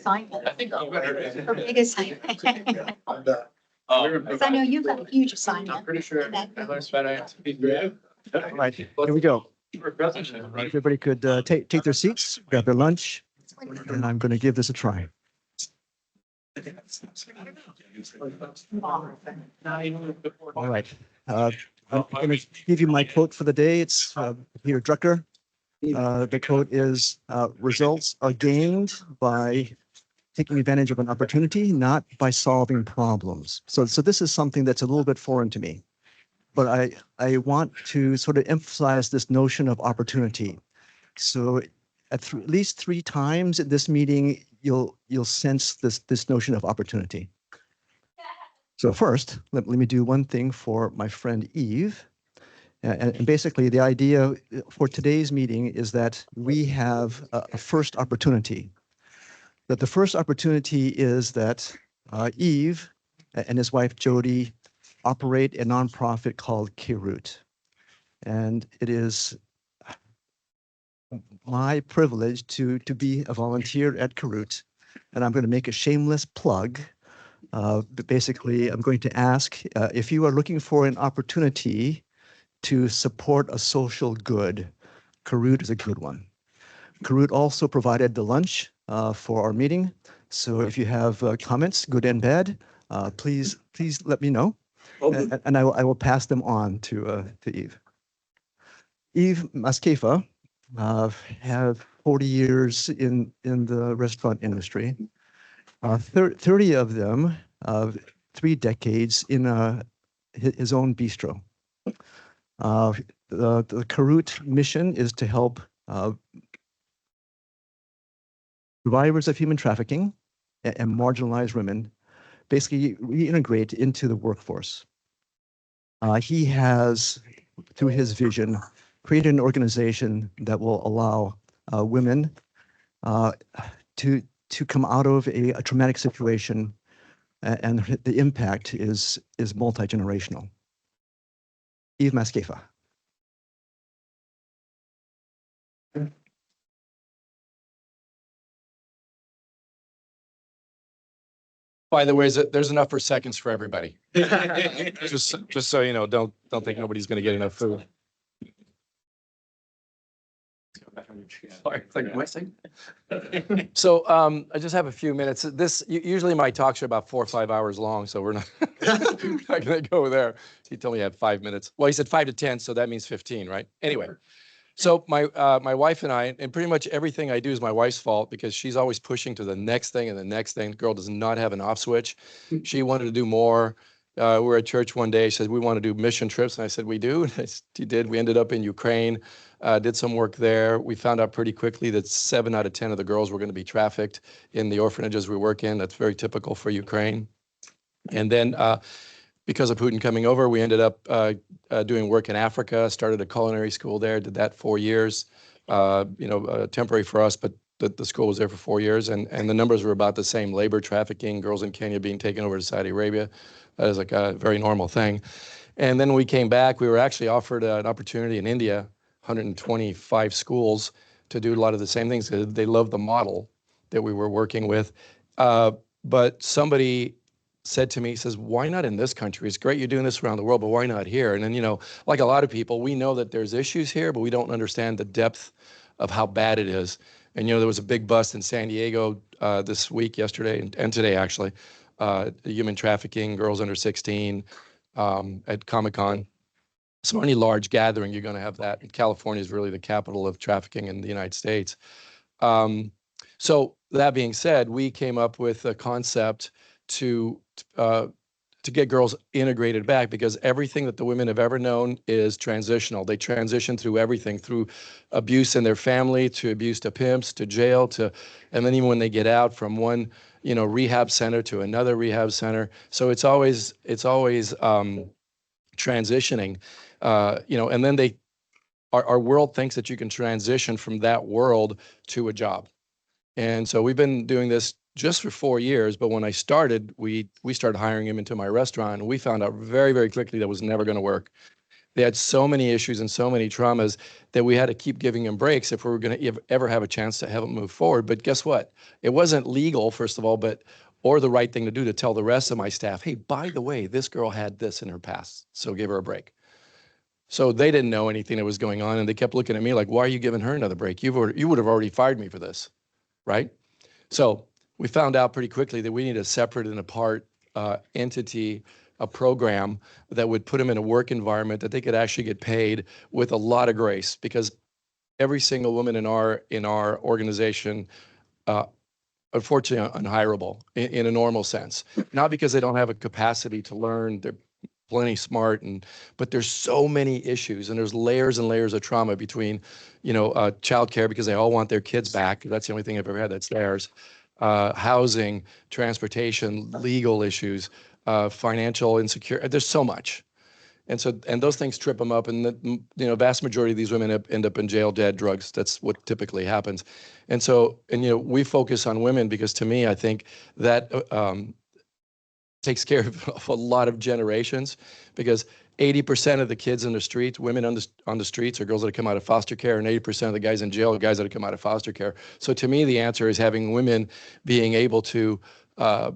assignment. I think you better. Her big assignment. Because I know you've got a huge assignment. I'm pretty sure and that- Tyler's better answer. All right, here we go. All right, if everybody could take their seats, grab their lunch, and I'm going to give this a try. All right. I'm going to give you my quote for the day. It's Peter Drucker. The quote is, results are gained by taking advantage of an opportunity, not by solving problems. So this is something that's a little bit foreign to me. But I want to sort of emphasize this notion of opportunity. So at least 3 times in this meeting, you'll sense this notion of opportunity. So first, let me do one thing for my friend Yves. And basically, the idea for today's meeting is that we have a first opportunity. That the first opportunity is that Yves and his wife Jody operate a nonprofit called Kherut. And it is my privilege to be a volunteer at Kherut. And I'm going to make a shameless plug. But basically, I'm going to ask if you are looking for an opportunity to support a social good, Kherut is a good one. Kherut also provided the lunch for our meeting. So if you have comments, good and bad, please let me know. And I will pass them on to Yves. Yves Masquéfa have 40 years in the restaurant industry, 30 of them, 3 decades in his own bistro. The Kherut mission is to help survivors of human trafficking and marginalized women basically reintegrate into the workforce. He has, through his vision, created an organization that will allow women to come out of a traumatic situation, and the impact is multi-generational. Yves Masquéfa. By the way, there's enough for seconds for everybody. Just so you know, don't think nobody's going to get enough food. So I just have a few minutes. Usually my talks are about 4 or 5 hours long, so we're not going to go there. He told me he had 5 minutes. Well, he said 5 to 10, so that means 15, right? Anyway. So my wife and I, and pretty much everything I do is my wife's fault because she's always pushing to the next thing and the next thing. The girl does not have an off switch. She wanted to do more. We were at church one day. She said, we want to do mission trips. And I said, we do. And she did. We ended up in Ukraine, did some work there. We found out pretty quickly that 7 out of 10 of the girls were going to be trafficked in the orphanages we work in. That's very typical for Ukraine. And then because of Putin coming over, we ended up doing work in Africa, started a culinary school there, did that 4 years, temporary for us, but the school was there for 4 years. And the numbers were about the same: labor trafficking, girls in Kenya being taken over to Saudi Arabia. That is like a very normal thing. And then we came back. We were actually offered an opportunity in India, 125 schools, to do a lot of the same things. They loved the model that we were working with. But somebody said to me, he says, why not in this country? It's great you're doing this around the world, but why not here? And then, like a lot of people, we know that there's issues here, but we don't understand the depth of how bad it is. And, there was a big bust in San Diego this week, yesterday, and today, actually, human trafficking, girls under 16 at Comic-Con. So any large gathering, you're going to have that. And California is really the capital of trafficking in the United States. So that being said, we came up with a concept to get girls integrated back, because everything that the women have ever known is transitional. They transition through everything, through abuse in their family, to abuse to pimps, to jail, and then even when they get out, from one rehab center to another rehab center. So it's always transitioning, and then our world thinks that you can transition from that world to a job. And so we've been doing this just for 4 years, but when I started, we started hiring him into my restaurant, and we found out very, very quickly that was never going to work. They had so many issues and so many traumas that we had to keep giving them breaks if we were going to ever have a chance to have them move forward. But guess what? It wasn't legal, first of all, or the right thing to do to tell the rest of my staff, hey, by the way, this girl had this in her past, so give her a break. So they didn't know anything that was going on, and they kept looking at me like, why are you giving her another break? You would have already fired me for this, right? So we found out pretty quickly that we need a separate and apart entity, a program that would put them in a work environment that they could actually get paid with a lot of grace, because every single woman in our organization, unfortunately, unhirable in a normal sense. Not because they don't have a capacity to learn, they're plenty smart, but there's so many issues, and there's layers and layers of trauma between, childcare, because they all want their kids back. That's the only thing I've ever had that's theirs. Housing, transportation, legal issues, financial insecurity. There's so much. And those things trip them up, and the vast majority of these women end up in jail, dead, drugs. That's what typically happens. And we focus on women because, to me, I think that takes care of a lot of generations, because 80% of the kids in the streets, women on the streets, are girls that have come out of foster care, and 80% of the guys in jail are guys that have come out of foster care. So to me, the answer is having women being able to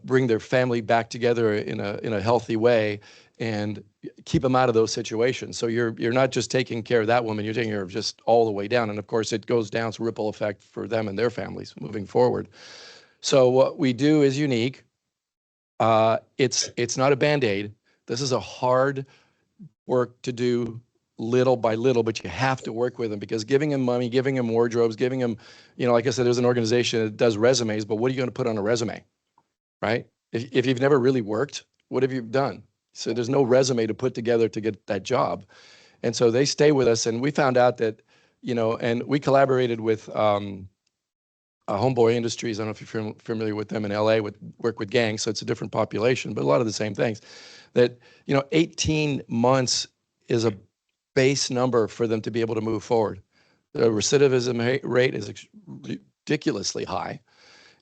bring their family back together in a healthy way and keep them out of those situations. So you're not just taking care of that woman, you're taking care of just all the way down. And of course, it goes down, it's a ripple effect for them and their families moving forward. So what we do is unique. It's not a Band-Aid. This is a hard work to do little by little, but you have to work with them, because giving them money, giving them wardrobes, giving them, like I said, there's an organization that does resumes, but what are you going to put on a resume, right? If you've never really worked, what have you done? So there's no resume to put together to get that job. And so they stay with us, and we found out that, and we collaborated with Homeboy Industries. I don't know if you're familiar with them in LA, work with gangs, so it's a different population, but a lot of the same things. That 18 months is a base number for them to be able to move forward. The recidivism rate is ridiculously high.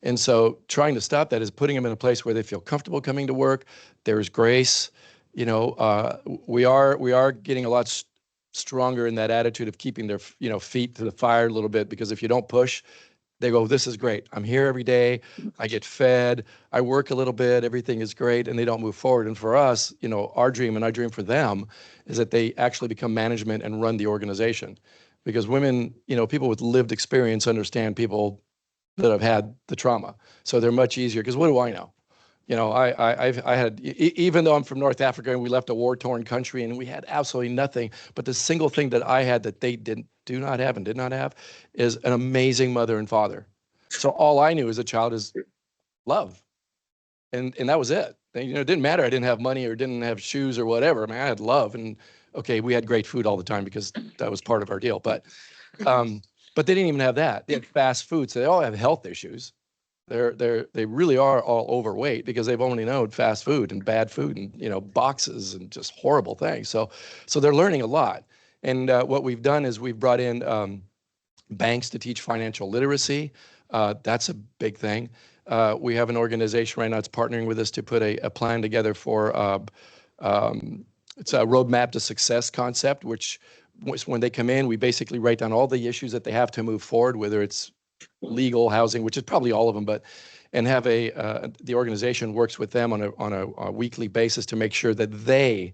And so trying to stop that is putting them in a place where they feel comfortable coming to work. There's grace. We are getting a lot stronger in that attitude of keeping their feet to the fire a little bit, because if you don't push, they go, this is great. I'm here every day. I get fed. I work a little bit. Everything is great. And they don't move forward. And for us, our dream, and I dream for them, is that they actually become management and run the organization. Because women, people with lived experience understand people that have had the trauma. So they're much easier, because what do I know? I had, even though I'm from North Africa and we left a war-torn country and we had absolutely nothing, but the single thing that I had that they did not have is an amazing mother and father. So all I knew as a child is love. And that was it. And, it didn't matter. I didn't have money or didn't have shoes or whatever. I mean, I had love, and okay, we had great food all the time because that was part of our deal. But they didn't even have that. They had fast food. So they all have health issues. They really are all overweight because they've only known fast food and bad food and boxes and just horrible things. So they're learning a lot. And what we've done is we've brought in banks to teach financial literacy. That's a big thing. We have an organization right now that's partnering with us to put a plan together for it's a roadmap to success concept, which when they come in, we basically write down all the issues that they have to move forward, whether it's legal, housing, which is probably all of them, and have the organization works with them on a weekly basis to make sure that they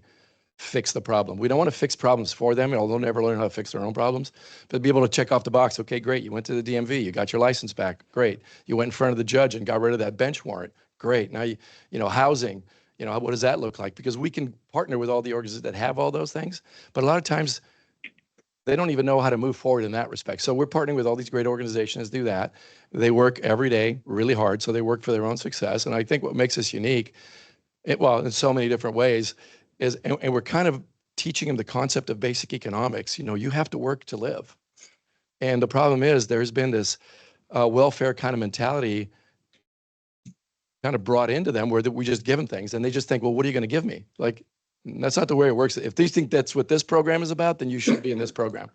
fix the problem. We don't want to fix problems for them, although they'll never learn how to fix their own problems, but be able to check off the box. Okay, great. You went to the DMV. You got your license back. Great. You went in front of the judge and got rid of that bench warrant. Great. Now, housing, what does that look like? Because we can partner with all the organizations that have all those things, but a lot of times they don't even know how to move forward in that respect. So we're partnering with all these great organizations to do that. They work every day really hard, so they work for their own success. And I think what makes us unique, in so many different ways, is, and we're kind of teaching them the concept of basic economics. You have to work to live. And the problem is there's been this welfare kind of mentality kind of brought into them where we just give them things and they just think, well, what are you going to give me? Like, that's not the way it works. If they think that's what this program is about, then you should be in this program.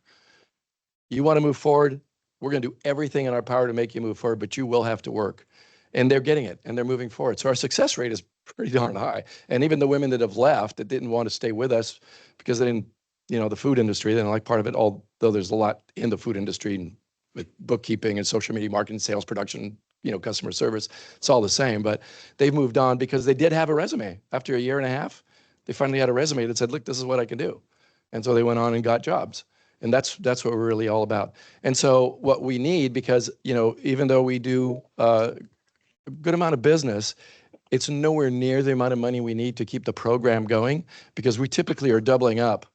You want to move forward, we're going to do everything in our power to make you move forward, but you will have to work. And they're getting it, and they're moving forward. So our success rate is pretty darn high. And even the women that have left, that didn't want to stay with us because they didn't the food industry. They don't like part of it, although there's a lot in the food industry with bookkeeping and social media marketing, sales, production, customer service. It's all the same, but they've moved on because they did have a resume. After a year and a half, they finally had a resume that said, look, this is what I can do. And so they went on and got jobs. And that's what we're really all about. And so what we need, because, even though we do a good amount of business, it's nowhere near the amount of money we need to keep the program going, because we typically are doubling up,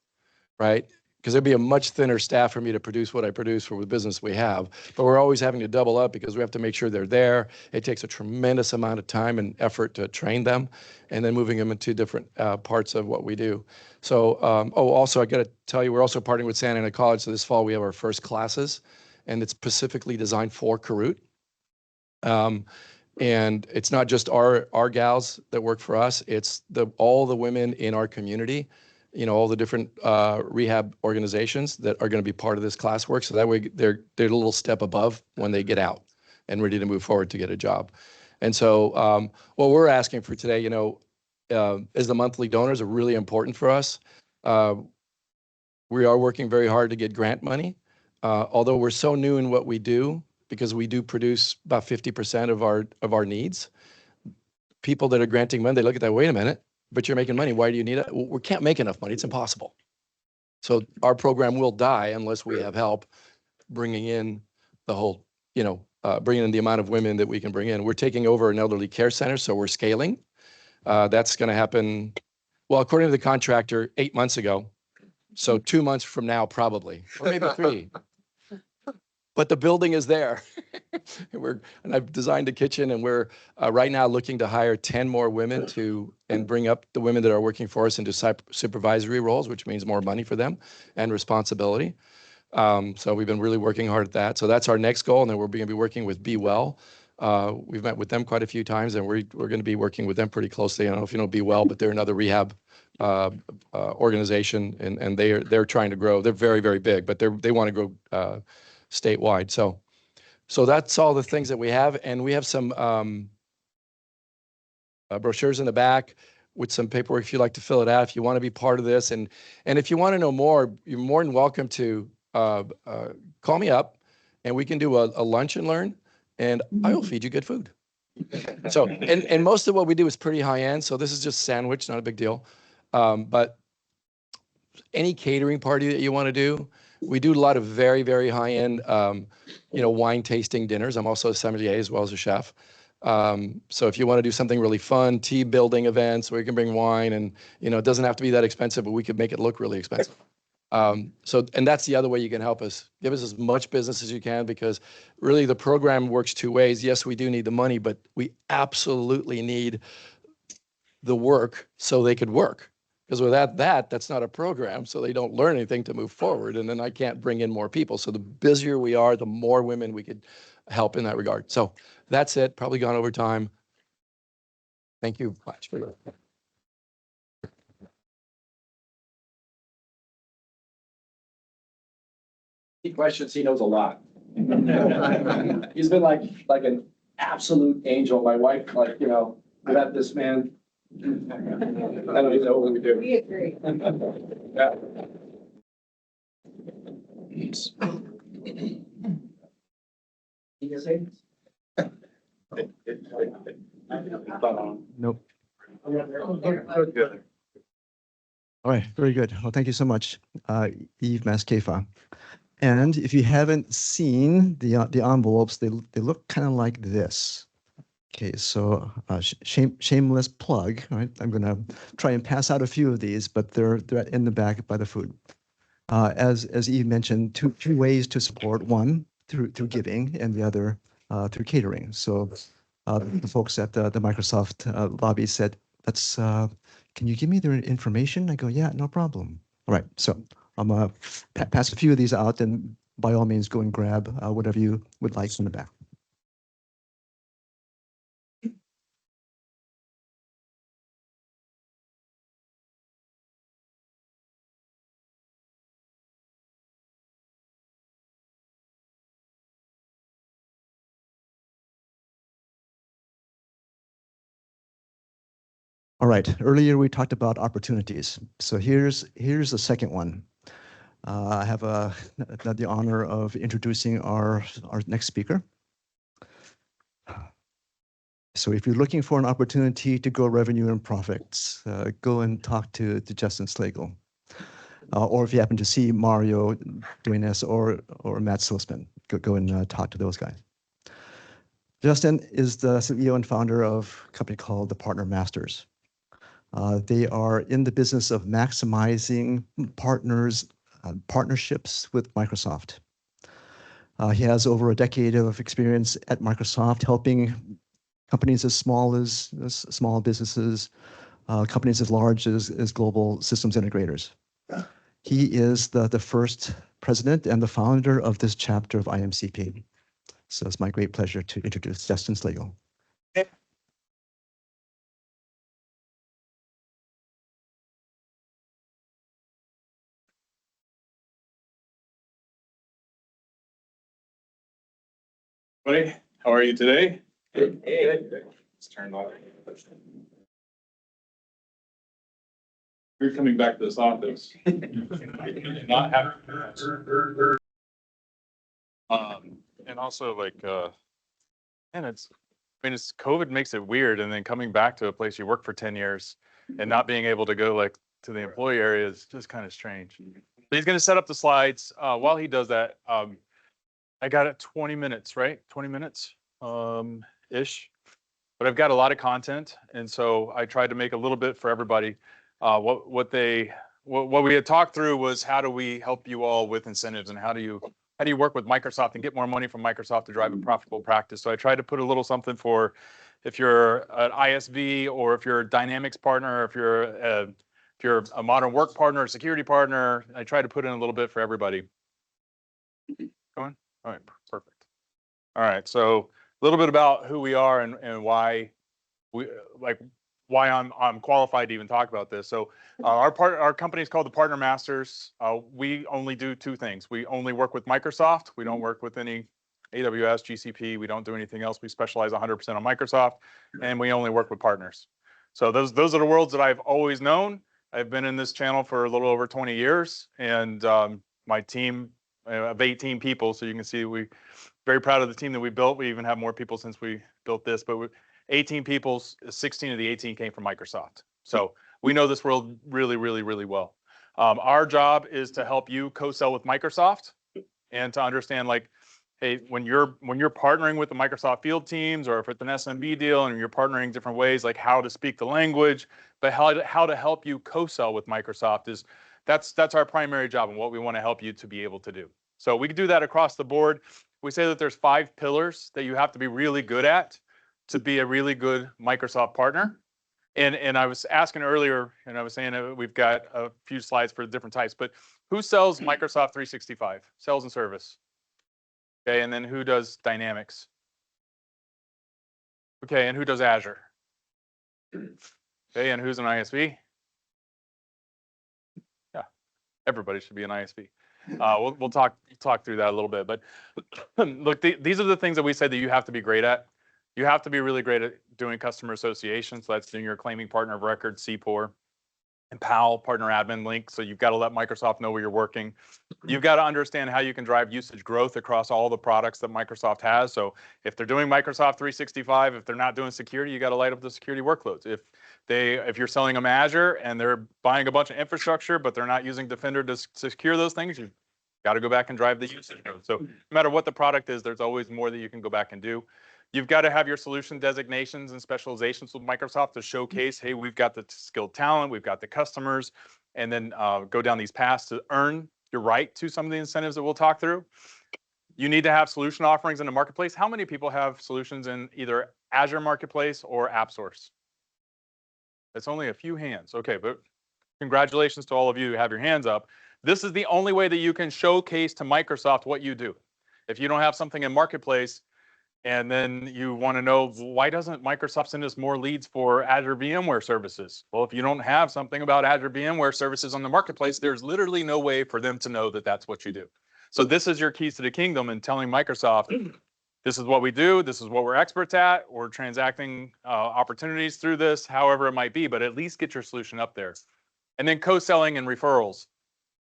right? Because there'd be a much thinner staff for me to produce what I produce for the business we have. But we're always having to double up because we have to make sure they're there. It takes a tremendous amount of time and effort to train them, and then moving them into different parts of what we do. So, also, I got to tell you, we're also partnering with Santa Ana College. So this fall, we have our first classes, and it's specifically designed for Kherut. And it's not just our gals that work for us. It's all the women in our community, all the different rehab organizations that are going to be part of this classwork. So that way they're a little step above when they get out and ready to move forward to get a job. And so what we're asking for today, is the monthly donors are really important for us. We are working very hard to get grant money. Although we're so new in what we do, because we do produce about 50% of our needs, people that are granting money, they look at that, wait a minute, but you're making money. Why do you need it? Well, we can't make enough money. It's impossible. So our program will die unless we have help bringing in the whole, bringing in the amount of women that we can bring in. We're taking over an elderly care center, so we're scaling. That's going to happen, well, according to the contractor, 8 months ago. So 2 months from now, probably, or maybe 3. But the building is there. And I've designed a kitchen, and we're right now looking to hire 10 more women and bring up the women that are working for us into supervisory roles, which means more money for them and responsibility. So we've been really working hard at that. So that's our next goal. And then we're going to be working with Be Well. We've met with them quite a few times, and we're going to be working with them pretty closely. I don't know if you know Be Well, but they're another rehab organization, and they're trying to grow. They're very, very big, but they want to grow statewide. So that's all the things that we have. And we have some brochures in the back with some paperwork if you'd like to fill it out, if you want to be part of this. And if you want to know more, you're more than welcome to call me up, and we can do a lunch and learn, and I will feed you good food. So, and most of what we do is pretty high end. So this is just sandwich, not a big deal. But any catering party that you want to do, we do a lot of very, very high end, wine tasting dinners. I'm also a sommelier as well as a chef. So if you want to do something really fun, tea building events where you can bring wine, and, it doesn't have to be that expensive, but we could make it look really expensive. And that's the other way you can help us. Give us as much business as you can, because really the program works 2 ways. Yes, we do need the money, but we absolutely need the work so they could work. Because without that, that's not a program, so they don't learn anything to move forward, and then I can't bring in more people. So the busier we are, the more women we could help in that regard. So that's it. Probably gone over time. Thank you much for that. Questions, he knows a lot. He's been like an absolute angel. My wife, we have this man. I don't even know what we do. We agree. Yeah. Nope. All right, very good. Well, thank you so much, Yves Masquéfa. And if you haven't seen the envelopes, they look kind of like this. Okay, so shameless plug. All right, I'm going to try and pass out a few of these, but they're in the back by the food. As Yves mentioned, two ways to support: one through giving, and the other through catering. So the folks at the Microsoft lobby said, "Let's. Can you give me their information?" I go, "Yeah, no problem." All right, so I'm gonna pass a few of these out, and by all means, go and grab whatever you would like from the back. All right, earlier we talked about opportunities. So here's the second one. I have the honor of introducing our next speaker. So if you're looking for an opportunity to grow revenue and profits, go and talk to Justin Slagle. Or if you happen to see Mario doing this or Matt Sussman, go and talk to those guys. Justin is the CEO and founder of a company called the Partner Masters. They are in the business of maximizing partnerships with Microsoft. He has over a decade of experience at Microsoft helping companies as small as small businesses, companies as large as global systems integrators. He is the first president and the founder of this chapter of IAMCP. So it's my great pleasure to introduce Justin Slagle. Buddy, how are you today? Good. It's turned on. You're coming back to this office. Not have. And also like, and it's COVID makes it weird, and then coming back to a place you worked for 10 years and not being able to go like to the employee area is just kind of strange. But he's going to set up the slides. While he does that, I got it 20 minutes, right? 20 minutes ish. But I've got a lot of content, and so I tried to make a little bit for everybody. What we had talked through was how do we help you all with incentives, and how do you work with Microsoft and get more money from Microsoft to drive a profitable practice. So I tried to put a little something for if you're an ISV, or if you're a Dynamics partner, or if you're a modern work partner, a security partner. I tried to put in a little bit for everybody. Going? All right, perfect. All right, so a little bit about who we are and why I'm qualified to even talk about this. So our company is called the Partner Masters. We only do two things. We only work with Microsoft. We don't work with any AWS, GCP. We don't do anything else. We specialize 100% on Microsoft, and we only work with partners. So those are the worlds that I've always known. I've been in this channel for a little over 20 years, and my team of 18 people. So you can see we're very proud of the team that we built. We even have more people since we built this, but 18 people, 16 of the 18 came from Microsoft. So we know this world really, really, really well. Our job is to help you co-sell with Microsoft and to understand, like, hey, when you're partnering with the Microsoft field teams, or if it's an SMB deal and you're partnering different ways, like how to speak the language, but how to help you co-sell with Microsoft that's our primary job, and what we want to help you to be able to do. So we can do that across the board. We say that there's 5 pillars that you have to be really good at to be a really good Microsoft partner. And I was asking earlier, and I was saying we've got a few slides for different types, but who sells Microsoft 365? Sales and service. Okay, and then who does Dynamics? Okay, and who does Azure? Okay, and who's an ISV? Yeah, everybody should be an ISV. We'll talk through that a little bit, but look, these are the things that we said that you have to be great at. You have to be really great at doing customer association. So that's doing your claiming partner of record, CPOR, and PAL, partner admin link. So you've got to let Microsoft know where you're working. You've got to understand how you can drive usage growth across all the products that Microsoft has. So if they're doing Microsoft 365, if they're not doing security, you got to light up the security workloads. If you're selling them Azure and they're buying a bunch of infrastructure, but they're not using Defender to secure those things, you've got to go back and drive the usage growth. So no matter what the product is, there's always more that you can go back and do. You've got to have your solution designations and specializations with Microsoft to showcase, hey, we've got the skilled talent, we've got the customers, and then go down these paths to earn your right to some of the incentives that we'll talk through. You need to have solution offerings in the marketplace. How many people have solutions in either Azure Marketplace or AppSource? It's only a few hands. Okay, but congratulations to all of you who have your hands up. This is the only way that you can showcase to Microsoft what you do. If you don't have something in Marketplace, and then you want to know, why doesn't Microsoft send us more leads for Azure VMware services? Well, if you don't have something about Azure VMware services on the marketplace, there's literally no way for them to know that that's what you do. So this is your keys to the kingdom, and telling Microsoft, this is what we do, this is what we're experts at, we're transacting opportunities through this, however it might be, but at least get your solution up there. And then co-selling and referrals.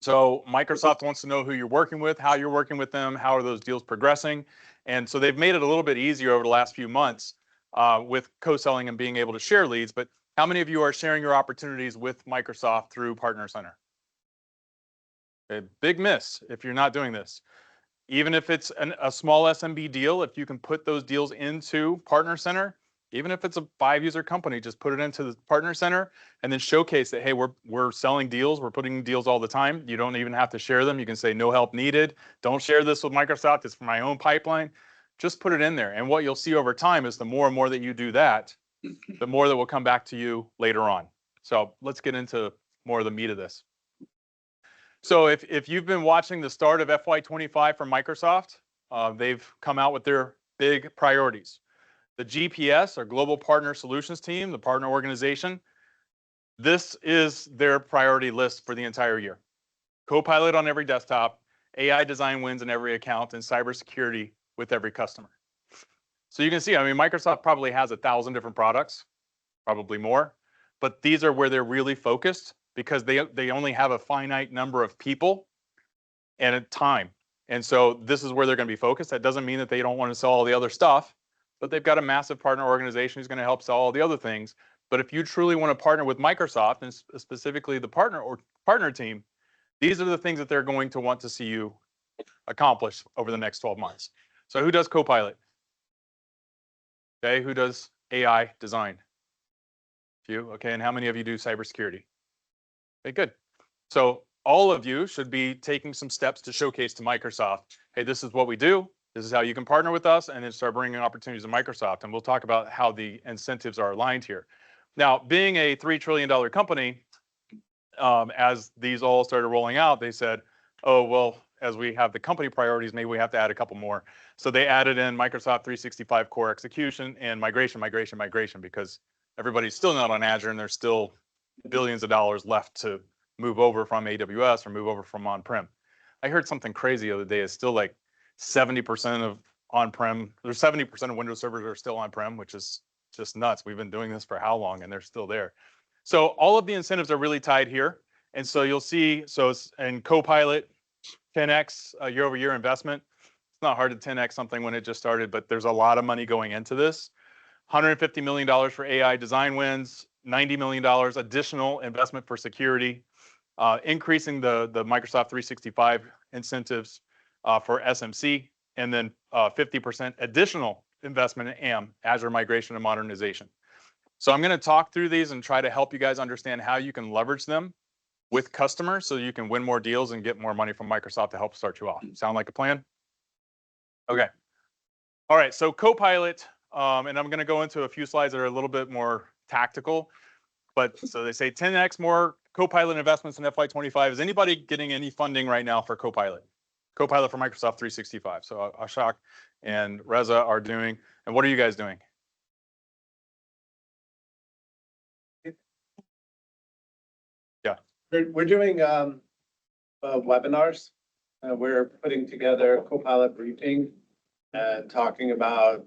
So Microsoft wants to know who you're working with, how you're working with them, how are those deals progressing. And so they've made it a little bit easier over the last few months with co-selling and being able to share leads. But how many of you are sharing your opportunities with Microsoft through Partner Center? A big miss if you're not doing this. Even if it's a small SMB deal, if you can put those deals into Partner Center, even if it's a 5-user company, just put it into the Partner Center and then showcase that, hey, we're selling deals, we're putting deals all the time. You don't even have to share them. You can say no help needed. Don't share this with Microsoft. It's for my own pipeline. Just put it in there. And what you'll see over time is the more and more that you do that, the more that will come back to you later on. So let's get into more of the meat of this. So if you've been watching the start of FY25 from Microsoft, they've come out with their big priorities. The GPS, or Global Partner Solutions Team, the partner organization, this is their priority list for the entire year. Copilot on every desktop, AI design wins in every account, and cybersecurity with every customer. So you can see, I mean, Microsoft probably has 1,000 different products, probably more, but these are where they're really focused because they only have a finite number of people and a time. And so this is where they're going to be focused. That doesn't mean that they don't want to sell all the other stuff, but they've got a massive partner organization who's going to help sell all the other things. But if you truly want to partner with Microsoft, and specifically the partner team, these are the things that they're going to want to see you accomplish over the next 12 months. So who does Copilot? Okay, who does AI design? Few, okay, and how many of you do cybersecurity? Okay, good. So all of you should be taking some steps to showcase to Microsoft, hey, this is what we do. This is how you can partner with us, and then start bringing opportunities to Microsoft. And we'll talk about how the incentives are aligned here. Now, being a $3 trillion company, as these all started rolling out, they said, oh, well, as we have the company priorities, maybe we have to add a couple more. So they added in Microsoft 365 core execution and migration, because everybody's still not on Azure, and there's still billions of dollars left to move over from AWS or move over from on-prem. I heard something crazy the other day. It's still like 70% of on-prem, there's 70% of Windows servers are still on-prem, which is just nuts. We've been doing this for how long, and they're still there. So all of the incentives are really tied here. And so you'll see, so it's in Copilot, 10x year over year investment. It's not hard to 10x something when it just started, but there's a lot of money going into this. $150 million for AI design wins, $90 million additional investment for security, increasing the Microsoft 365 incentives for SMC, and then 50% additional investment in AM, Azure migration and modernization. So I'm going to talk through these and try to help you guys understand how you can leverage them with customers so you can win more deals and get more money from Microsoft to help start you off. Sound like a plan? Okay. All right, so Copilot, and I'm going to go into a few slides that are a little bit more tactical, but so they say 10x more Copilot investments in FY25. Is anybody getting any funding right now for Copilot? Copilot for Microsoft 365. So Ashok and Reza are doing, and what are you guys doing? Yeah. We're doing webinars. We're putting together Copilot briefing and talking about,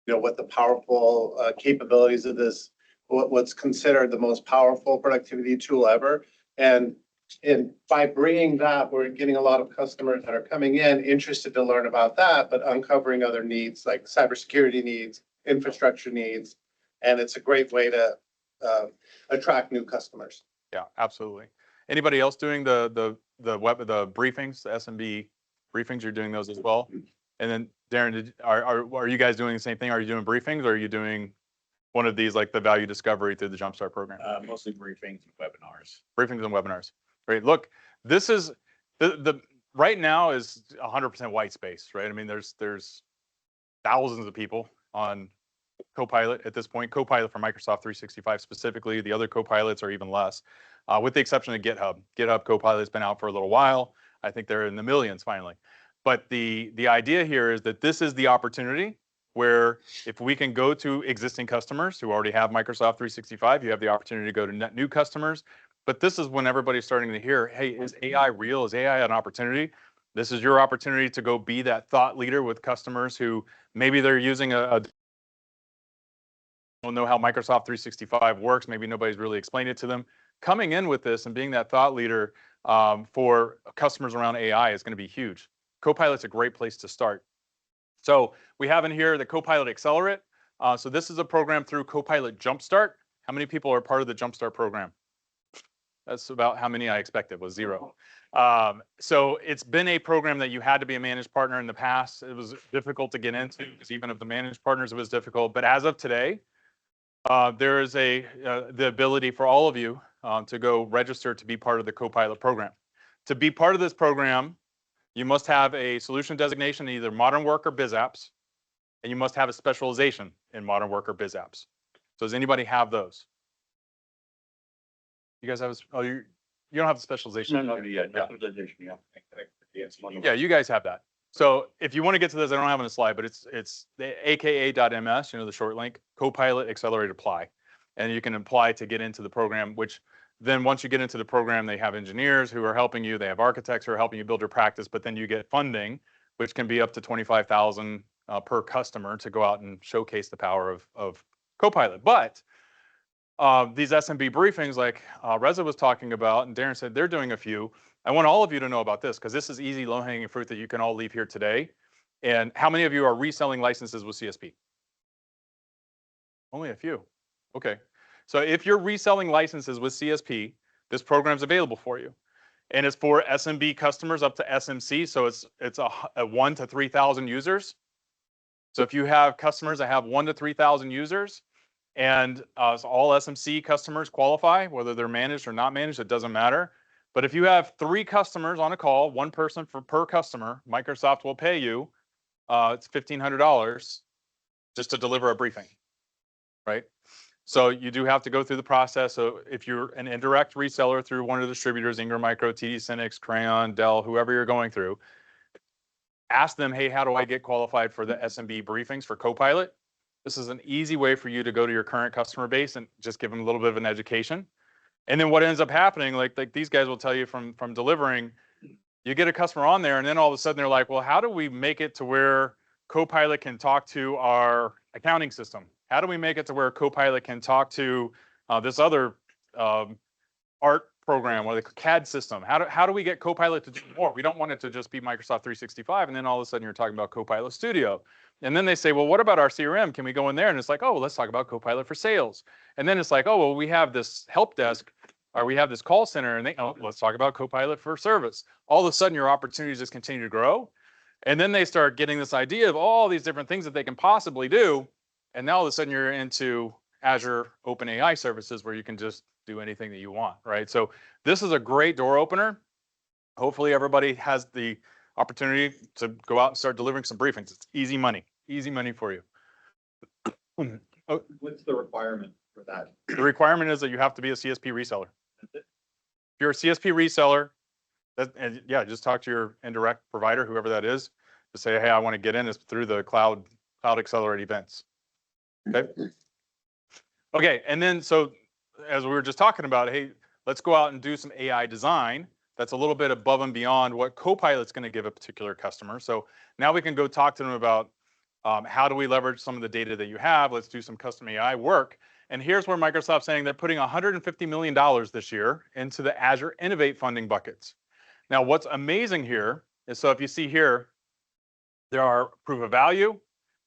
what the powerful capabilities of this, what's considered the most powerful productivity tool ever. And by bringing that, we're getting a lot of customers that are coming in interested to learn about that, but uncovering other needs like cybersecurity needs, infrastructure needs, and it's a great way to attract new customers. Yeah, absolutely. Anybody else doing the briefings, the SMB briefings? You're doing those as well. And then Darren, are you guys doing the same thing? Are you doing briefings, or are you doing one of these like the value discovery through the Jumpstart program? Mostly briefings and webinars. Briefings and webinars. Great. Look, this is the right now is 100% white space, right? I mean, there's thousands of people on Copilot at this point. Copilot for Microsoft 365 specifically. The other Copilots are even less, with the exception of GitHub. GitHub Copilot's been out for a little while. I think they're in the millions finally. But the idea here is that this is the opportunity where if we can go to existing customers who already have Microsoft 365, you have the opportunity to go to net new customers. But this is when everybody's starting to hear, hey, is AI real? Is AI an opportunity? This is your opportunity to go be that thought leader with customers who maybe they're using don't know how Microsoft 365 works. Maybe nobody's really explained it to them. Coming in with this and being that thought leader for customers around AI is going to be huge. Copilot's a great place to start. So we have in here the Copilot Accelerate. So this is a program through Copilot Jumpstart. How many people are part of the Jumpstart program? That's about how many I expected, was 0. So it's been a program that you had to be a managed partner in the past. It was difficult to get into because even of the managed partners, it was difficult. But as of today, there is the ability for all of you to go register to be part of the Copilot program. To be part of this program, you must have a solution designation in either Modern Work or Biz Apps, and you must have a specialization in Modern Work or Biz Apps. So does anybody have those? You guys have, you don't have the specialization. Yeah, you guys have that. So if you want to get to this, I don't have it on a slide, but it's the aka.ms, the short link, Copilot Accelerate Apply. And you can apply to get into the program, which then once you get into the program, they have engineers who are helping you, they have architects who are helping you build your practice, but then you get funding, which can be up to $25,000 per customer to go out and showcase the power of Copilot. But these SMB briefings like Reza was talking about, and Darren said they're doing a few. I want all of you to know about this because this is easy, low-hanging fruit that you can all leave here today. And how many of you are reselling licenses with CSP? Only a few. Okay. So if you're reselling licenses with CSP, this program's available for you. And it's for SMB customers up to SMC. So it's a 1 to 3,000 users. So if you have customers that have 1 to 3,000 users, and so all SMC customers qualify, whether they're managed or not managed, it doesn't matter. But if you have 3 customers on a call, 1 person per customer, Microsoft will pay you, it's $1,500 just to deliver a briefing, right? So you do have to go through the process. So if you're an indirect reseller through one of the distributors, Ingram Micro, TD Synnex, Crayon, Dell, whoever you're going through, ask them, hey, how do I get qualified for the SMB briefings for Copilot? This is an easy way for you to go to your current customer base and just give them a little bit of an education. And then what ends up happening, like these guys will tell you from delivering, you get a customer on there and then all of a sudden they're like, well, how do we make it to where Copilot can talk to our accounting system? How do we make it to where Copilot can talk to this other art program or the CAD system? How do we get Copilot to do more? We don't want it to just be Microsoft 365. And then all of a sudden you're talking about Copilot Studio. And then they say, well, what about our CRM? Can we go in there? And it's like, oh, well, let's talk about Copilot for sales. And then it's like, oh, well, we have this help desk or we have this call center and let's talk about Copilot for service. All of a sudden your opportunities just continue to grow. And then they start getting this idea of all these different things that they can possibly do. And now all of a sudden you're into Azure OpenAI services where you can just do anything that you want, right? So this is a great door opener. Hopefully everybody has the opportunity to go out and start delivering some briefings. It's easy money for you. What's the requirement for that? The requirement is that you have to be a CSP reseller. If you're a CSP reseller, and yeah, just talk to your indirect provider, whoever that is, to say, hey, I want to get in. It's through the Cloud Accelerate events. Okay. Okay, and then so as we were just talking about, hey, let's go out and do some AI design. That's a little bit above and beyond what Copilot's going to give a particular customer. So now we can go talk to them about how do we leverage some of the data that you have. Let's do some custom AI work. And here's where Microsoft's saying they're putting $150 million this year into the Azure Innovate funding buckets. Now, what's amazing here is, so if you see here, there are proof of value,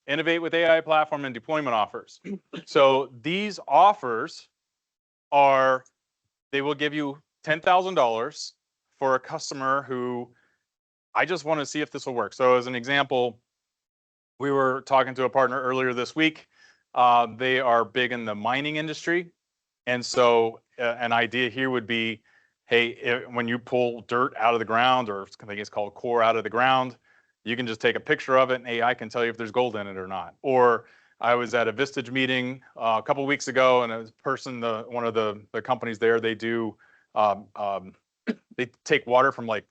Innovate with AI platform, and deployment offers. So these offers are, they will give you $10,000 for a customer who, I just want to see if this will work. So as an example, we were talking to a partner earlier this week. They are big in the mining industry. And so an idea here would be, hey, when you pull dirt out of the ground, or I think it's called core out of the ground, you can just take a picture of it and AI can tell you if there's gold in it or not. Or I was at a Vistage meeting a couple of weeks ago, and a person, one of the companies there, they do, they take water from like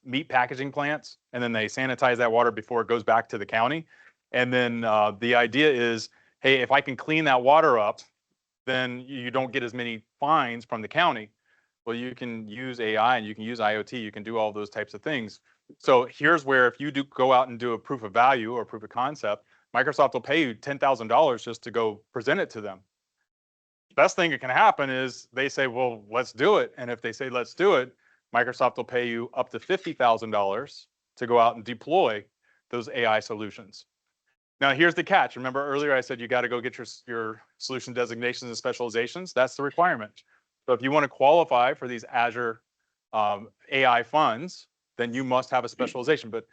meat packaging plants, and then they sanitize that water before it goes back to the county. And then the idea is, hey, if I can clean that water up, then you don't get as many fines from the county. Well, you can use AI and you can use IoT, you can do all those types of things. So here's where if you do go out and do a proof of value or proof of concept, Microsoft will pay you $10,000 just to go present it to them. Best thing that can happen is they say, well, let's do it. And if they say, let's do it, Microsoft will pay you up to $50,000 to go out and deploy those AI solutions. Now, here's the catch. Remember earlier I said you got to go get your solution designations and specializations. That's the requirement. So if you want to qualify for these Azure AI funds, then you must have a specialization. But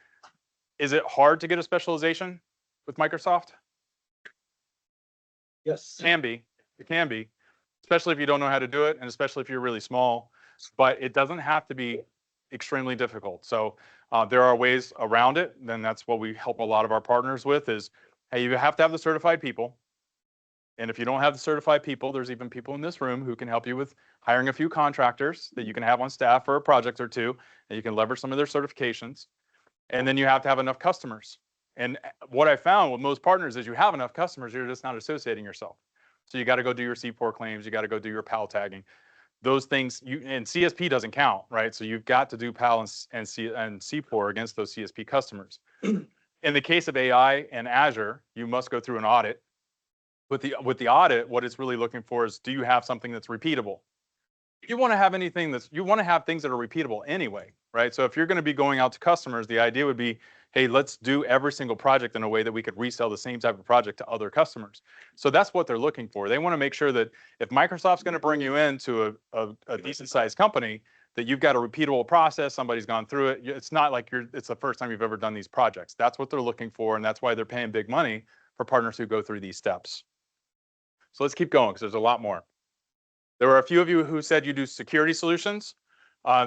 is it hard to get a specialization with Microsoft? Yes. It can be. It can be, especially if you don't know how to do it, and especially if you're really small. But it doesn't have to be extremely difficult. So there are ways around it. Then that's what we help a lot of our partners with is, hey, you have to have the certified people. And if you don't have the certified people, there's even people in this room who can help you with hiring a few contractors that you can have on staff for a project or two, and you can leverage some of their certifications. And then you have to have enough customers. And what I found with most partners is you have enough customers, you're just not associating yourself. So you got to go do your C4 claims, you got to go do your PAL tagging. Those things, and CSP doesn't count, right? So you've got to do PAL and C4 against those CSP customers. In the case of AI and Azure, you must go through an audit. With the audit, what it's really looking for is, do you have something that's repeatable? You want to have you want to have things that are repeatable anyway, right? So if you're going to be going out to customers, the idea would be, hey, let's do every single project in a way that we could resell the same type of project to other customers. So that's what they're looking for. They want to make sure that if Microsoft's going to bring you into a decent sized company, that you've got a repeatable process, somebody's gone through it. It's not like it's the first time you've ever done these projects. That's what they're looking for, and that's why they're paying big money for partners who go through these steps. So let's keep going because there's a lot more. There were a few of you who said you do security solutions.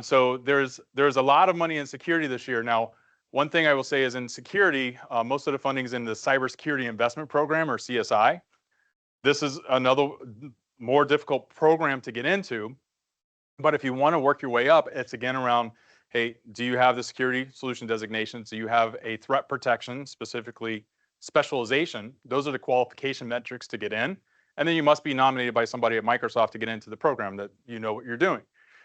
So there's a lot of money in security this year. Now, one thing I will say is in security, most of the funding is in the Cybersecurity Investment Program, or CSI. This is another more difficult program to get into. But if you want to work your way up, it's again around, hey, do you have the security solution designations? Do you have a threat protection, specifically specialization? Those are the qualification metrics to get in. And then you must be nominated by somebody at Microsoft to get into the program, that you know what you're doing.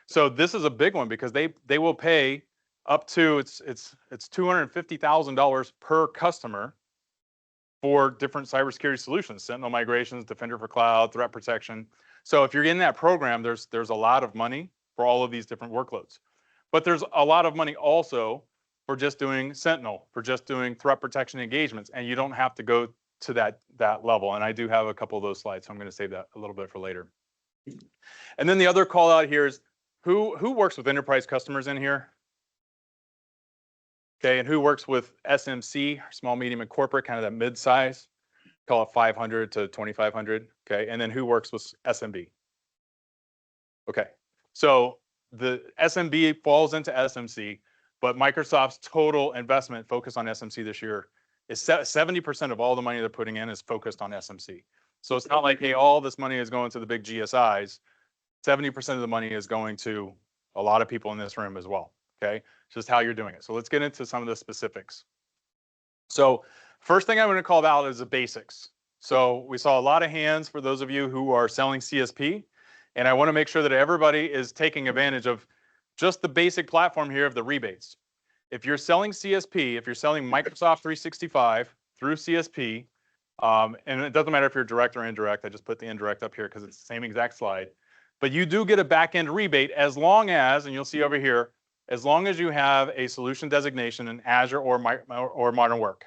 So this is a big one because they will pay up to it's $250,000 per customer for different cybersecurity solutions: Sentinel migrations, Defender for Cloud, threat protection. So if you're in that program, there's a lot of money for all of these different workloads. But there's a lot of money also for just doing Sentinel, for just doing threat protection engagements, and you don't have to go to that level. And I do have a couple of those slides, so I'm going to save that a little bit for later. And then the other call out here is who works with enterprise customers in here? Okay, and who works with SMC, small, medium, and corporate, kind of that mid-size? Call it 500 to 2,500. Okay, and then who works with SMB? Okay, so the SMB falls into SMC, but Microsoft's total investment focused on SMC this year is 70% of all the money they're putting in is focused on SMC. So it's not like, hey, all this money is going to the big GSIs. 70% of the money is going to a lot of people in this room as well. Okay, just how you're doing it. So let's get into some of the specifics. So first thing I'm going to call out is the basics. So we saw a lot of hands for those of you who are selling CSP, and I want to make sure that everybody is taking advantage of just the basic platform here of the rebates. If you're selling CSP, if you're selling Microsoft 365 through CSP, and it doesn't matter if you're direct or indirect, I just put the indirect up here because it's the same exact slide, but you do get a back-end rebate as long as, and you'll see over here, as long as you have a solution designation in Azure or Modern Work.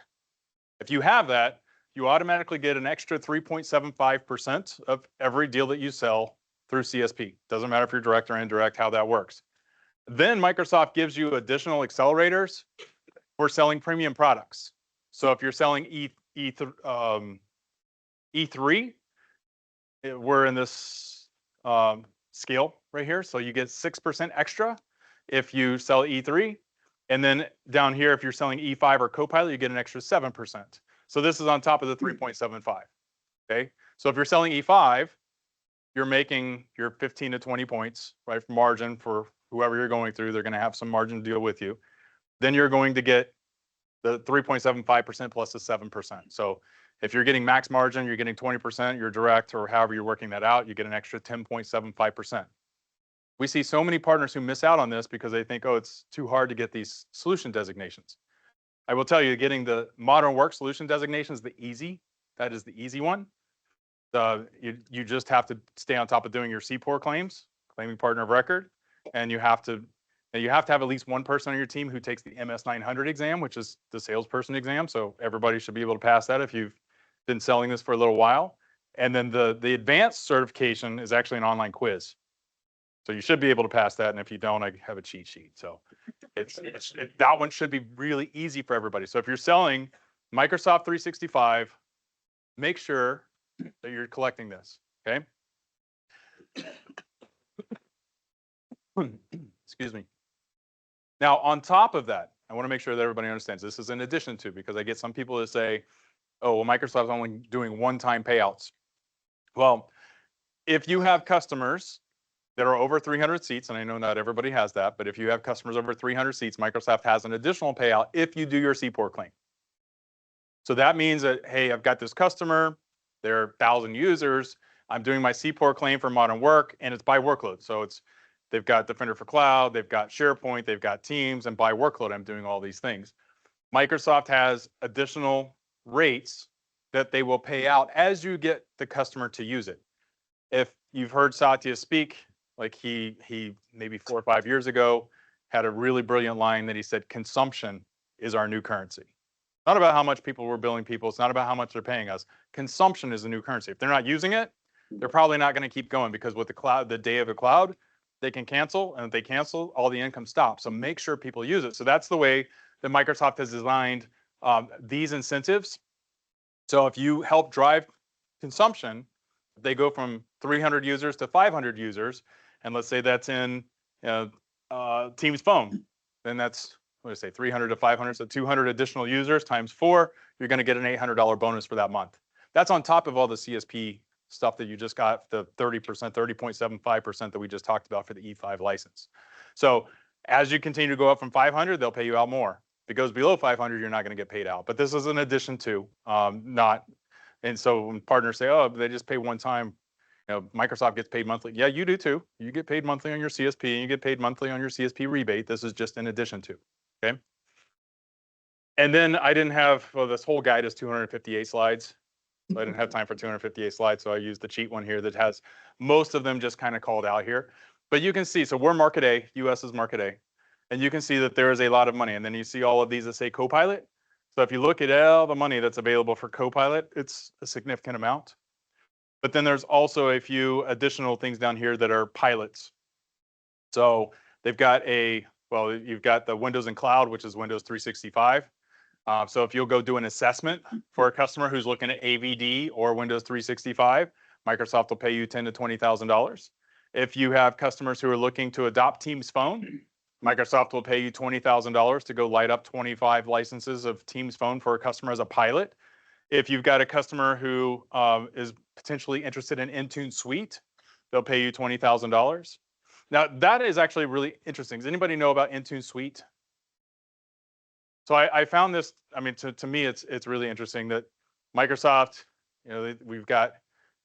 If you have that, you automatically get an extra 3.75% of every deal that you sell through CSP. Doesn't matter if you're direct or indirect, how that works. Then Microsoft gives you additional accelerators for selling premium products. So if you're selling E3, we're in this scale right here. So you get 6% extra if you sell E3. And then down here, if you're selling E5 or Copilot, you get an extra 7%. So this is on top of the 3.75. Okay. So if you're selling E5, you're making your 15 to 20 points, right? Margin for whoever you're going through. They're going to have some margin to deal with you. Then you're going to get the 3.75% plus the 7%. So if you're getting max margin, you're getting 20%, you're direct, or however you're working that out, you get an extra 10.75%. We see so many partners who miss out on this because they think, oh, it's too hard to get these solution designations. I will tell you, getting the Modern Work solution designation is that is the easy one. You just have to stay on top of doing your CPOR claims, claiming partner of record, and you have to Now, you have to have at least one person on your team who takes the MS 900 exam, which is the salesperson exam. So everybody should be able to pass that if you've been selling this for a little while. And then the advanced certification is actually an online quiz. So you should be able to pass that. And if you don't, I have a cheat sheet. So that one should be really easy for everybody. So if you're selling Microsoft 365, make sure that you're collecting this, okay? Excuse me. Now, on top of that, I want to make sure that everybody understands this is in addition to, because I get some people that say, oh, well, Microsoft's only doing one-time payouts. Well, if you have customers that are over 300 seats, and I know not everybody has that, but if you have customers over 300 seats, Microsoft has an additional payout if you do your CPOR claim. So that means that, hey, I've got this customer, they're 1,000 users, I'm doing my CPOR claim for modern work, and it's by workload. So they've got Defender for Cloud, they've got SharePoint, they've got Teams, and by workload, I'm doing all these things. Microsoft has additional rates that they will pay out as you get the customer to use it. If you've heard Satya speak, like he maybe 4 or 5 years ago had a really brilliant line that he said, consumption is our new currency. Not about how much people we're billing people. It's not about how much they're paying us. Consumption is the new currency. If they're not using it, they're probably not going to keep going, because with the cloud, the day of the cloud, they can cancel, and if they cancel, all the income stops. So make sure people use it. So that's the way that Microsoft has designed these incentives. So if you help drive consumption, if they go from 300 users to 500 users, and let's say that's in Teams Phone, then that's, what did I say, 300 to 500, so 200 additional users times 4, you're going to get an $800 bonus for that month. That's on top of all the CSP stuff that you just got, the 30%, 30.75% that we just talked about for the E5 license. So as you continue to go up from 500, they'll pay you out more. If it goes below 500, you're not going to get paid out. But this is an addition to, not. And so when partners say, oh, they just pay one time, you know, Microsoft gets paid monthly. Yeah, you do too. You get paid monthly on your CSP, and you get paid monthly on your CSP rebate. This is just in addition to, okay? And then I didn't have, well, this whole guide is 258 slides. So I didn't have time for 258 slides, so I used the cheat one here that has most of them just kind of called out here. But you can see, so we're market A, US is market A, and you can see that there is a lot of money. And then you see all of these that say Copilot. So if you look at all the money that's available for Copilot, it's a significant amount. But then there's also a few additional things down here that are pilots. So they've got well, you've got the Windows and Cloud, which is Windows 365. So if you'll go do an assessment for a customer who's looking at AVD or Windows 365, Microsoft will pay you $10,000 to $20,000. If you have customers who are looking to adopt Teams Phone, Microsoft will pay you $20,000 to go light up 25 licenses of Teams Phone for a customer as a pilot. If you've got a customer who is potentially interested in Intune Suite, they'll pay you $20,000. Now, that is actually really interesting. Does anybody know about Intune Suite? So I found this, I mean, to me, it's really interesting that Microsoft, you know, we've got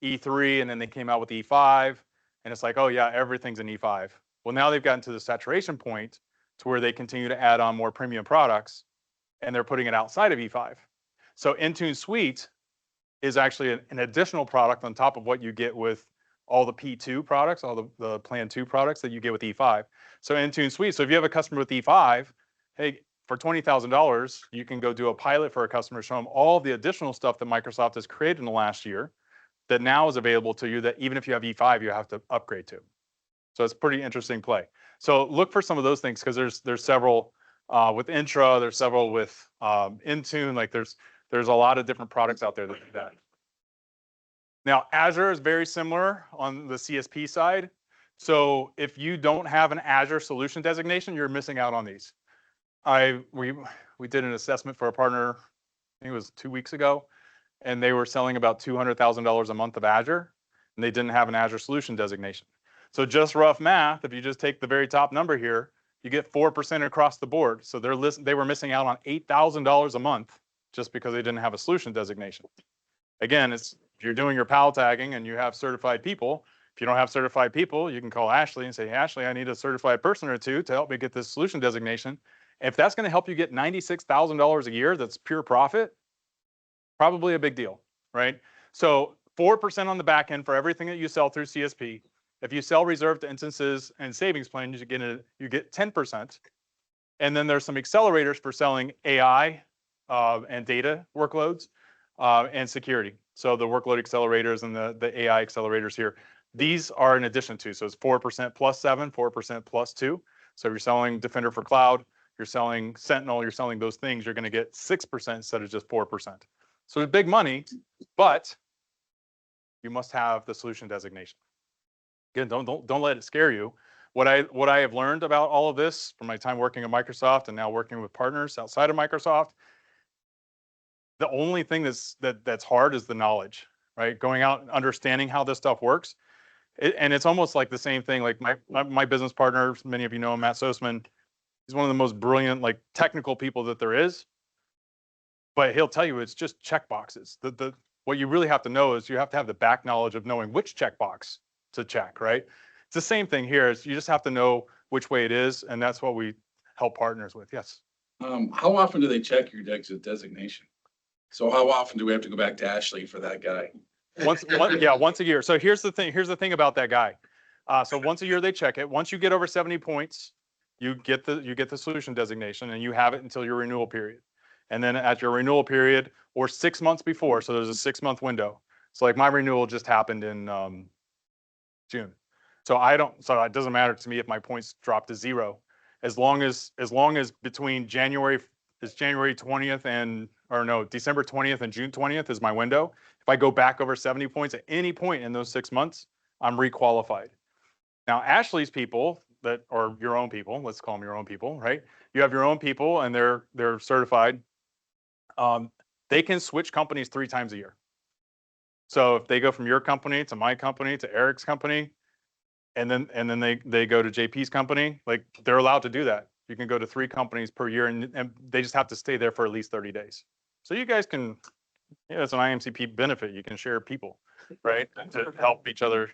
E3, and then they came out with E5, and it's like, oh yeah, everything's in E5. Well, now they've gotten to the saturation point to where they continue to add on more premium products, and they're putting it outside of E5. So Intune Suite is actually an additional product on top of what you get with all the P2 products, all the Plan 2 products that you get with E5. So Intune Suite, so if you have a customer with E5, hey, for $20,000, you can go do a pilot for a customer, show them all the additional stuff that Microsoft has created in the last year that now is available to you, that even if you have E5, you have to upgrade to. So it's pretty interesting play. So look for some of those things, because there's several with Intra, there's several with Intune, like there's a lot of different products out there that do that. Now, Azure is very similar on the CSP side. So if you don't have an Azure solution designation, you're missing out on these. We did an assessment for a partner, I think it was 2 weeks ago, and they were selling about $200,000 a month of Azure, and they didn't have an Azure solution designation. So just rough math, if you just take the very top number here, you get 4% across the board. So they were missing out on $8,000 a month just because they didn't have a solution designation. Again, if you're doing your PAL tagging and you have certified people, if you don't have certified people, you can call Ashley and say, hey, Ashley, I need a certified person or two to help me get this solution designation. If that's going to help you get $96,000 a year, that's pure profit, probably a big deal, right? So 4% on the back end for everything that you sell through CSP. If you sell reserved instances and savings plans, you get 10%. And then there's some accelerators for selling AI and data workloads and security. So the workload accelerators and the AI accelerators here, these are in addition to, so it's 4% plus 7, 4% plus 2. So if you're selling Defender for Cloud, you're selling Sentinel, you're selling those things, you're going to get 6% instead of just 4%. So it's big money, but you must have the solution designation. Again, don't let it scare you. What I have learned about all of this from my time working at Microsoft and now working with partners outside of Microsoft, the only thing that's hard is the knowledge, right? Going out and understanding how this stuff works. And it's almost like the same thing. Like my business partner, many of you know him, Matt Sosman. He's one of the most brilliant, like technical people that there is. But he'll tell you it's just check boxes. What you really have to know is you have to have the back knowledge of knowing which checkbox to check, right? It's the same thing here. Is you just have to know which way it is, and that's what we help partners with. Yes. How often do they check your designation? So how often do we have to go back to Ashley for that guy? Once a year. So here's the thing about that guy. So once a year they check it. Once you get over 70 points, you get the solution designation, and you have it until your renewal period. And then at your renewal period or 6 months before, so there's a 6-month window. So like my renewal just happened in June. So it doesn't matter to me if my points drop to 0, as long as between December 20th and December 20th and June 20th is my window. If I go back over 70 points at any point in those 6 months, I'm requalified. Now, Ashley's people or your own people, let's call them your own people, right? You have your own people and they're certified. They can switch companies 3 times a year. So if they go from your company to my company to Eric's company, and then they go to JP's company, like they're allowed to do that. You can go to 3 companies per year, and they just have to stay there for at least 30 days. So you guys can, it's an IAMCP benefit. You can share people, right, to help each other.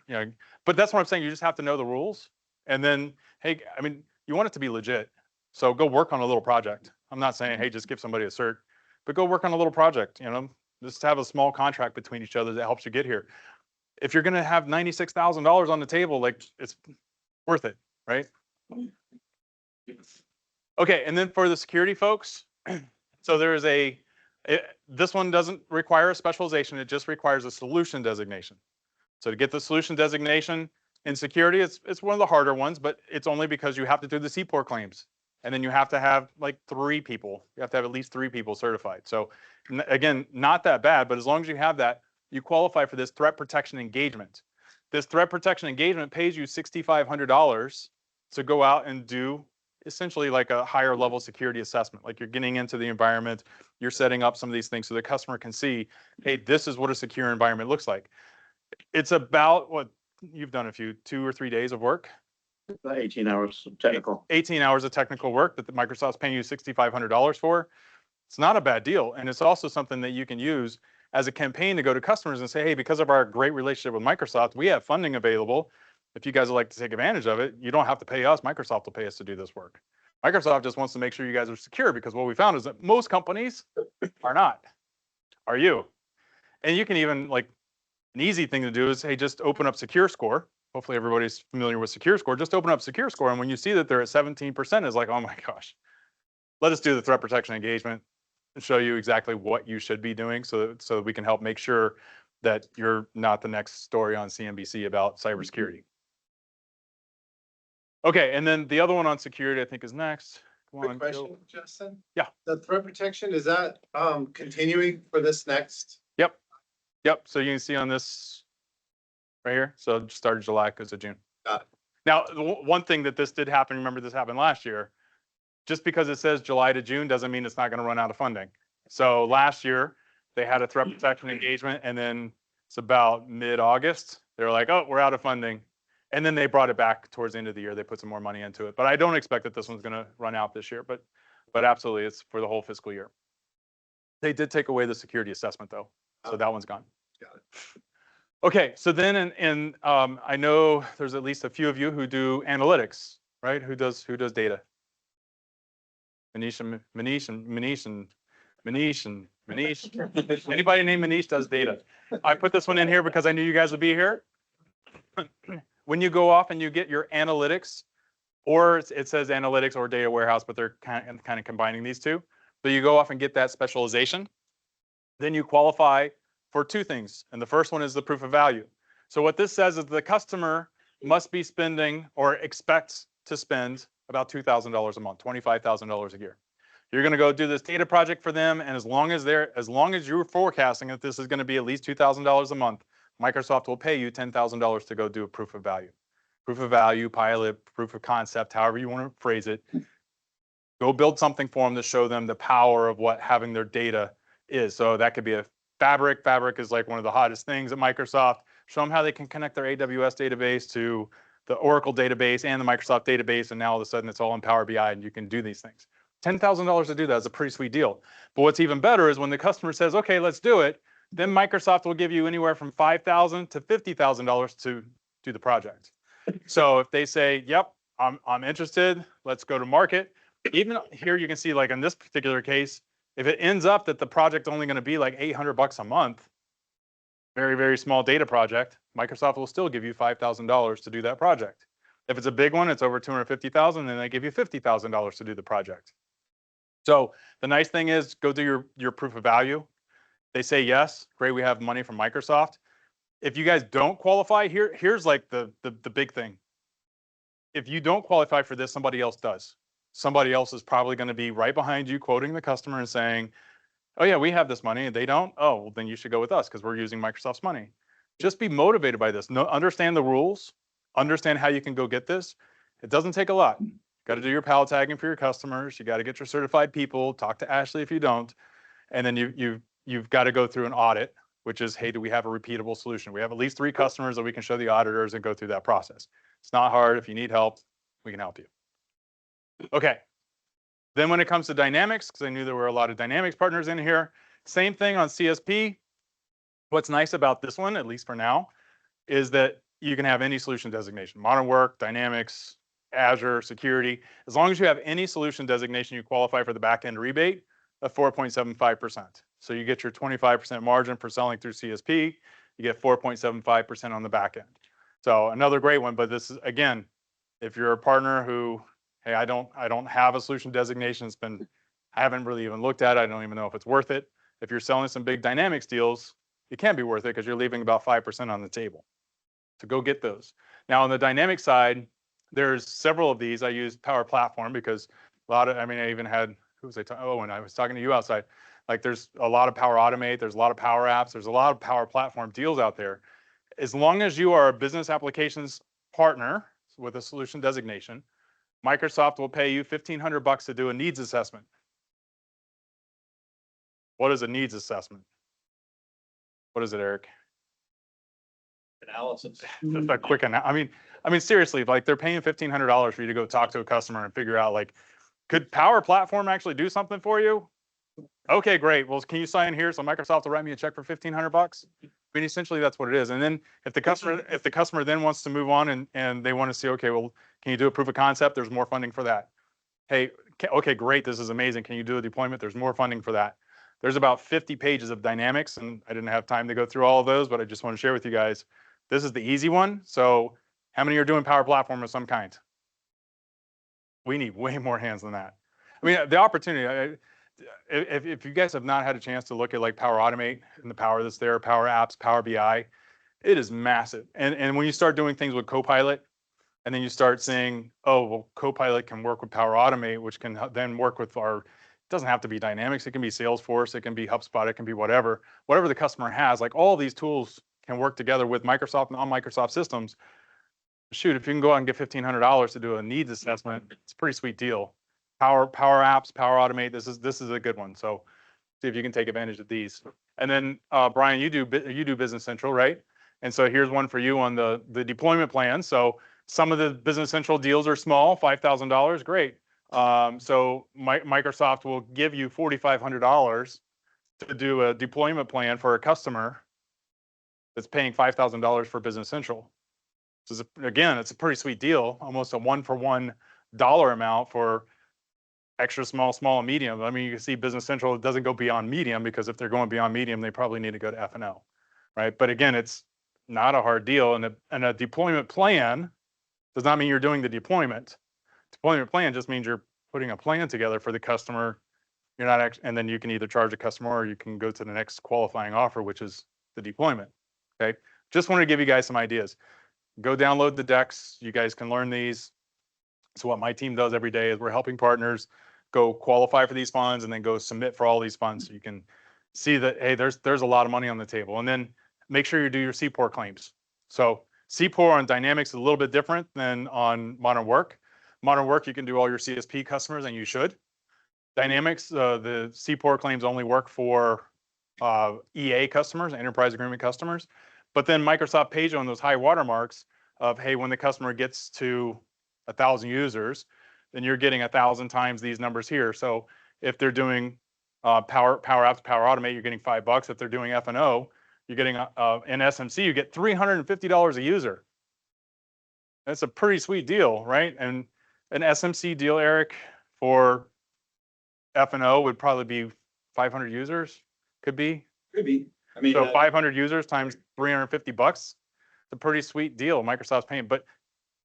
But that's what I'm saying. You just have to know the rules, and then hey, I mean, you want it to be legit. So go work on a little project. I'm not saying hey, just give somebody a cert, but go work on a little project. Just have a small contract between each other that helps you get here. If you're going to have $96,000 on the table, like it's worth it, right? Okay, and then for the security folks, so there's this one doesn't require a specialization. It just requires a solution designation. So to get the solution designation in security, it's one of the harder ones, but it's only because you have to do the CPOR claims. And then you have to have like 3 people. You have to have at least 3 people certified. So again, not that bad, but as long as you have that, you qualify for this threat protection engagement. This threat protection engagement pays you $6,500 to go out and do essentially like a higher level security assessment. Like you're getting into the environment, you're setting up some of these things so the customer can see, hey, this is what a secure environment looks like. It's about what you've done 2 or 3 days of work. About 18 hours of technical. 18 hours of technical work that the Microsoft's paying you $6,500 for. It's not a bad deal. And it's also something that you can use as a campaign to go to customers and say, hey, because of our great relationship with Microsoft, we have funding available. If you guys would like to take advantage of it, you don't have to pay us. Microsoft will pay us to do this work. Microsoft just wants to make sure you guys are secure, because what we found is that most companies are not. Are you? And you can even, like, an easy thing to do is, hey, just open up SecureScore. Hopefully everybody's familiar with SecureScore. Just open up SecureScore, and when you see that they're at 17%, it's like, oh my gosh. Let us do the threat protection engagement and show you exactly what you should be doing so that we can help make sure that you're not the next story on CNBC about cybersecurity. Okay, and then the other one on security I think is next. Come Quick on, question, Joe. Justin? Yeah. The threat protection, is that continuing for this next? Yep, so you can see on this right here. So it started July, goes to June. Got it. Now, one thing that this did happen, remember this happened last year, just because it says July to June doesn't mean it's not going to run out of funding. So last year they had a threat protection engagement, and then it's about mid-August. They were like, oh, we're out of funding. And then they brought it back towards the end of the year. They put some more money into it. But I don't expect that this one's going to run out this year, but absolutely it's for the whole fiscal year. They did take away the security assessment though. So that one's gone. Got it. Okay, so then I know there's at least a few of you who do analytics, right? Who does data? Manish. Anybody named Manish does data. I put this one in here because I knew you guys would be here. when you go off and you get your analytics, or it says analytics or data warehouse, but they're kind of combining these two. So you go off and get that specialization. Then you qualify for two things. And the first one is the proof of value. So what this says is the customer must be spending or expects to spend about $2,000 a month, $25,000 a year. You're going to go do this data project for them, and as long as you're forecasting that this is going to be at least $2,000 a month, Microsoft will pay you $10,000 to go do a proof of value. Proof of value, pilot, proof of concept, however you want to phrase it. Go build something for them to show them the power of what having their data is. So that could be a Fabric. Fabric is like one of the hottest things at Microsoft. Show them how they can connect their AWS database to the Oracle database and the Microsoft database, and now all of a sudden it's all in Power BI and you can do these things. $10,000 to do that is a pretty sweet deal. But what's even better is when the customer says, okay, let's do it, then Microsoft will give you anywhere from $5,000 to $50,000 to do the project. So if they say, yep, I'm interested, let's go to market. Even here you can see, like in this particular case, if it ends up that the project's only going to be like $800 a month, very, very small data project, Microsoft will still give you $5,000 to do that project. If it's a big one, it's over $250,000, then they give you $50,000 to do the project. So the nice thing is, go do your proof of value. They say yes, great, we have money from Microsoft. If you guys don't qualify, here's like the big thing. If you don't qualify for this, somebody else does. Somebody else is probably going to be right behind you quoting the customer and saying, oh yeah, we have this money, and they don't. Oh, well, then you should go with us because we're using Microsoft's money. Just be motivated by this. Understand the rules, understand how you can go get this. It doesn't take a lot. You got to do your pallet tagging for your customers. You got to get your certified people. Talk to Ashley if you don't. And then you've got to go through an audit, which is, hey, do we have a repeatable solution? We have at least 3 customers that we can show the auditors and go through that process. It's not hard. If you need help, we can help you. Okay. Then when it comes to Dynamics, because I knew there were a lot of Dynamics partners in here, same thing on CSP. What's nice about this one, at least for now, is that you can have any solution designation. Modern Work, Dynamics, Azure, Security. As long as you have any solution designation, you qualify for the back-end rebate of 4.75%. So you get your 25% margin for selling through CSP. You get 4.75% on the back end. So another great one, but this is, again, if you're a partner who, hey, I don't have a solution designation, I haven't really even looked at it, I don't even know if it's worth it. If you're selling some big Dynamics deals, it can be worth it because you're leaving about 5% on the table. So go get those. Now on the Dynamics side, there's several of these. I use Power Platform because I even had, who was I talking? Oh, when I was talking to you outside, like there's a lot of Power Automate, there's a lot of Power Apps, there's a lot of Power Platform deals out there. As long as you are a business applications partner with a solution designation, Microsoft will pay you $1,500 to do a needs assessment. What is a needs assessment? What is it, Eric? Analysis. Just a quick I mean, seriously, like they're paying $1,500 for you to go talk to a customer and figure out, like, could Power Platform actually do something for you? Okay, great. Well, can you sign here so Microsoft will write me a check for $1,500? I mean, essentially that's what it is. And then if the customer then wants to move on and they want to see, okay, well, can you do a proof of concept? There's more funding for that. Hey, okay, great. This is amazing. Can you do a deployment? There's more funding for that. There's about 50 pages of Dynamics, and I didn't have time to go through all of those, but I just want to share with you guys. This is the easy one. So how many are doing Power Platform of some kind? We need way more hands than that. I mean, the opportunity, if you guys have not had a chance to look at like Power Automate and the power that's there, Power Apps, Power BI, it is massive. And when you start doing things with Copilot, and then you start saying, oh, well, Copilot can work with Power Automate, which can then work with it doesn't have to be Dynamics, it can be Salesforce, it can be HubSpot, it can be whatever the customer has. Like all these tools can work together with Microsoft and on Microsoft systems. Shoot, if you can go out and get $1,500 to do a needs assessment, it's a pretty sweet deal. Power Apps, Power Automate, this is a good one. So see if you can take advantage of these. And then Brian, you do Business Central, right? And so here's one for you on the deployment plan. So some of the Business Central deals are small, $5,000, great. So Microsoft will give you $4,500 to do a deployment plan for a customer that's paying $5,000 for Business Central. So again, it's a pretty sweet deal, almost a 1-for-1 dollar amount for extra small, and medium. I mean, you can see Business Central doesn't go beyond medium because if they're going beyond medium, they probably need to go to F&O, right? But again, it's not a hard deal. And a deployment plan does not mean you're doing the deployment. Deployment plan just means you're putting a plan together for the customer. You're not actually, and then you can either charge a customer or you can go to the next qualifying offer, which is the deployment. Okay. Just wanted to give you guys some ideas. Go download the decks. You guys can learn these. So what my team does every day is we're helping partners go qualify for these funds and then go submit for all these funds. So you can see that, hey, there's a lot of money on the table. And then make sure you do your CPOR claims. So CPOR on Dynamics is a little bit different than on Modern Work. Modern Work, you can do all your CSP customers, and you should. Dynamics, the CPOR claims only work for EA customers, enterprise agreement customers. But then Microsoft pays you on those high watermarks of, hey, when the customer gets to 1,000 users, then you're getting 1,000 times these numbers here. So if they're doing Power Apps, Power Automate, you're getting $5. If they're doing F&O, you're getting in SMC, you get $350 a user. That's a pretty sweet deal, right? And an SMC deal, Eric, for F&O would probably be 500 users, could be. Could be. I mean, So 500 users times $350. It's a pretty sweet deal Microsoft's paying. But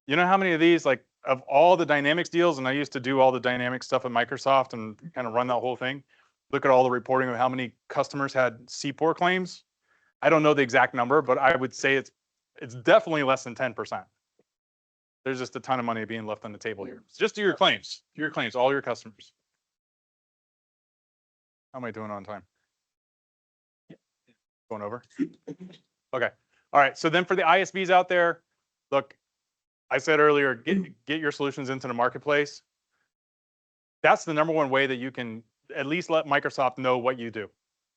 you know how many of these, like of all the Dynamics deals, and I used to do all the Dynamics stuff at Microsoft and kind of run that whole thing. Look at all the reporting of how many customers had CPOR claims. I don't know the exact number, but I would say it's definitely less than 10%. There's just a ton of money being left on the table here. Just do your claims, all your customers. How am I doing on time? Going over? Okay. All right. So then for the ISVs out there, look, I said earlier, get your solutions into the marketplace. That's the number one way that you can at least let Microsoft know what you do.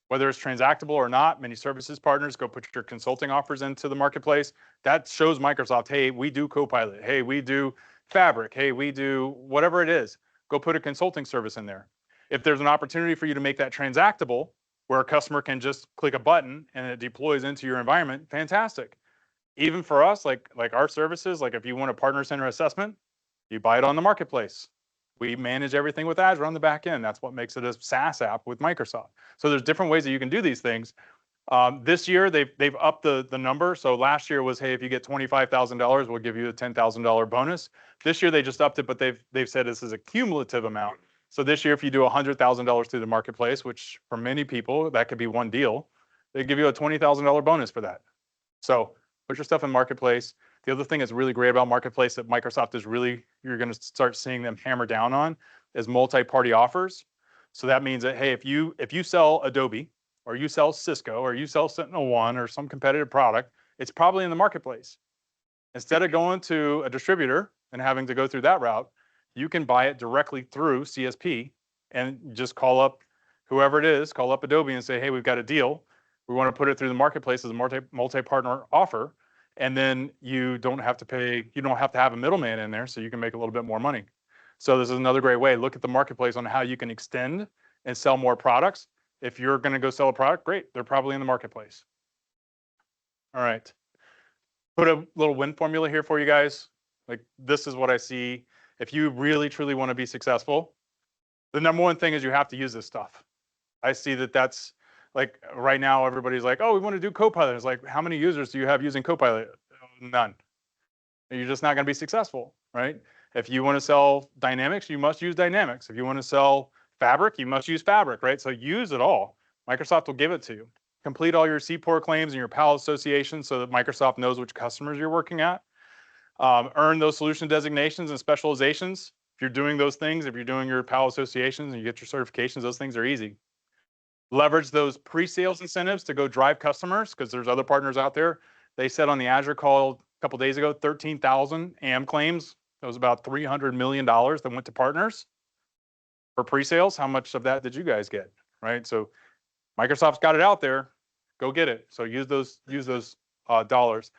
Whether it's transactable or not, many services partners go put your consulting offers into the marketplace. That shows Microsoft, hey, we do Copilot. Hey, we do Fabric. Hey, we do whatever it is. Go put a consulting service in there. If there's an opportunity for you to make that transactable, where a customer can just click a button and it deploys into your environment, fantastic. Even for us, like our services, like if you want a partner center assessment, you buy it on the marketplace. We manage everything with Azure on the back end. That's what makes it a SaaS app with Microsoft. So there's different ways that you can do these things. This year, they've upped the number. So last year was, hey, if you get $25,000, we'll give you a $10,000 bonus. This year, they just upped it, but they've said this is a cumulative amount. So this year, if you do $100,000 through the marketplace, which for many people, that could be one deal, they give you a $20,000 bonus for that. So put your stuff in marketplace. The other thing that's really great about marketplace that Microsoft is really, you're going to start seeing them hammer down on, is multi-party offers. So that means that, hey, if you sell Adobe, or you sell Cisco, or you sell SentinelOne, or some competitive product, it's probably in the marketplace. Instead of going to a distributor and having to go through that route, you can buy it directly through CSP and just call up whoever it is, call up Adobe and say, hey, we've got a deal. We want to put it through the marketplace as a multi-partner offer. And then you don't have to pay, you don't have to have a middleman in there, so you can make a little bit more money. So this is another great way. Look at the marketplace on how you can extend and sell more products. If you're going to go sell a product, great, they're probably in the marketplace. All right. Put a little win formula here for you guys. Like, this is what I see. If you really, truly want to be successful, the number one thing is you have to use this stuff. I see that's like right now, everybody's like, oh, we want to do Copilot. It's like, how many users do you have using Copilot? None. You're just not going to be successful, right? If you want to sell Dynamics, you must use Dynamics. If you want to sell Fabric, you must use Fabric, right? So use it all. Microsoft will give it to you. Complete all your CPOR claims and your PAL associations so that Microsoft knows which customers you're working at. Earn those solution designations and specializations. If you're doing those things, if you're doing your PAL associations and you get your certifications, those things are easy. Leverage those pre-sales incentives to go drive customers, because there's other partners out there. They said on the Azure call a couple days ago, 13,000 AM claims. That was about $300 million that went to partners for pre-sales. How much of that did you guys get, right? So Microsoft's got it out there. Go get it. So use those dollars.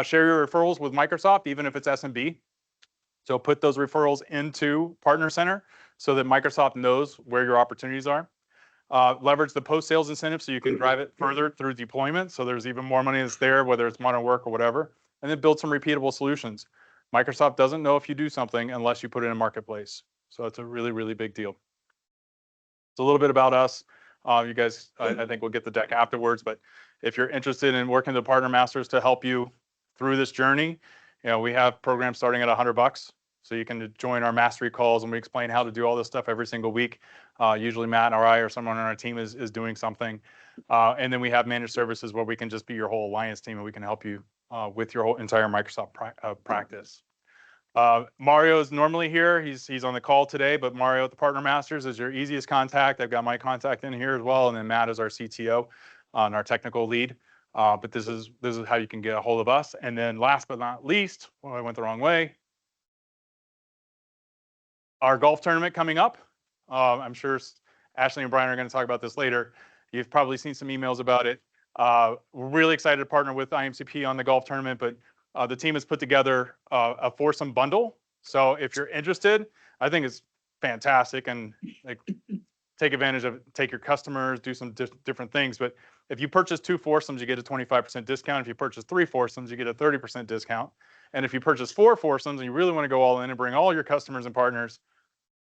Share your referrals with Microsoft, even if it's SMB. So put those referrals into Partner Center so that Microsoft knows where your opportunities are. Leverage the post-sales incentive so you can drive it further through deployment. So there's even more money that's there, whether it's Modern Work or whatever. And then build some repeatable solutions. Microsoft doesn't know if you do something unless you put it in a marketplace. So it's a really, really big deal. It's a little bit about us. You guys, I think we'll get the deck afterwards, but If you're interested in working with the partner masters to help you through this journey, we have programs starting at $100. So you can join our mastery calls and we explain how to do all this stuff every single week. Usually Matt or I or someone on our team is doing something. And then we have managed services where we can just be your whole alliance team and we can help you with your whole entire Microsoft practice. Mario is normally here. He's on the call today, but Mario at the Partner Masters is your easiest contact. I've got my contact in here as well. And then Matt is our CTO and our technical lead. But this is how you can get a hold of us. And then last but not least, well, I went the wrong way. Our golf tournament coming up. I'm sure Ashley and Brian are going to talk about this later. You've probably seen some emails about it. We're really excited to partner with IAMCP on the golf tournament, but the team has put together a foursome bundle. So if you're interested, I think it's fantastic and take advantage of it. Take your customers, do some different things. But if you purchase 2 foursomes, you get a 25% discount. If you purchase 3 foursomes, you get a 30% discount. And if you purchase 4 foursomes and you really want to go all in and bring all your customers and partners,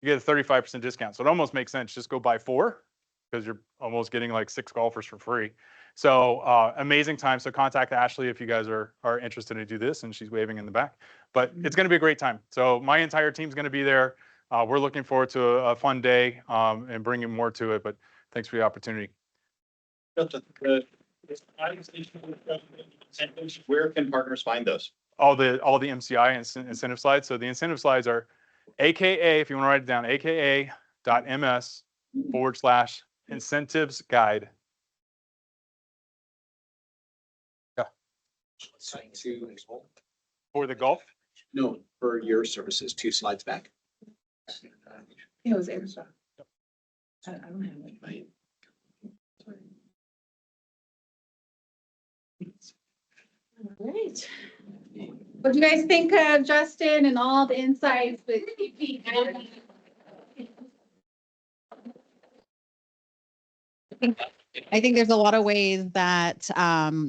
you get a 35% discount. So it almost makes sense. Just go buy 4 because you're almost getting like 6 golfers for free. So amazing time. So contact Ashley if you guys are interested to do this, and she's waving in the back. But it's going to be a great time. So my entire team's going to be there. We're looking forward to a fun day and bringing more to it. But thanks for the opportunity. Where can partners find those? All the MCI incentive slides. So the incentive slides are AKA, if you want to write it down, aka.ms/incentives guide. Yeah. For the golf? No, for your services, 2 slides back. It was Amazon. I don't have it. All right. What do you guys think of Justin and all the insights with CP? I think there's a lot of ways that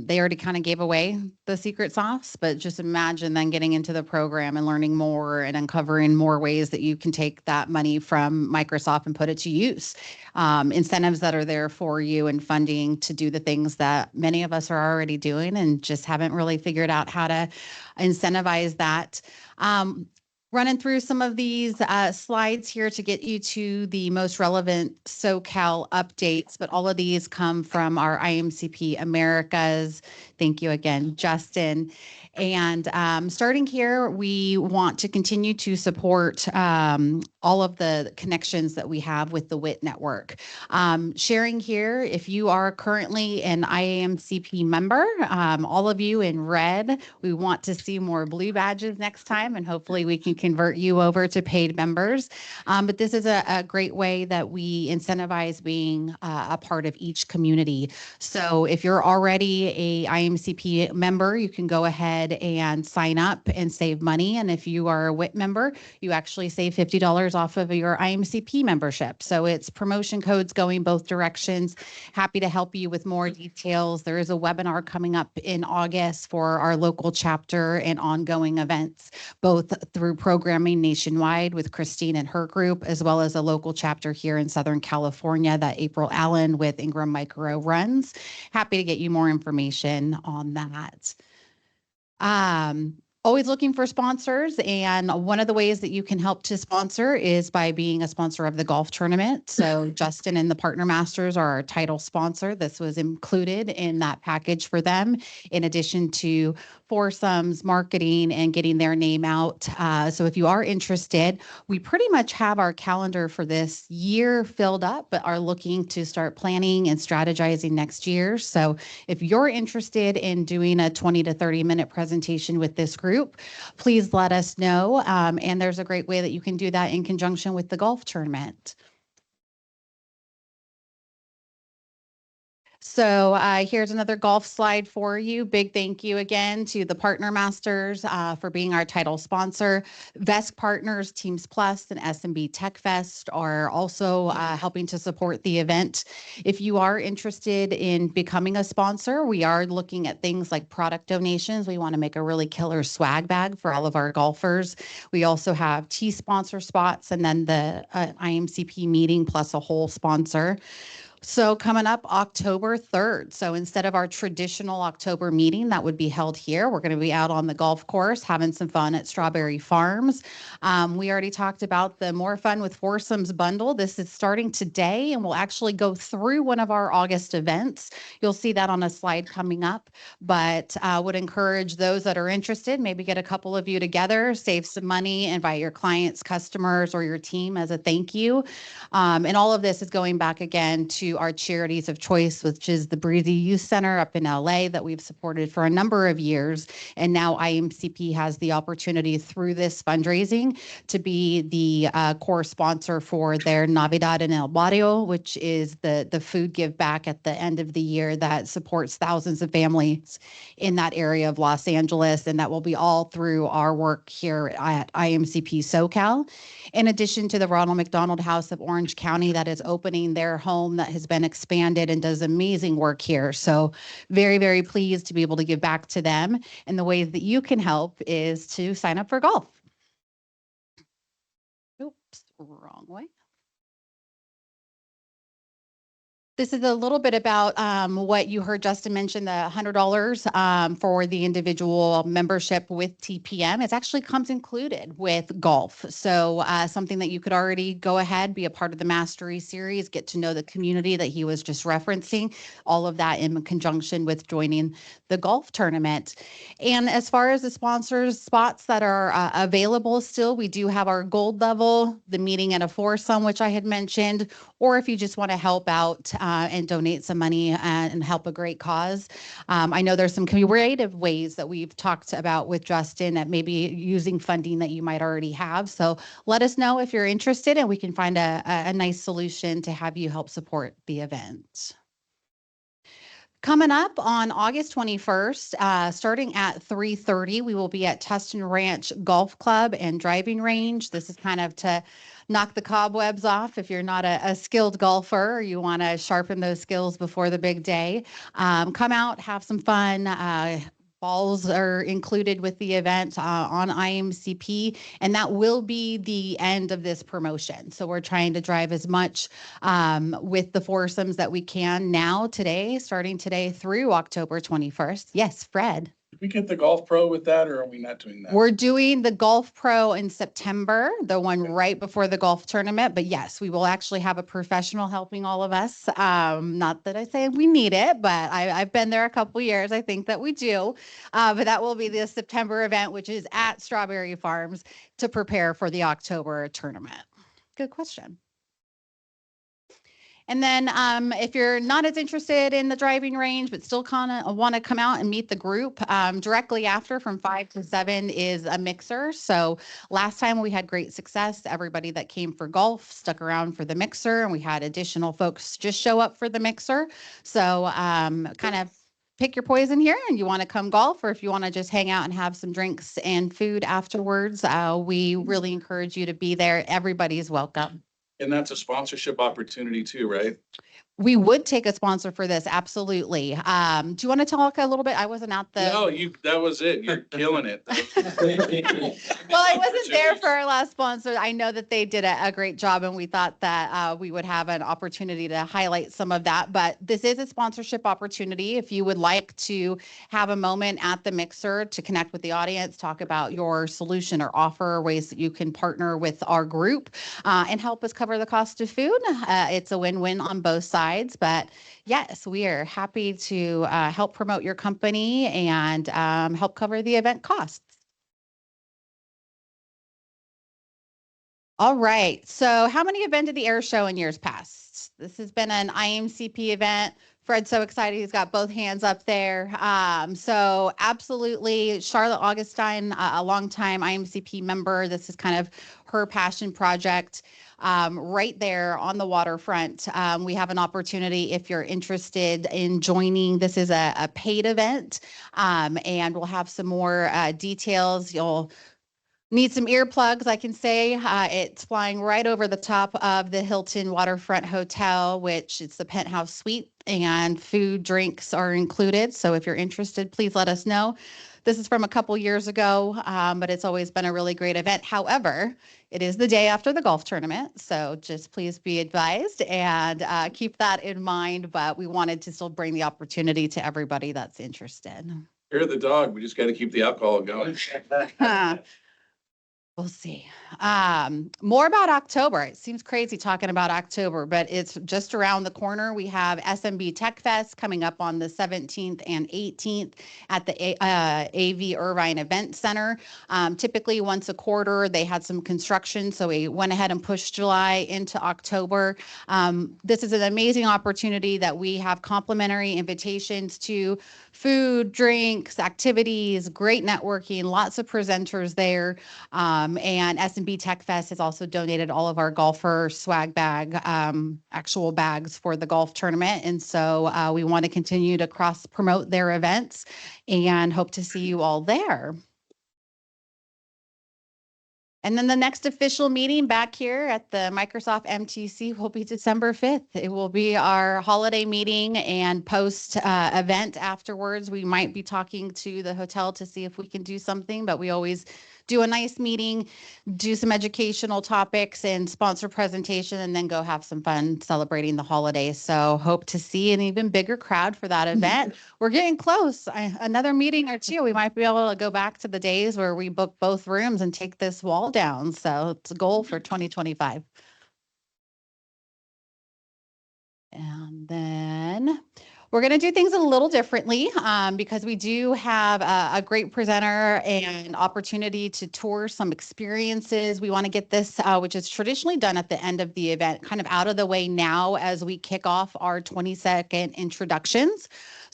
they already kind of gave away the secret sauce, but just imagine then getting into the program and learning more and uncovering more ways that you can take that money from Microsoft and put it to use. Incentives that are there for you and funding to do the things that many of us are already doing and just haven't really figured out how to incentivize that. Running through some of these slides here to get you to the most relevant SoCal updates, but all of these come from our IAMCP Americas. Thank you again, Justin. And starting here, we want to continue to support all of the connections that we have with the WIT network. Sharing here, if you are currently an IAMCP member, all of you in red, we want to see more blue badges next time, and hopefully we can convert you over to paid members. But this is a great way that we incentivize being a part of each community. So if you're already a IAMCP member, you can go ahead and sign up and save money. And if you are a WIT member, you actually save $50 off of your IAMCP membership. So it's promotion codes going both directions. Happy to help you with more details. There is a webinar coming up in August for our local chapter and ongoing events, both through programming nationwide with Christine and her group, as well as a local chapter here in Southern California that April Allen with Ingram Micro runs. Happy to get you more information on that. Always looking for sponsors, and one of the ways that you can help to sponsor is by being a sponsor of the golf tournament. So Justin and the Partner Masters are our title sponsor. This was included in that package for them, in addition to foursomes, marketing, and getting their name out. So if you are interested, we pretty much have our calendar for this year filled up, but are looking to start planning and strategizing next year. So if you're interested in doing a 20 to 30 minute presentation with this group, please let us know. And there's a great way that you can do that in conjunction with the golf tournament. So here's another golf slide for you. Big thank you again to the Partner Masters for being our title sponsor. VESC partners, Teams Plus and SMB Tech Fest are also helping to support the event. If you are interested in becoming a sponsor, we are looking at things like product donations. We want to make a really killer swag bag for all of our golfers. We also have sponsor spots and then the IAMCP meeting plus a whole sponsor. So coming up October 3rd. So instead of our traditional October meeting that would be held here, we're going to be out on the golf course having some fun at Strawberry Farms. We already talked about the More Fun with Foursomes bundle. This is starting today and we'll actually go through one of our August events. You'll see that on a slide coming up, but would encourage those that are interested, maybe get a couple of you together, save some money, invite your clients, customers, or your team as a thank you. And all of this is going back again to our charities of choice, which is the Breezy Youth Center up in LA that we've supported for a number of years. And now IAMCP has the opportunity through this fundraising to be the core sponsor for their Navidad en el Barrio, which is the food give back at the end of the year that supports thousands of families in that area of Los Angeles. And that will be all through our work here at IAMCP SoCal. In addition to the Ronald McDonald House of Orange County that is opening their home that has been expanded and does amazing work here. So very, very pleased to be able to give back to them. And the ways that you can help is to sign up for golf. Oops, wrong way. This is a little bit about what you heard Justin mention, the $100 for the individual membership with TPM. It actually comes included with golf. So something that you could already go ahead, be a part of the Mastery series, get to know the community that he was just referencing, all of that in conjunction with joining the golf tournament. And as far as the sponsors spots that are available still, we do have our gold level, the meeting at a foursome, which I had mentioned, or if you just want to help out and donate some money and help a great cause. I know there's some creative ways that we've talked about with Justin that maybe using funding that you might already have. So let us know if you're interested and we can find a nice solution to have you help support the event. Coming up on August 21st, starting at 3:30, we will be at Tustin Ranch Golf Club and Driving Range. This is kind of to knock the cobwebs off if you're not a skilled golfer or you want to sharpen those skills before the big day. Come out, have some fun. Balls are included with the event on IAMCP, and that will be the end of this promotion. So we're trying to drive as much with the foursomes that we can now today, starting today through October 21st. Yes, Fred. Did we get the Golf Pro with that, or are we not doing that? We're doing the Golf Pro in September, the one right before the golf tournament. But yes, we will actually have a professional helping all of us. Not that I say we need it, but I've been there a couple years. I think that we do. But that will be the September event, which is at Strawberry Farms to prepare for the October tournament. Good question. And then if you're not as interested in the driving range, but still kind of want to come out and meet the group, directly after from 5 to 7 is a mixer. So last time we had great success. Everybody that came for golf stuck around for the mixer, and we had additional folks just show up for the mixer. So kind of pick your poison here, and you want to come golf, or if you want to just hang out and have some drinks and food afterwards, we really encourage you to be there. Everybody's welcome. And that's a sponsorship opportunity too, right? We would take a sponsor for this, absolutely. Do you want to talk a little bit? I wasn't at the. No, that was it. You're killing it. Well, I wasn't there for our last sponsor. I know that they did a great job, and we thought that we would have an opportunity to highlight some of that. But this is a sponsorship opportunity. If you would like to have a moment at the mixer to connect with the audience, talk about your solution or offer, ways that you can partner with our group and help us cover the cost of food. It's a win-win on both sides. But yes, we are happy to help promote your company and help cover the event costs. All right. So how many have been to the air show in years past? This has been an IAMCP event. Fred's so excited. He's got both hands up there. So absolutely. Charlotte Augustine, a longtime IAMCP member. This is kind of her passion project. Right there on the waterfront, we have an opportunity if you're interested in joining. This is a paid event, and we'll have some more details. You'll need some earplugs, I can say. It's flying right over the top of the Hilton Waterfront Hotel, which it's the penthouse suite, and food, drinks are included. So if you're interested, please let us know. This is from a couple years ago, but it's always been a really great event. However, it is the day after the golf tournament, so just please be advised and keep that in mind. But we wanted to still bring the opportunity to everybody that's interested. You're the dog. We just got to keep the alcohol going. We'll see. More about October. It seems crazy talking about October, but it's just around the corner. We have SMB Tech Fest coming up on the 17th and 18th at the AV Irvine Event Center. Typically once a quarter, they had some construction, so we went ahead and pushed July into October. This is an amazing opportunity that we have complimentary invitations to food, drinks, activities, great networking, lots of presenters there. And S&B Tech Fest has also donated all of our golfer swag bag, actual bags for the golf tournament. And so we want to continue to cross promote their events and hope to see you all there. And then the next official meeting back here at the Microsoft MTC will be December 5th. It will be our holiday meeting and post event afterwards. We might be talking to the hotel to see if we can do something, but we always do a nice meeting, do some educational topics and sponsor presentation, and then go have some fun celebrating the holidays. So hope to see an even bigger crowd for that event. We're getting close. Another meeting or two, we might be able to go back to the days where we book both rooms and take this wall down. So it's a goal for 2025. And then we're going to do things a little differently because we do have a great presenter and opportunity to tour some experiences. We want to get this, which is traditionally done at the end of the event, kind of out of the way now as we kick off our 20-second introductions.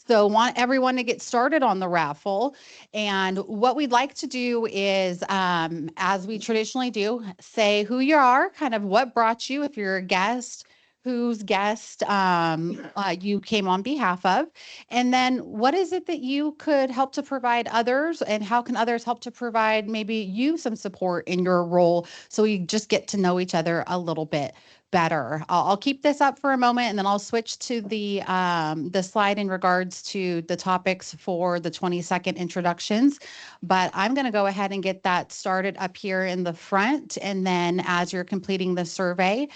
So want everyone to get started on the raffle. And what we'd like to do is, as we traditionally do, say who you are, kind of what brought you, if you're a guest, whose guest you came on behalf of, and then what is it that you could help to provide others, and how can others help to provide maybe you some support in your role, so we just get to know each other a little bit better. I'll keep this up for a moment, and then I'll switch to the slide in regards to the topics for the 20-second introductions. But I'm going to go ahead and get that started up here in the front. And then as you're completing the survey,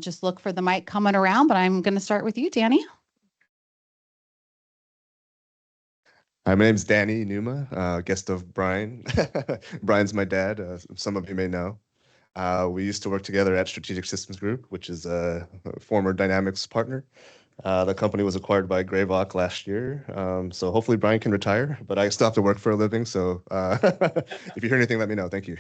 just look for the mic coming around. But I'm going to start with you, Danny. Hi, my name's Danny Numa, guest of Brian. Brian's my dad, some of you may know. We used to work together at Strategic Systems Group, which is a former Dynamics partner. The company was acquired by Greyvoc last year. So hopefully Brian can retire, but I still have to work for a living. So if you hear anything, let me know. Thank you.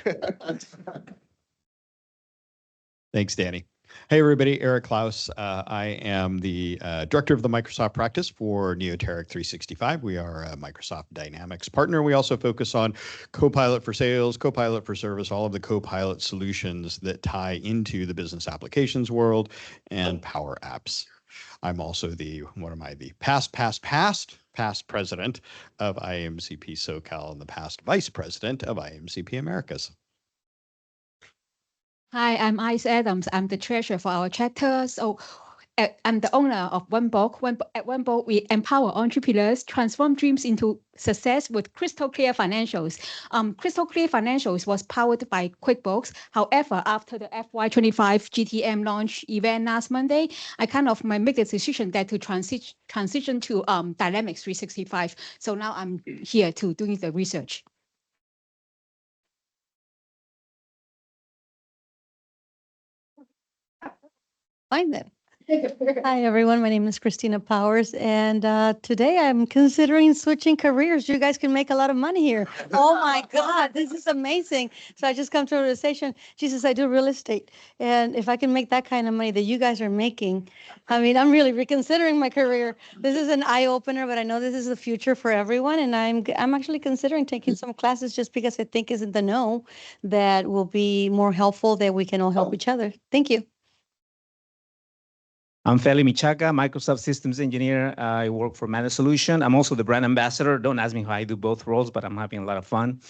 Thanks, Danny. Hey, everybody, Eric Klaus. I am the director of the Microsoft practice for Neoteric 365. We are a Microsoft Dynamics partner. We also focus on Copilot for Sales, Copilot for Service, all of the Copilot solutions that tie into the business applications world and Power Apps. I'm also the past president of IAMCP SoCal and the past vice president of IAMCP Americas. Hi, I'm Ice Adams. I'm the treasurer for our chapter. So I'm the owner of One Book. At One Book, we empower entrepreneurs, transform dreams into success with Crystal Clear Financials. Crystal Clear Financials was powered by QuickBooks. However, after the FY25 GTM launch event last Monday, I kind of make the decision that to transition to Dynamics 365. So now I'm here to doing the research. Fine then. Hi, everyone. My name is Christina Powers, and today I'm considering switching careers. You guys can make a lot of money here. Oh my God, this is amazing. So I just come to a realization, Jesus, I do real estate. And if I can make that kind of money that you guys are making, I mean, I'm really reconsidering my career. This is an eye-opener, but I know this is the future for everyone. And I'm actually considering taking some classes just because I think is in the know that will be more helpful, that we can all help each other. Thank you. I'm Feli Michaca, Microsoft Systems Engineer. I work for Managed Solution. I'm also the brand ambassador. Don't ask me how I do both roles, but I'm having a lot of fun.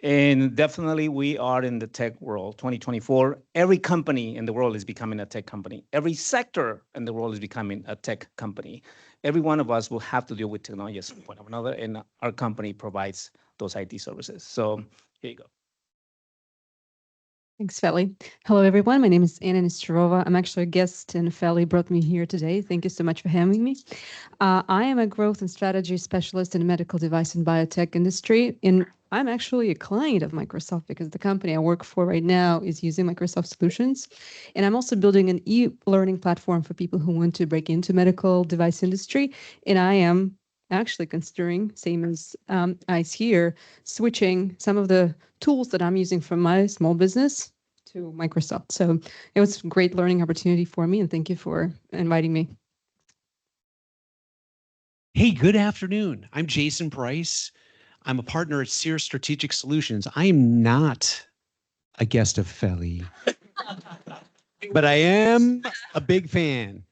And definitely we are in the tech world, 2024. Every company in the world is becoming a tech company. Every sector in the world is becoming a tech company. Every one of us will have to deal with technology at some point or another, and our company provides those IT services. So here you go. Thanks, Feli. Hello, everyone. My name is Anna Nesterova. I'm actually a guest, and Feli brought me here today. Thank you so much for having me. I am a growth and strategy specialist in the medical device and biotech industry. And I'm actually a client of Microsoft because the company I work for right now is using Microsoft solutions. And I'm also building an e-learning platform for people who want to break into medical device industry. And I am actually considering, same as ICE here, switching some of the tools that I'm using from my small business to Microsoft. So it was a great learning opportunity for me, and thank you for inviting me. Hey, good afternoon. I'm Jason Price. I'm a partner at Sears Strategic Solutions. I am not a guest of Feli, but I am a big fan.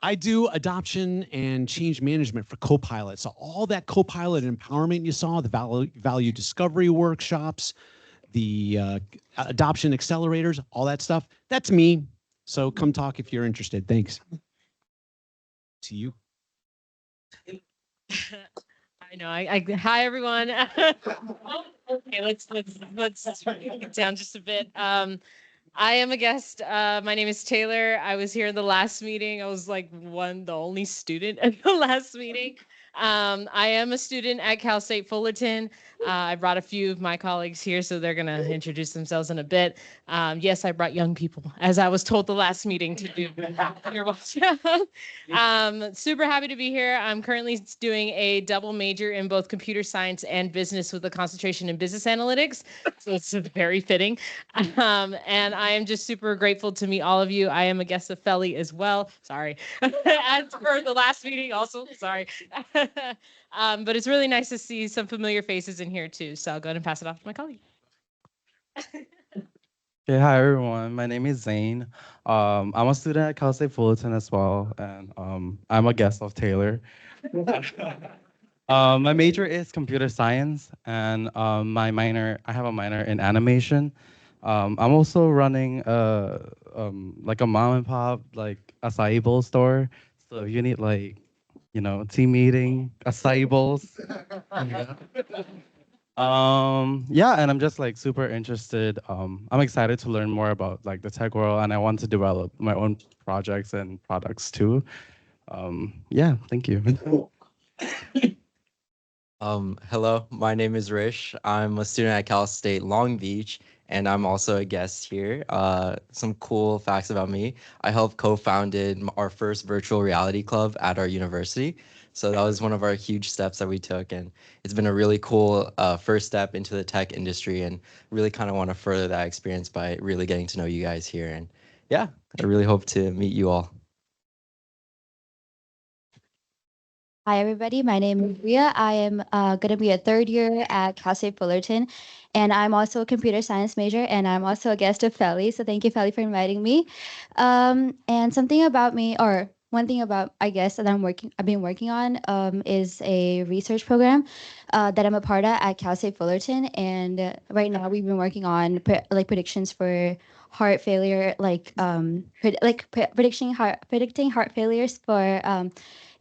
I do adoption and change management for Copilot. So all that Copilot empowerment you saw, the value discovery workshops, the adoption accelerators, all that stuff, that's me. So come talk if you're interested. Thanks. To you. I know. Hi everyone. Okay, let's bring it down just a bit. I am a guest. My name is Taylor. I was here in the last meeting. I was like the only student at the last meeting. I am a student at Cal State Fullerton. I brought a few of my colleagues here, so they're going to introduce themselves in a bit. Yes, I brought young people, as I was told the last meeting to do. You're welcome. Super happy to be here. I'm currently doing a double major in both computer science and business with a concentration in business analytics. So it's very fitting. And I am just super grateful to meet all of you. I am a guest of Feli as well. Sorry. As for the last meeting also, sorry. But it's really nice to see some familiar faces in here too. So I'll go ahead and pass it off to my colleague. Okay, hi everyone. My name is Zane. I'm a student at Cal State Fullerton as well, and I'm a guest of Taylor. My major is computer science, and I have a minor in animation. I'm also running like a mom and pop like acai bowl store. So if you need like, team meeting, acai bowls. Yeah, and I'm just like super interested. I'm excited to learn more about like the tech world, and I want to develop my own projects and products too. Yeah, thank you. Hello, my name is Rish. I'm a student at Cal State Long Beach, and I'm also a guest here. Some cool facts about me. I helped co-founded our first virtual reality club at our university. So that was one of our huge steps that we took, and it's been a really cool first step into the tech industry, and really kind of want to further that experience by really getting to know you guys here. And yeah, I really hope to meet you all. Hi, everybody. My name is Ria. I am going to be a third year at Cal State Fullerton, and I'm also a computer science major, and I'm also a guest of Feli. So thank you, Feli, for inviting me. And something about me, or one thing about, I guess, that I've been working on is a research program that I'm a part of at Cal State Fullerton. And right now we've been working on predictions for heart failure, predicting heart failures for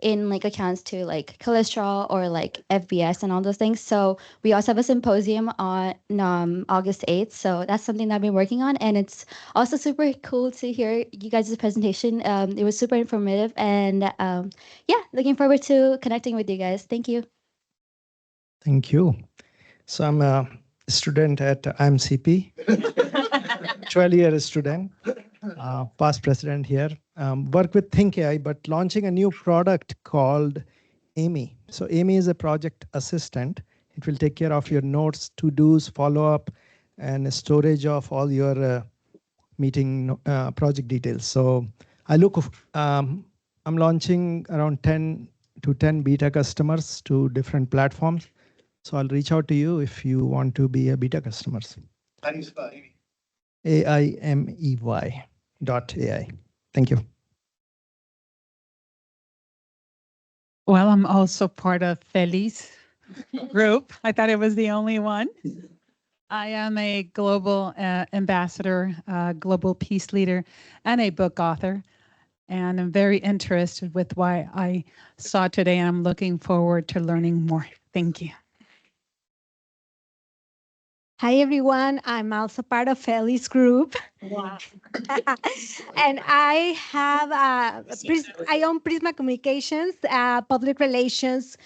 in like accounts to like cholesterol or like FBS and all those things. So we also have a symposium on August 8th. So that's something that I've been working on. And it's also super cool to hear you guys' presentation. It was super informative, and yeah, looking forward to connecting with you guys. Thank you. Thank you. So I'm a student at IAMCP, 12-year student, past president here. Work with Think AI, but launching a new product called Amy. So Amy is a project assistant. It will take care of your notes, to-dos, follow-up, and storage of all your meeting project details. So I'm launching around 10 to 10 beta customers to different platforms. So I'll reach out to you if you want to be a beta customers. How do you spell Amy? AIMEY.ai. Thank you. Well, I'm also part of Feli's group. I thought it was the only one. I am a global ambassador, global peace leader, and a book author. And I'm very interested with what I saw today, and I'm looking forward to learning more. Thank you. Hi, everyone. I'm also part of Feli's group. Wow. And I have, I own Prisma Communications, public relations,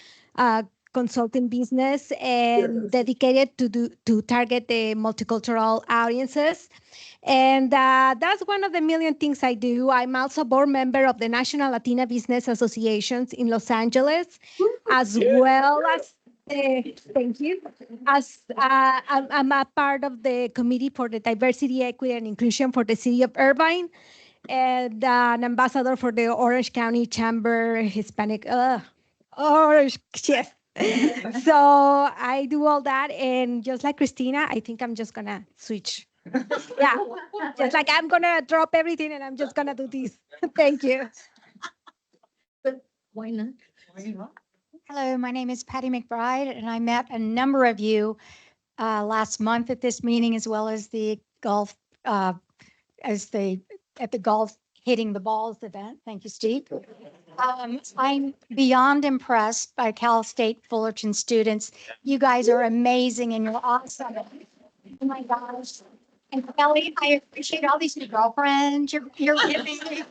consulting business, and dedicated to target the multicultural audiences. And that's one of the million things I do. I'm also a board member of the National Latina Business Associations in Los Angeles, as well as thank you. As I'm a part of the Committee for the Diversity, Equity, and Inclusion for the City of Irvine, and an ambassador for the Orange County Chamber Hispanic. Orange, yes. So I do all that, and just like Christina, I think I'm just gonna switch. Yeah, just like I'm gonna drop everything and I'm just gonna do this. Thank you. Why not? Hello, my name is Patty McBride, and I met a number of you last month at this meeting, as well as the golf, at the golf hitting the balls event. Thank you, Steve. I'm beyond impressed by Cal State Fullerton students. You guys are amazing and you're awesome. Oh my gosh. And Kelly, I appreciate all these new girlfriends you're giving me.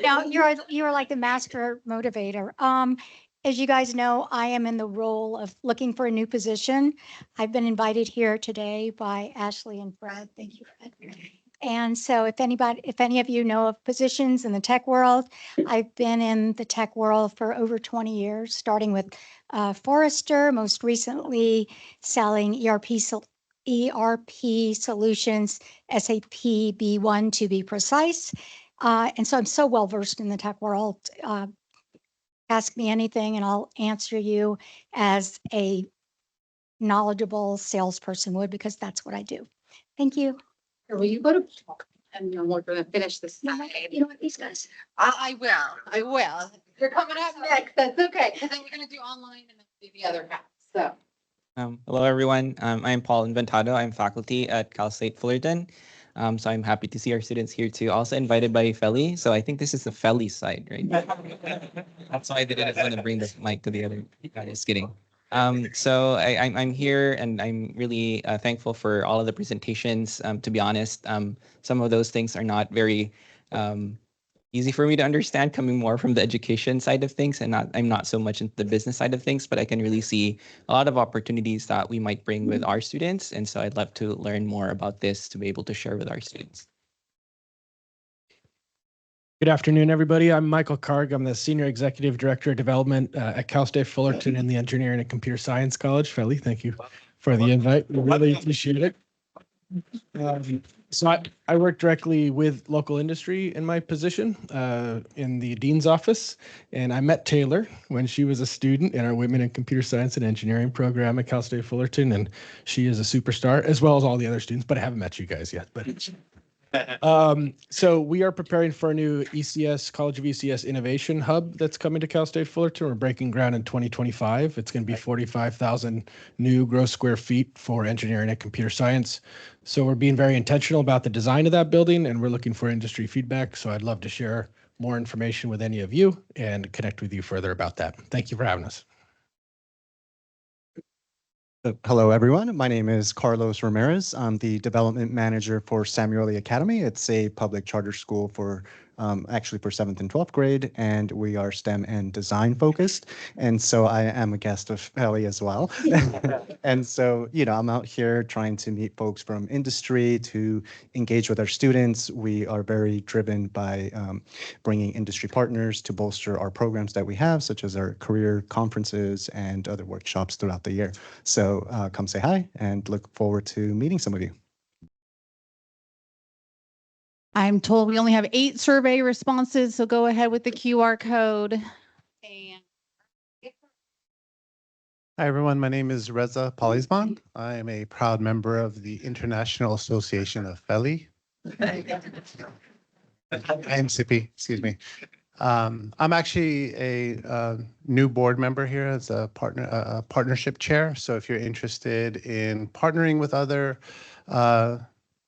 Now, you're like the master motivator. As you guys know, I am in the role of looking for a new position. I've been invited here today by Ashley and Fred. Thank you, Fred. And so if any of you know of positions in the tech world, I've been in the tech world for over 20 years, starting with Forrester, most recently selling ERP solutions, SAP B1 to be precise. And so I'm so well versed in the tech world. Ask me anything and I'll answer you as a knowledgeable salesperson would, because that's what I do. Thank you. Will you go to, and then we're gonna finish this side. You know what, these guys? I will. You're coming up next. That's okay. And then we're gonna do online and then do the other half. So. Hello, everyone. I'm Paul Inventado. I'm faculty at Cal State Fullerton. So I'm happy to see our students here too. Also invited by Feli. So I think this is the Feli side, right? That's why I didn't want to bring the mic to the other. Just kidding. So I'm here and I'm really thankful for all of the presentations. To be honest, some of those things are not very easy for me to understand, coming more from the education side of things, and I'm not so much into the business side of things, but I can really see a lot of opportunities that we might bring with our students. And so I'd love to learn more about this to be able to share with our students. Good afternoon, everybody. I'm Michael Karg. I'm the Senior Executive Director of Development at Cal State Fullerton in the Engineering and Computer Science College. Feli, thank you for the invite. We really appreciate it. So I work directly with local industry in my position in the dean's office, and I met Taylor when she was a student in our Women in Computer Science and Engineering program at Cal State Fullerton, and she is a superstar, as well as all the other students, but I haven't met you guys yet. But so we are preparing for a new ECS, College of ECS Innovation Hub that's coming to Cal State Fullerton. We're breaking ground in 2025. It's going to be 45,000 new gross square feet for engineering and computer science. So we're being very intentional about the design of that building, and we're looking for industry feedback. So I'd love to share more information with any of you and connect with you further about that. Thank you for having us. Hello, everyone. My name is Carlos Ramirez. I'm the development manager for Samueli Academy. It's a public charter school for actually for 7th and 12th grade, and we are STEM and design focused. And so I am a guest of Feli as well. And so, you know, I'm out here trying to meet folks from industry to engage with our students. We are very driven by bringing industry partners to bolster our programs that we have, such as our career conferences and other workshops throughout the year. So come say hi and look forward to meeting some of you. I'm told we only have 8 survey responses, so go ahead with the QR code. Hi, everyone. My name is Reza Palizman. I am a proud member of the International Association of Feli. IAMCP, excuse me. I'm actually a new board member here as a partnership chair. So if you're interested in partnering with other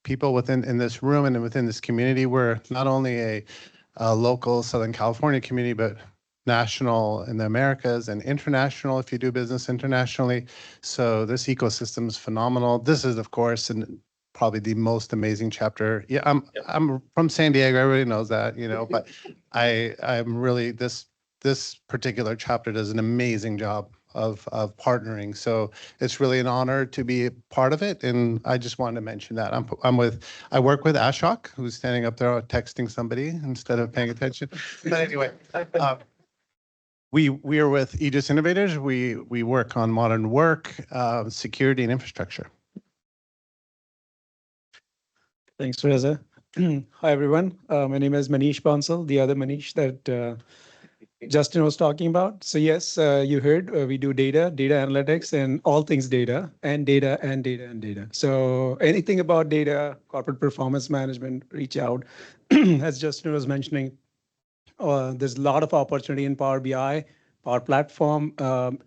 people within this room and within this community, we're not only a local Southern California community, but national in the Americas and international if you do business internationally. So this ecosystem is phenomenal. This is, of course, and probably the most amazing chapter. Yeah, I'm from San Diego. Everybody knows that, you know, but I'm really this particular chapter does an amazing job of partnering. So it's really an honor to be a part of it. And I just wanted to mention that I work with Ashok, who's standing up there texting somebody instead of paying attention. But anyway, we are with Aegis Innovators. We work on modern work, security, and infrastructure. Thanks, Reza. Hi, everyone. My name is Manish Bansal, the other Manish that Justin was talking about. So yes, you heard we do data analytics, and all things data, and data, and data, and data. So anything about data, corporate performance management, reach out. As Justin was mentioning, there's a lot of opportunity in Power BI, Power Platform.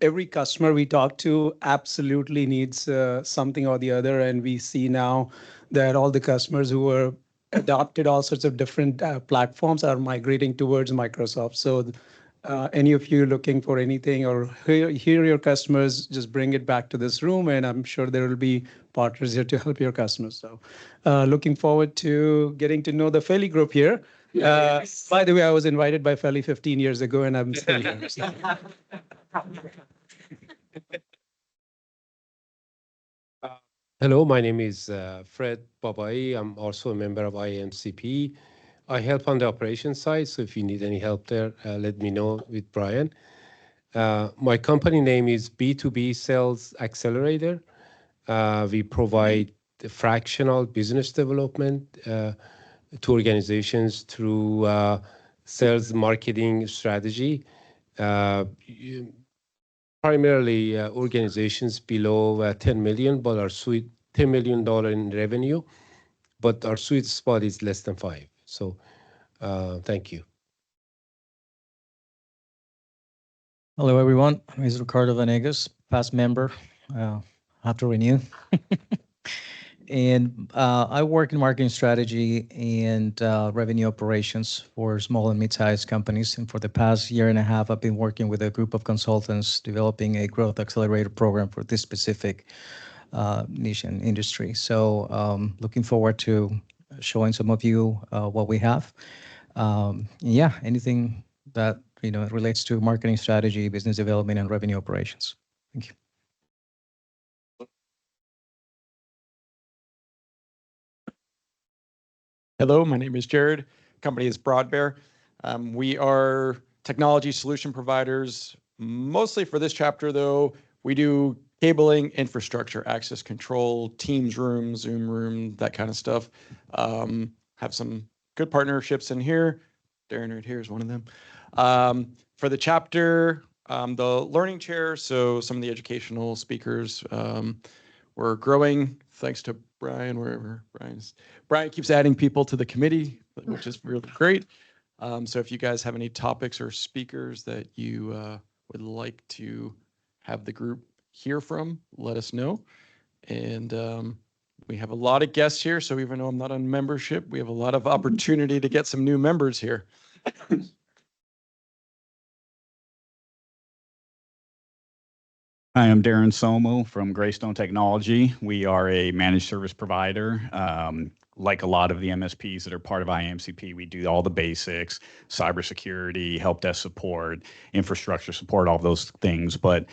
Every customer we talk to absolutely needs something or the other. And we see now that all the customers who were adopted all sorts of different platforms are migrating towards Microsoft. So any of you looking for anything or hear your customers, just bring it back to this room, and I'm sure there will be partners here to help your customers. So looking forward to getting to know the Feli group here. By the way, I was invited by Feli 15 years ago, and I'm still here. So. Hello, my name is Fred Babai. I'm also a member of IAMCP. I help on the operations side, so if you need any help there, let me know with Brian. My company name is B2B Sales Accelerator. We provide the fractional business development to organizations through sales marketing strategy. Primarily organizations below $10 million, but our $10 million in revenue, but our sweet spot is less than 5. So thank you. Hello, everyone. My name is Ricardo Vanegas, past member. Have to renew. And I work in marketing strategy and revenue operations for small and mid-sized companies. And for the past year and a half, I've been working with a group of consultants developing a growth accelerator program for this specific niche and industry. So looking forward to showing some of you what we have. Yeah, anything that relates to marketing strategy, business development, and revenue operations. Thank you. Hello, my name is Jared. Company is Broadbear. We are technology solution providers. Mostly for this chapter, though, we do cabling, infrastructure, access control, Teams room, Zoom room, that kind of stuff. Have some good partnerships in here. Darren right here is one of them. For the chapter, the learning chair, so some of the educational speakers, we're growing thanks to Brian, wherever Brian keeps adding people to the committee, which is really great. So if you guys have any topics or speakers that you would like to have the group hear from, let us know. And we have a lot of guests here, so even though I'm not on membership, we have a lot of opportunity to get some new members here. Hi, I'm Darren Somo from Greystone Technology. We are a managed service provider. Like a lot of the MSPs that are part of IAMCP, we do all the basics, cybersecurity, help desk support, infrastructure support, all those things. But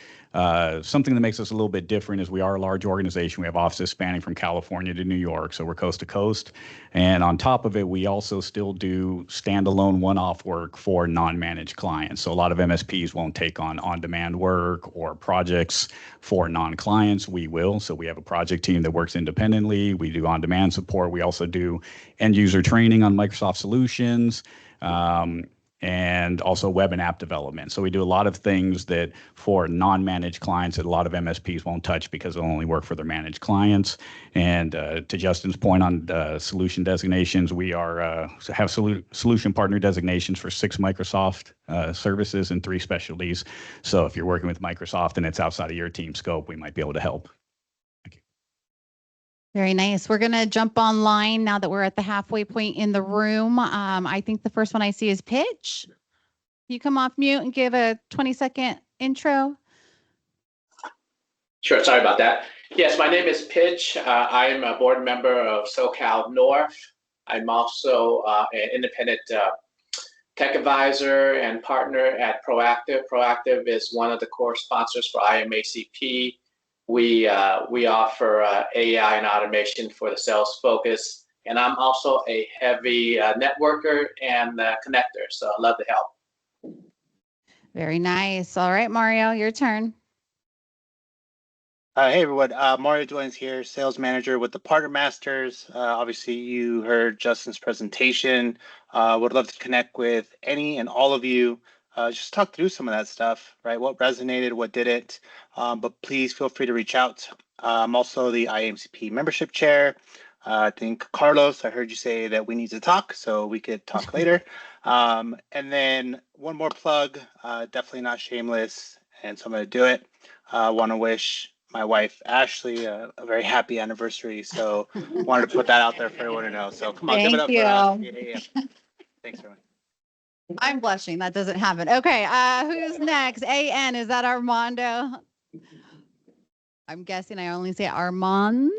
something that makes us a little bit different is we are a large organization. We have offices spanning from California to New York, so we're coast to coast. And on top of it, we also still do standalone one-off work for non-managed clients. So a lot of MSPs won't take on-demand work or projects for non-clients. We will. So we have a project team that works independently. We do on-demand support. We also do end-user training on Microsoft solutions. And also web and app development. So we do a lot of things that for non-managed clients that a lot of MSPs won't touch because they'll only work for their managed clients. And to Justin's point on solution designations, we have solution partner designations for 6 Microsoft services and 3 specialties. So if you're working with Microsoft and it's outside of your team scope, we might be able to help. Very nice. We're going to jump online now that we're at the halfway point in the room. I think the first one I see is Pitch. you come off mute and give a 20-second intro? Sure, sorry about that. Yes, my name is Pitch. I'm a board member of SoCal North. I'm also an independent tech advisor and partner at Proactive. Proactive is one of the core sponsors for IAMCP. We offer AI and automation for the sales focus. And I'm also a heavy networker and connector, so I love to help. Very nice. All right, Mario, your turn. Hey everyone, Mario Duane's here, sales manager with the Partner Masters. Obviously you heard Justin's presentation. Would love to connect with any and all of you. Just talk through some of that stuff, right? What resonated, what didn't, but please feel free to reach out. I'm also the IAMCP membership chair. I think Carlos, I heard you say that we need to talk, so we could talk later. And then one more plug, definitely not shameless, and so I'm gonna do it. I wanna wish my wife, Ashley, a very happy anniversary. So wanted to put that out there for everyone to know. So come on, give it up for Ashley. Thanks, everyone. I'm blushing. That doesn't happen. Okay, who's next? AN, is that Armando? I'm guessing I only say Armand.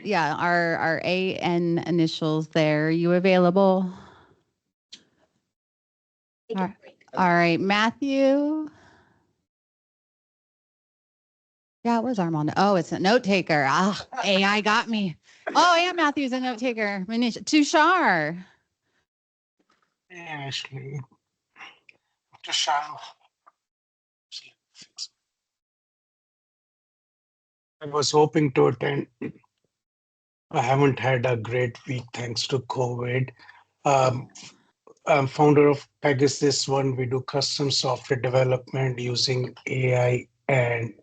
Yeah, our AN initials there. You available? All right, Matthew. Yeah, it was Armando. Oh, it's a note taker. Ah, AI got me. Oh, yeah, Matthew's a note taker. Tushar. Ashley. Tushar. I was hoping to attend. I haven't had a great week thanks to COVID. I'm founder of Pegasus One. We do custom software development using AI and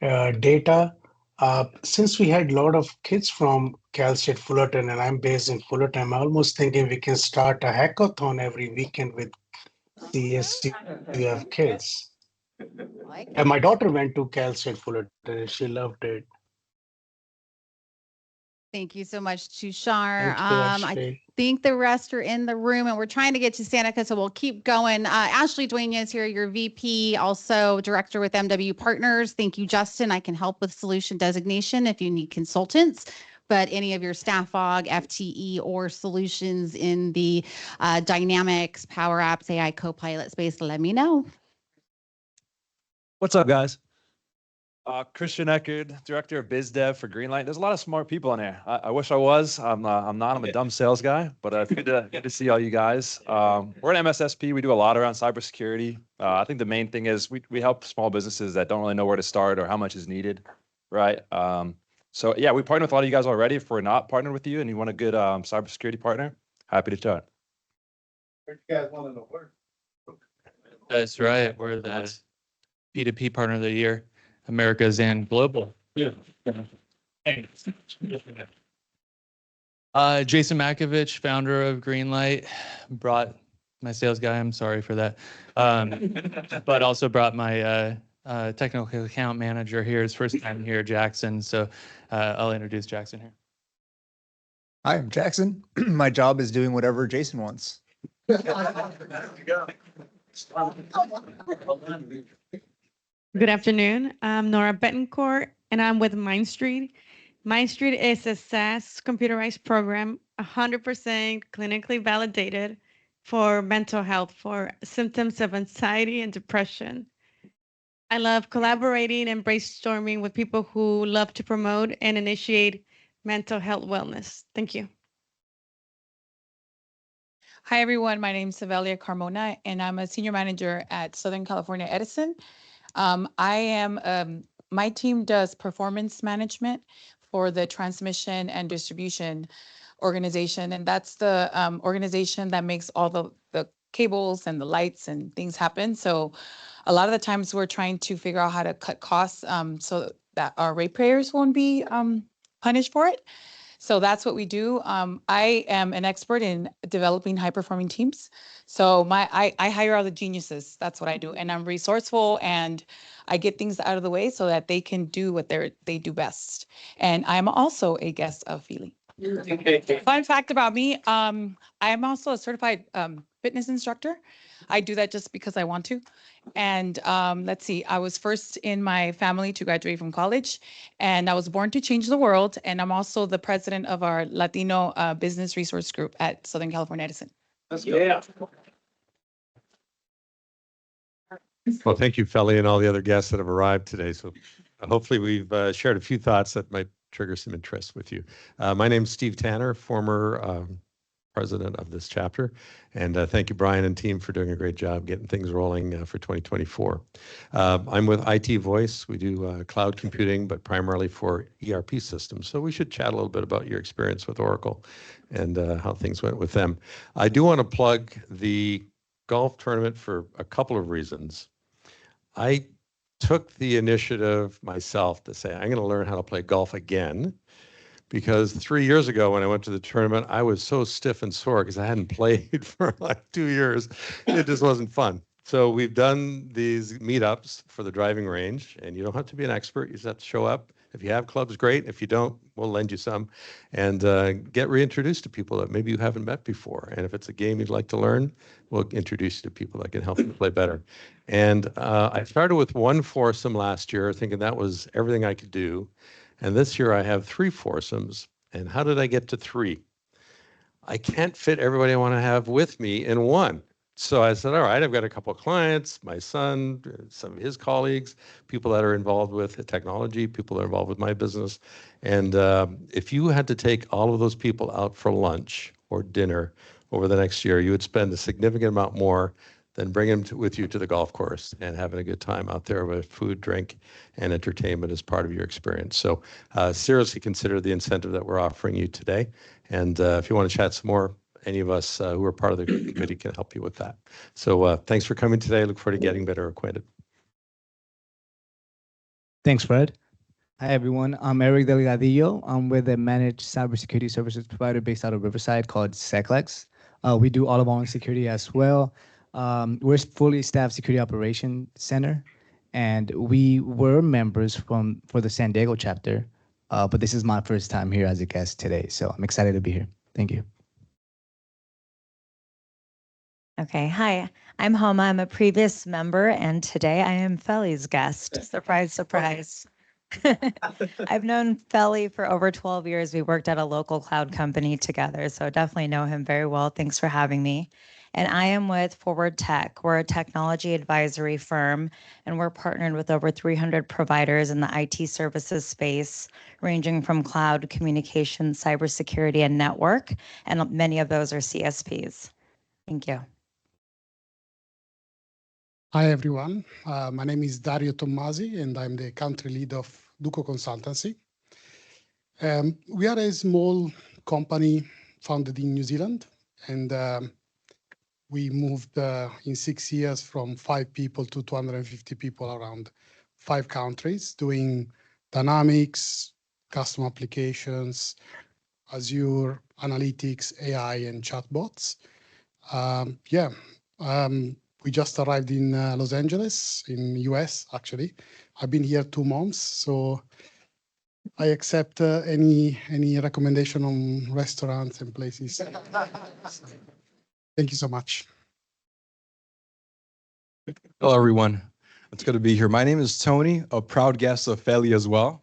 data. Since we had a lot of kids from Cal State Fullerton, and I'm based in Fullerton, I'm almost thinking we can start a hackathon every weekend with CSUF kids. And my daughter went to Cal State Fullerton and she loved it. Thank you so much, Tushar. Thank you, I Ashley. think the rest are in the room, and we're trying to get to Sanika, so we'll keep going. Ashley Dueña is here, your VP, also director with MW Partners. Thank you, Justin. I can help with solution designation if you need consultants, but any of your staff aug, FTE, or solutions in the Dynamics, Power Apps, AI Copilot space, let me know. What's up, guys? Christian Eckerd, Director of Biz Dev for Greenlight. There's a lot of smart people in there. I wish I was. I'm not. I'm a dumb sales guy, but it's good to see all you guys. We're an MSSP. We do a lot around cybersecurity. I think the main thing is we help small businesses that don't really know where to start or how much is needed, right? So yeah, we partner with a lot of you guys already. If we're not partnered with you and you want a good cybersecurity partner, happy to chat. You guys want to work? That's right. We're the P2P Partner of the Year, Americas and Global. Yeah. Jason Makovich, founder of Greenlight, brought my sales guy. I'm sorry for that, but also brought my technical account manager here. His first time here, Jackson. So I'll introduce Jackson here. Hi, I'm Jackson. My job is doing whatever Jason wants. Good afternoon. I'm Nora Betancourt, and I'm with MindStreet. MindStreet is a SaaS computerized program, 100% clinically validated for mental health, for symptoms of anxiety and depression. I love collaborating and brainstorming with people who love to promote and initiate mental health wellness. Thank you. Hi, everyone. My name is Savelia Carmona, and I'm a senior manager at Southern California Edison. My team does performance management for the transmission and distribution organization, and that's the organization that makes all the cables and the lights and things happen. So a lot of the times we're trying to figure out how to cut costs so that our ratepayers won't be punished for it. So that's what we do. I am an expert in developing high-performing teams. So I hire all the geniuses. That's what I do. And I'm resourceful, and I get things out of the way so that they can do what they do best. And I'm also a guest of Feely. Fun fact about me, I'm also a certified fitness instructor. I do that just because I want to. And let's see, I was first in my family to graduate from college, and I was born to change the world. And I'm also the president of our Latino business resource group at Southern California Edison. Yeah. Well, thank you, Feli, and all the other guests that have arrived today. So hopefully we've shared a few thoughts that might trigger some interest with you. My name's Steve Tanner, former president of this chapter. And thank you, Brian and team, for doing a great job getting things rolling for 2024. I'm with IT Voice. We do cloud computing, but primarily for ERP systems. So we should chat a little bit about your experience with Oracle and how things went with them. I do want to plug the golf tournament for a couple of reasons. I took the initiative myself to say, I'm going to learn how to play golf again, because 3 years ago when I went to the tournament, I was so stiff and sore because I hadn't played for like 2 years. It just wasn't fun. So we've done these meetups for the driving range, and you don't have to be an expert. You just have to show up. If you have clubs, great. If you don't, we'll lend you some, and get reintroduced to people that maybe you haven't met before. And if it's a game you'd like to learn, we'll introduce you to people that can help you play better. And I started with one foursome last year, thinking that was everything I could do. And this year I have 3 foursomes. And how did I get to 3? I can't fit everybody I want to have with me in one. So I said, all right, I've got a couple of clients, my son, some of his colleagues, people that are involved with technology, people that are involved with my business. And if you had to take all of those people out for lunch or dinner over the next year, you would spend a significant amount more than bring them with you to the golf course and having a good time out there with food, drink, and entertainment as part of your experience. So seriously consider the incentive that we're offering you today. And if you want to chat some more, any of us who are part of the committee can help you with that. So thanks for coming today. I look forward to getting better acquainted. Thanks, Fred. Hi, everyone. I'm Eric Delgadillo. I'm with a managed cybersecurity services provider based out of Riverside called Slagle. We do all-of-our security as well. We're a fully staffed security operation center, and we were members for the San Diego chapter, but this is my first time here as a guest today, so I'm excited to be here. Thank you. Okay, hi, I'm Homa. I'm a previous member, and today I am Feli's guest. Surprise, surprise. I've known Feli for over 12 years. We worked at a local cloud company together, so definitely know him very well. Thanks for having me. And I am with Forward Tech. We're a technology advisory firm, and we're partnered with over 300 providers in the IT services space, ranging from cloud, communication, cybersecurity, and network, and many of those are CSPs. Thank you. Hi, everyone. My name is Dario Tommasi, and I'm the country lead of Duco Consultancy. We are a small company founded in New Zealand, and we moved in 6 years from 5 people to 250 people around 5 countries, doing Dynamics, custom applications, Azure, analytics, AI, and chatbots. We just arrived in Los Angeles, in US, actually. I've been here 2 months, so I accept any recommendation on restaurants and places. Thank you so much. Hello, everyone. It's good to be here. My name is Tony, a proud guest of Feli as well.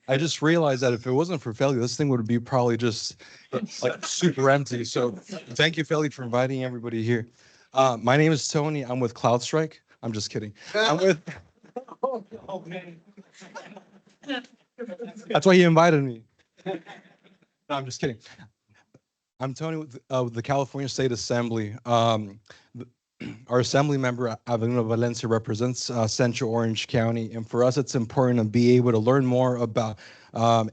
I just realized that if it wasn't for Feli, this thing would be probably just like super empty. So thank you, Feli, for inviting everybody here. My name is Tony. I'm with CloudStrike. I'm just kidding. I'm with. That's why he invited me. No, I'm just kidding. I'm Tony with the California State Assembly. Our assembly member, Avelino Valencia, represents Central Orange County. And for us, it's important to be able to learn more about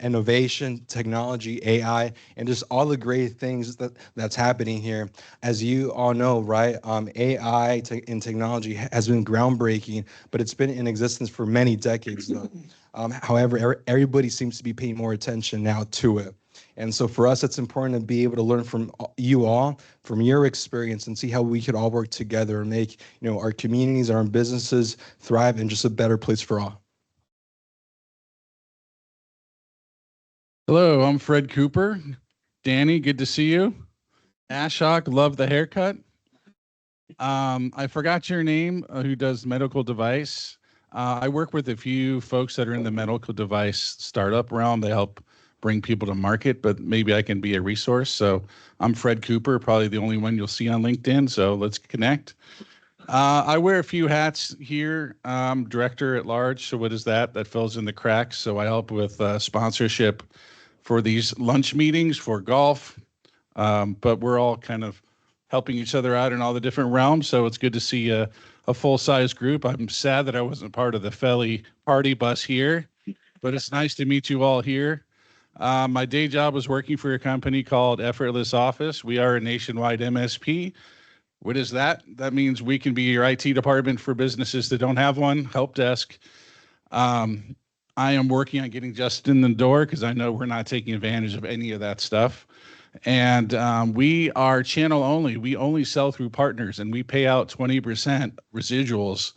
innovation, technology, AI, and just all the great things that's happening here. As you all know, right, AI and technology has been groundbreaking, but it's been in existence for many decades, though. However, everybody seems to be paying more attention now to it. And so for us, it's important to be able to learn from you all, from your experience, and see how we could all work together and make, our communities, our businesses thrive, and just a better place for all. Hello, I'm Fred Cooper. Danny, good to see you. Ashok, love the haircut. I forgot your name, who does medical device. I work with a few folks that are in the medical device startup realm. They help bring people to market, but maybe I can be a resource. So I'm Fred Cooper, probably the only one you'll see on LinkedIn. So let's connect. I wear a few hats here. I'm director at large. So what is that? That fills in the cracks. So I help with sponsorship for these lunch meetings for golf. But we're all kind of helping each other out in all the different realms. So it's good to see a full-size group. I'm sad that I wasn't part of the Felly party bus here, but it's nice to meet you all here. My day job was working for a company called Effortless Office. We are a nationwide MSP. What is that? That means we can be your IT department for businesses that don't have one, help desk. I am working on getting Justin in the door because I know we're not taking advantage of any of that stuff. And we are channel only. We only sell through partners, and we pay out 20% residuals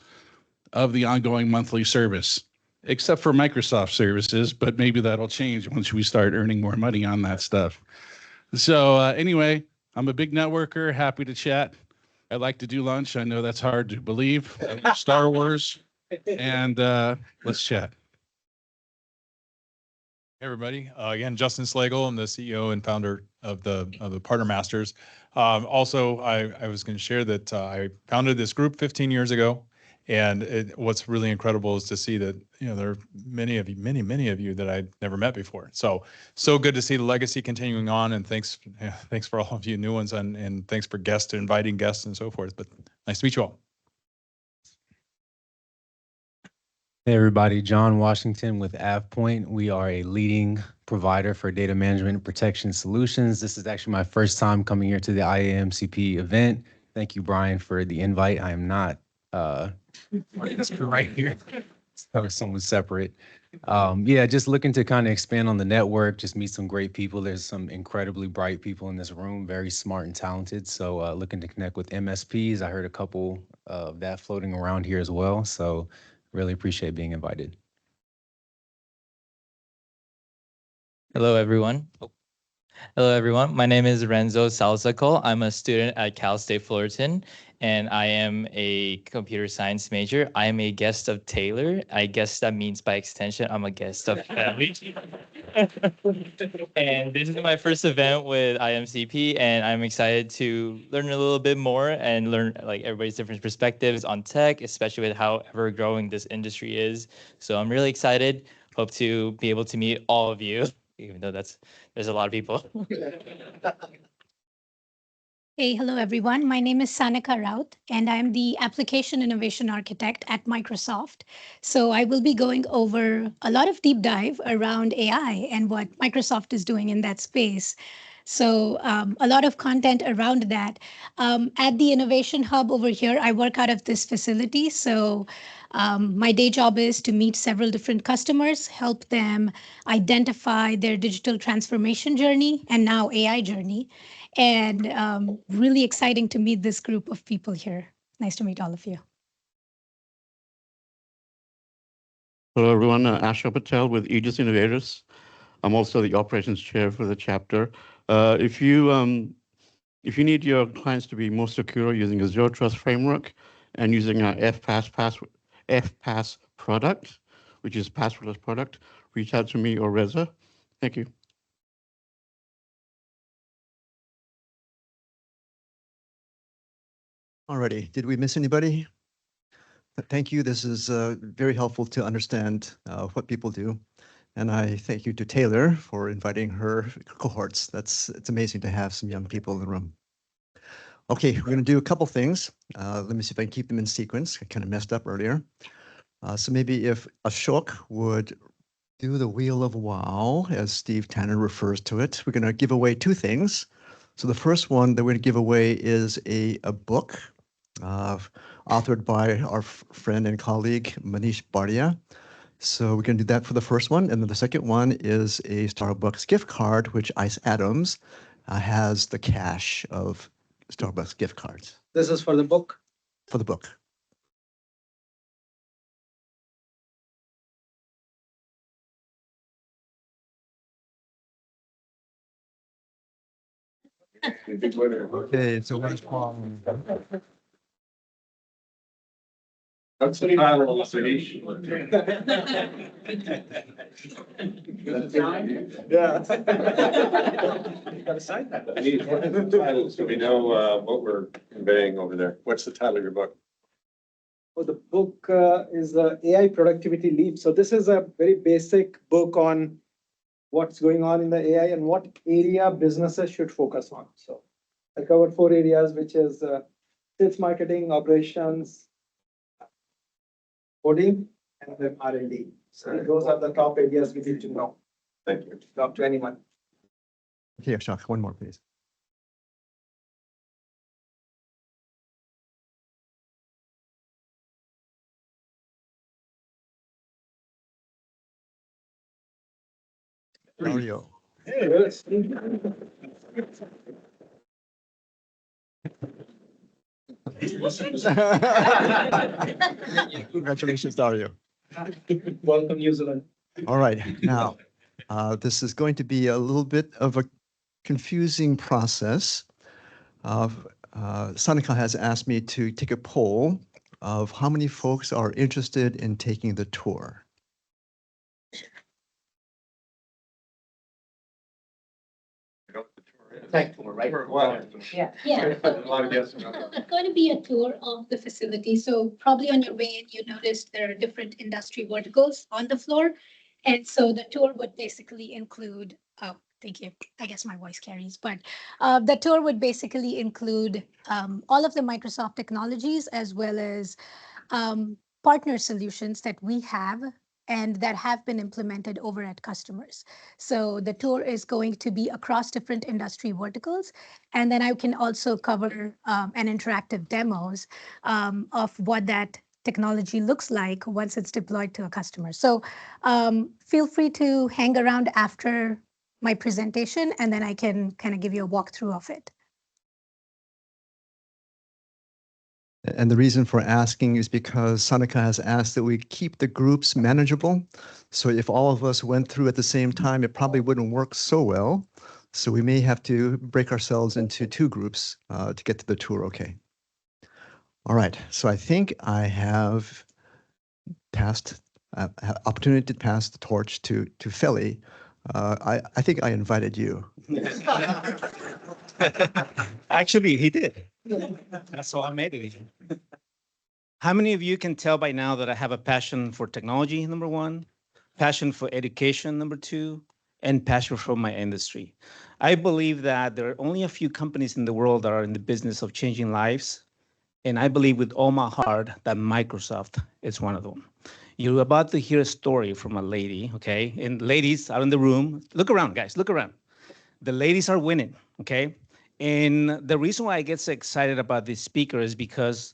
of the ongoing monthly service, except for Microsoft services, but maybe that'll change once we start earning more money on that stuff. So anyway, I'm a big networker, happy to chat. I like to do lunch. I know that's hard to believe. Star Wars, and let's chat. Hey everybody, again, Justin Slagle. I'm the CEO and founder of the Partner Masters. Also, I was going to share that I founded this group 15 years ago, and what's really incredible is to see that there are many of you that I'd never met before. So good to see the legacy continuing on, and thanks for all of you new ones, and thanks for inviting guests and so forth. But nice to meet you all. Hey everybody, John Washington with AvePoint. We are a leading provider for data management and protection solutions. This is actually my first time coming here to the IAMCP event. Thank you, Brian, for the invite. I am not right here. So someone separate. Yeah, just looking to kind of expand on the network, just meet some great people. There's some incredibly bright people in this room, very smart and talented. So looking to connect with MSPs. I heard a couple of that floating around here as well. So really appreciate being invited. Hello, everyone. Hello, everyone. My name is Renzo Salzaco. I'm a student at Cal State Fullerton, and I am a computer science major. I am a guest of Taylor. I guess that means by extension, I'm a guest of Family. And this is my first event with IMCP, and I'm excited to learn a little bit more and learn everybody's different perspectives on tech, especially with how ever growing this industry is. So I'm really excited. Hope to be able to meet all of you, even though there's a lot of people. Hey, hello everyone. My name is Sanika Raut, and I'm the Application Innovation Architect at Microsoft. So I will be going over a lot of deep dive around AI and what Microsoft is doing in that space. So a lot of content around that. At the Innovation Hub over here, I work out of this facility. So my day job is to meet several different customers, help them identify their digital transformation journey and now AI journey. And really exciting to meet this group of people here. Nice to meet all of you. Hello, everyone. Asha Patel with Aegis Innovators. I'm also the operations chair for the chapter. If you need your clients to be more secure using a zero trust framework and using our FPAS product, which is passwordless product, reach out to me or Reza. Thank you. Alrighty, did we miss anybody? Thank you. This is very helpful to understand what people do. And I thank you to Taylor for inviting her cohorts. It's amazing to have some young people in the room. Okay, we're going to do a couple things. Let me see if I can keep them in sequence. I kind of messed up earlier. So maybe if Ashok would do the Wheel of Wow, as Steve Tanner refers to it. We're going to give away two things. So the first one that we're going to give away is a book authored by our friend and colleague, Manish Bhatia. So we're going to do that for the first one. And then the second one is a Starbucks gift card, which Ice Adams has the cache of Starbucks gift cards. This is for the book? For the book. Big winner. Okay, so where's Paul? That's the title of the nation. Yeah. Gotta sign that. What is the title? So we know what we're conveying over there. What's the title of your book? Oh, the book is AI Productivity Leap. So this is a very basic book on what's going on in the AI and what area businesses should focus on. So I covered 4 areas, which is sales, marketing, operations, coding, and then R&D. So those are the top areas we need to know. Thank you. Talk to anyone. Okay, Ashok, one more, please. Dario. Hey, yes. Congratulations, Dario. Welcome, New Zealand. All right, now, this is going to be a little bit of a confusing process. Sanika has asked me to take a poll of how many folks are interested in taking the tour. Tech tour, right? Yeah. A lot of guests. It's going to be a tour of the facility. So probably on your way in, you noticed there are different industry verticals on the floor. And so the tour would basically include, oh, thank you. I guess my voice carries, but the tour would basically include all of the Microsoft technologies as well as partner solutions that we have and that have been implemented over at customers. So the tour is going to be across different industry verticals. And then I can also cover an interactive demos of what that technology looks like once it's deployed to a customer. So feel free to hang around after my presentation, and then I can kind of give you a walkthrough of it. And the reason for asking is because Sanika has asked that we keep the groups manageable. So if all of us went through at the same time, it probably wouldn't work so well. So we may have to break ourselves into 2 groups to get to the tour okay. All right, so I think I have passed, opportunity to pass the torch to Feli. I think I invited you. Actually, he did. That's why I made it. How many of you can tell by now that I have a passion for technology, number 1, passion for education, number 2, and passion for my industry? I believe that there are only a few companies in the world that are in the business of changing lives. And I believe with all my heart that Microsoft is one of them. You're about to hear a story from a lady, okay? And ladies out in the room, look around, guys, look around. The ladies are winning, okay? And the reason why I get so excited about this speaker is because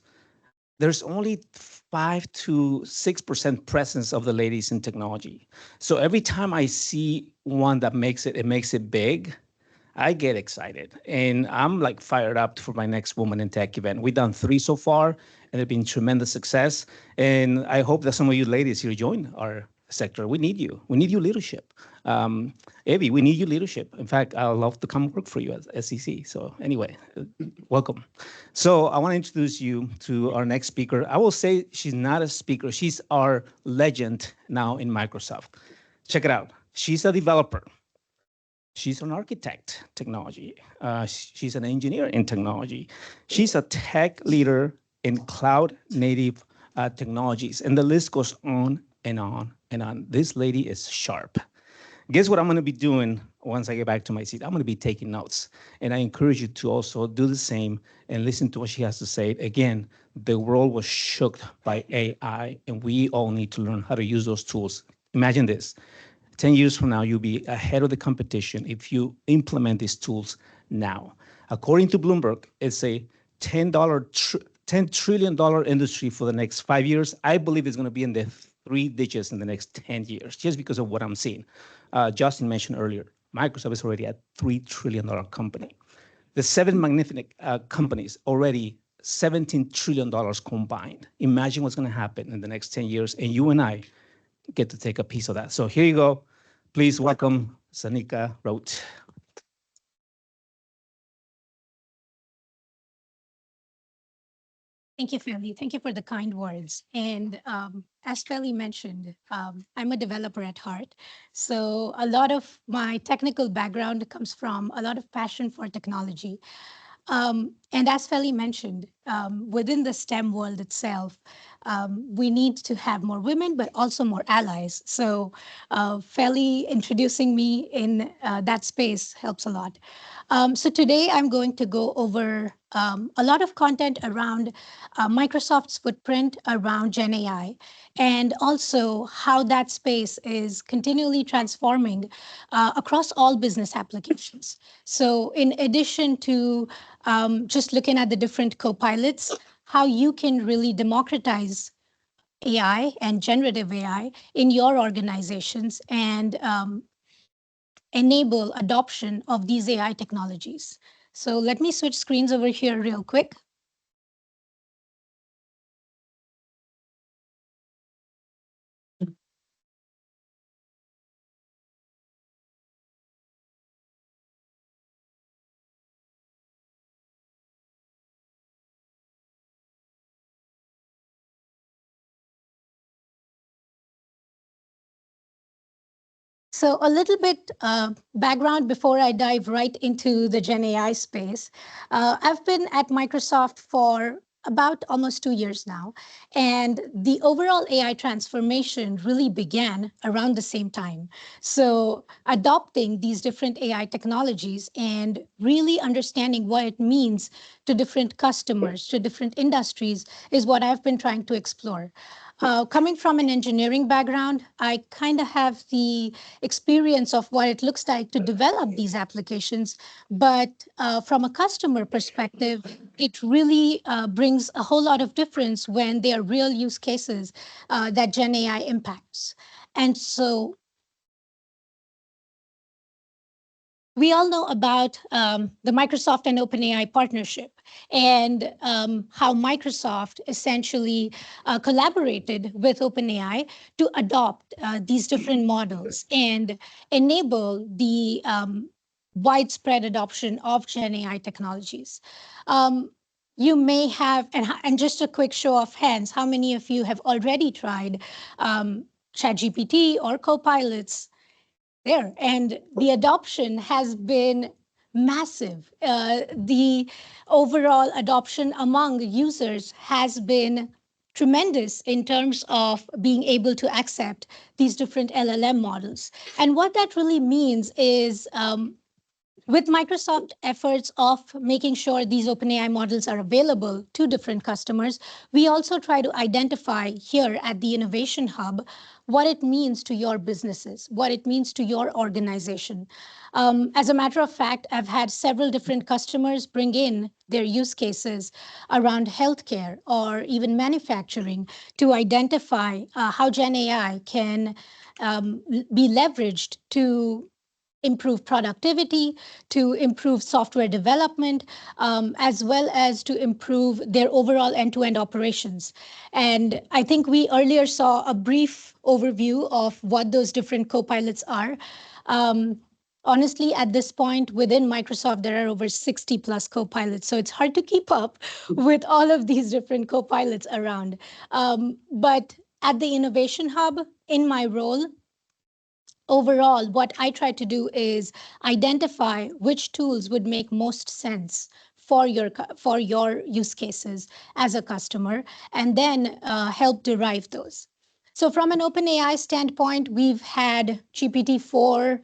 there's only 5 to 6% presence of the ladies in technology. So every time I see one that makes it big, I get excited. And I'm like fired up for my next Woman in Tech event. We've done 3 so far, and they've been tremendous success. And I hope that some of you ladies here join our sector. We need you. We need your leadership. Evie, we need your leadership. In fact, I'd love to come work for you at SEC. So anyway, welcome. So I want to introduce you to our next speaker. I will say she's not a speaker. She's our legend now in Microsoft. Check it out. She's a developer. She's an architect technology. She's an engineer in technology. She's a tech leader in cloud native technologies. And the list goes on and on and on. This lady is sharp. Guess what I'm going to be doing once I get back to my seat? I'm going to be taking notes. And I encourage you to also do the same and listen to what she has to say. Again, the world was shook by AI, and we all need to learn how to use those tools. Imagine this. 10 years from now, you'll be ahead of the competition if you implement these tools now. According to Bloomberg, it's a $10 trillion industry for the next 5 years. I believe it's going to be in the 3 digits in the next 10 years, just because of what I'm seeing. Justin mentioned earlier, Microsoft is already a $3 trillion company. The 7 magnificent companies already $17 trillion combined. Imagine what's going to happen in the next 10 years, and you and I get to take a piece of that. So here you go. Please welcome Sanika Raut. Thank you, Feli. Thank you for the kind words. And as Feli mentioned, I'm a developer at heart. So a lot of my technical background comes from a lot of passion for technology. And as Feli mentioned, within the STEM world itself, we need to have more women, but also more allies. So Feli introducing me in that space helps a lot. So today I'm going to go over a lot of content around Microsoft's footprint around Gen AI, and also how that space is continually transforming across all business applications. So in addition to just looking at the different co-pilots, how you can really democratize AI and generative AI in your organizations and enable adoption of these AI technologies. So let me switch screens over here real quick. So a little bit background before I dive right into the Gen AI space. I've been at Microsoft for about almost 2 years now, and the overall AI transformation really began around the same time. So adopting these different AI technologies and really understanding what it means to different customers, to different industries, is what I've been trying to explore. Coming from an engineering background, I kind of have the experience of what it looks like to develop these applications. But from a customer perspective, it really brings a whole lot of difference when they are real use cases that Gen AI impacts. And so we all know about the Microsoft and OpenAI partnership and how Microsoft essentially collaborated with OpenAI to adopt these different models and enable the widespread adoption of Gen AI technologies. You may have, and just a quick show of hands, how many of you have already tried ChatGPT or Copilots there? And the adoption has been massive. The overall adoption among users has been tremendous in terms of being able to accept these different LLM models. And what that really means is with Microsoft efforts of making sure these OpenAI models are available to different customers, we also try to identify here at the Innovation Hub what it means to your businesses, what it means to your organization. As a matter of fact, I've had several different customers bring in their use cases around healthcare or even manufacturing to identify how Gen AI can be leveraged to improve productivity, to improve software development, as well as to improve their overall end-to-end operations. And I think we earlier saw a brief overview of what those different co-pilots are. Honestly, at this point within Microsoft, there are over 60 plus co-pilots. So it's hard to keep up with all of these different co-pilots around. But at the Innovation Hub, in my role, overall, what I try to do is identify which tools would make most sense for your use cases as a customer, and then help derive those. So from an OpenAI standpoint, we've had GPT-4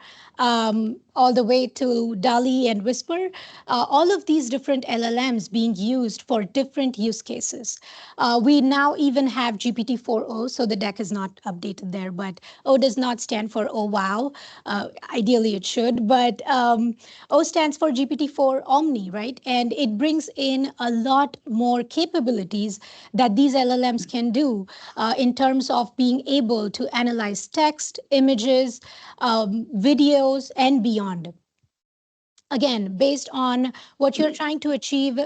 all the way to DALL-E and Whisper, all of these different LLMs being used for different use cases. We now even have GPT-4o, so the deck is not updated there, but O does not stand for oh wow. Ideally it should, but O stands for GPT-4 Omni, right? And it brings in a lot more capabilities that these LLMs can do in terms of being able to analyze text, images, videos, and beyond. Again, based on what you're trying to achieve,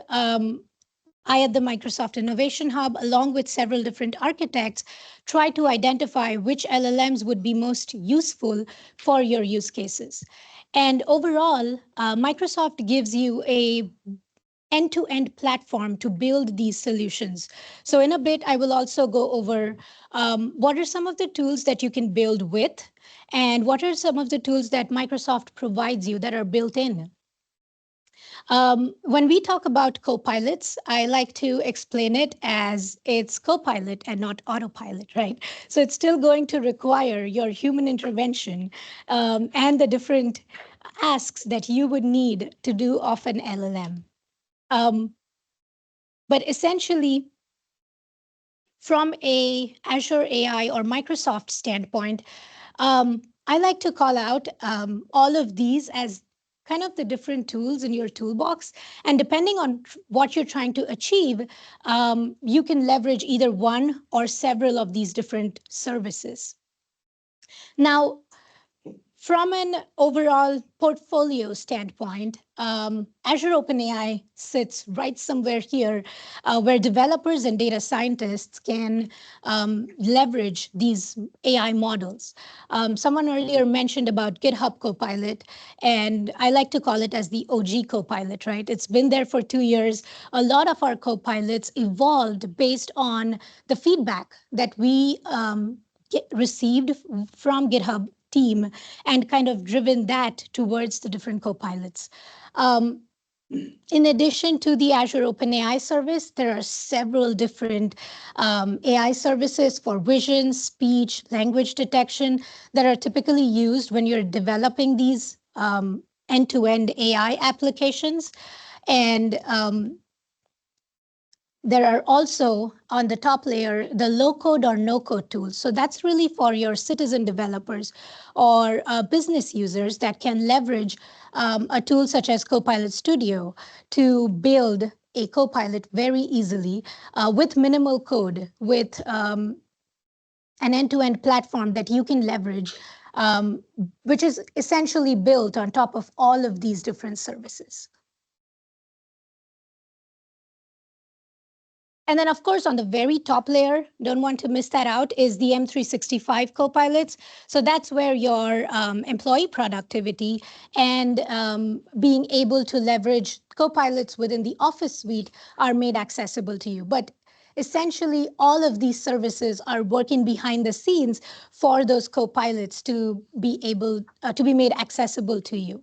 I at the Microsoft Innovation Hub, along with several different architects, try to identify which LLMs would be most useful for your use cases. And overall, Microsoft gives you a end-to-end platform to build these solutions. So in a bit, I will also go over what are some of the tools that you can build with, and what are some of the tools that Microsoft provides you that are built in. When we talk about copilots, I like to explain it as it's copilot and not autopilot, right? So it's still going to require your human intervention and the different asks that you would need to do off an LLM. But essentially, from a Azure AI or Microsoft standpoint, I like to call out all of these as kind of the different tools in your toolbox. And depending on what you're trying to achieve, you can leverage either one or several of these different services. Now, from an overall portfolio standpoint, Azure OpenAI sits right somewhere here where developers and data scientists can leverage these AI models. Someone earlier mentioned about GitHub Copilot, and I like to call it as the OG Copilot, right? It's been there for 2 years. A lot of our Copilots evolved based on the feedback that we received from GitHub team and kind of driven that towards the different copilots. In addition to the Azure OpenAI service, there are several different AI services for vision, speech, language detection that are typically used when you're developing these end-to-end AI applications. And there are also, on the top layer, the low-code or no-code tools. So that's really for your citizen developers or business users that can leverage a tool such as Copilot Studio to build a Copilot very easily with minimal code, with an end-to-end platform that you can leverage, which is essentially built on top of all of these different services. And then, of course, on the very top layer, don't want to miss that out, is the M365 copilots. So that's where your employee productivity and being able to leverage copilots within the Office suite are made accessible to you. But essentially, all of these services are working behind the scenes for those copilots to be able to be made accessible to you.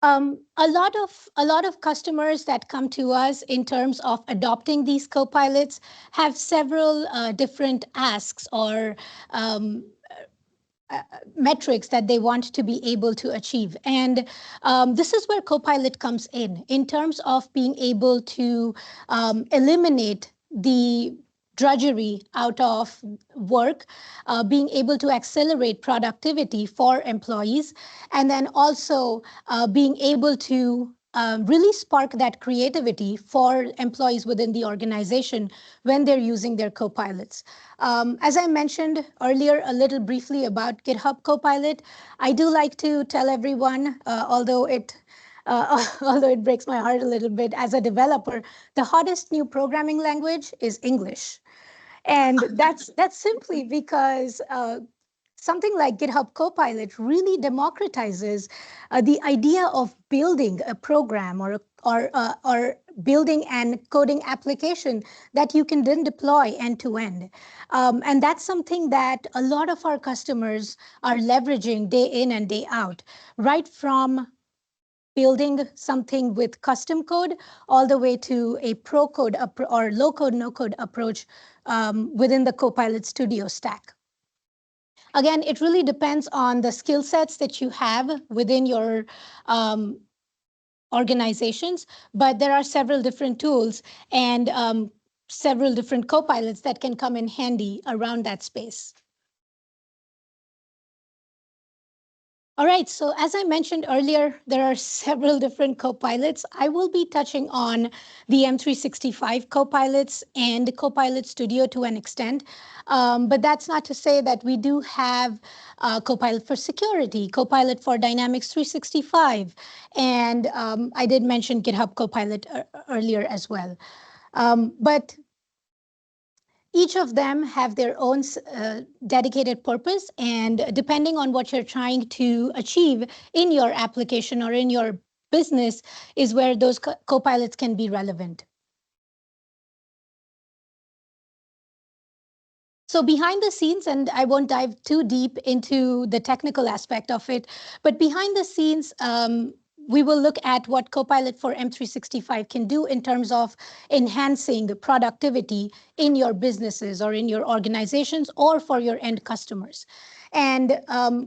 A lot of customers that come to us in terms of adopting these copilots have several different asks or metrics that they want to be able to achieve. And this is where Copilot comes in terms of being able to eliminate the drudgery out of work, being able to accelerate productivity for employees, and then also being able to really spark that creativity for employees within the organization when they're using their copilots. As I mentioned earlier a little briefly about GitHub Copilot, I do like to tell everyone, although it breaks my heart a little bit as a developer, the hottest new programming language is English. And that's simply because something like GitHub Copilot really democratizes the idea of building a program or building and coding application that you can then deploy end to end. And that's something that a lot of our customers are leveraging day in and day out, right from building something with custom code all the way to a pro code or low code, no code approach within the Copilot Studio stack. Again, it really depends on the skill sets that you have within your organizations, but there are several different tools and several different copilots that can come in handy around that space. All right, so as I mentioned earlier, there are several different copilots. I will be touching on the M365 copilots and Copilot Studio to an extent, but that's not to say that we do have Copilot for security, Copilot for Dynamics 365, and I did mention GitHub Copilot earlier as well. But Each of them have their own dedicated purpose, and depending on what you're trying to achieve in your application or in your business is where those copilots can be relevant. So behind the scenes, and I won't dive too deep into the technical aspect of it, but behind the scenes, we will look at what Copilot for M365 can do in terms of enhancing productivity in your businesses or in your organizations or for your end customers. And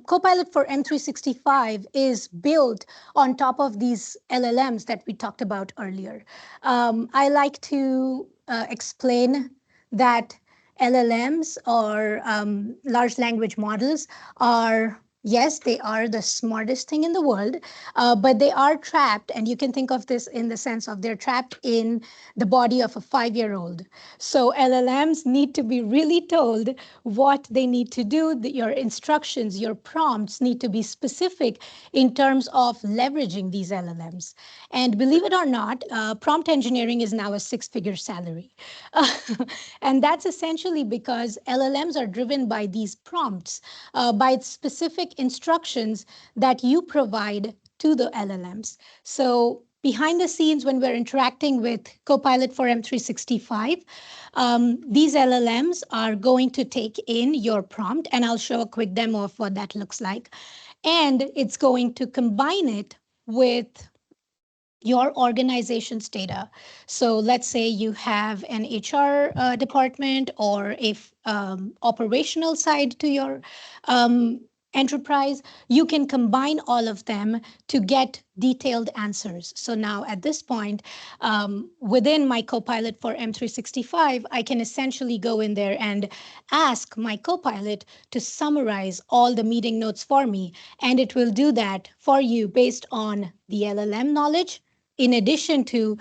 Copilot for M365 is built on top of these LLMs that we talked about earlier. I like to explain that LLMs or large language models are, yes, they are the smartest thing in the world, but they are trapped, and you can think of this in the sense of they're trapped in the body of a 5-year-old. So LLMs need to be really told what they need to do. Your instructions, your prompts need to be specific in terms of leveraging these LLMs. And believe it or not, prompt engineering is now a 6-figure salary. And that's essentially because LLMs are driven by these prompts, by specific instructions that you provide to the LLMs. So behind the scenes, when we're interacting with Copilot for M365, these LLMs are going to take in your prompt, and I'll show a quick demo of what that looks like. And it's going to combine it with your organization's data. So let's say you have an HR department or a operational side to your enterprise. You can combine all of them to get detailed answers. So now at this point, within my Copilot for M365, I can essentially go in there and ask my Copilot to summarize all the meeting notes for me. And it will do that for you based on the LLM knowledge, in addition to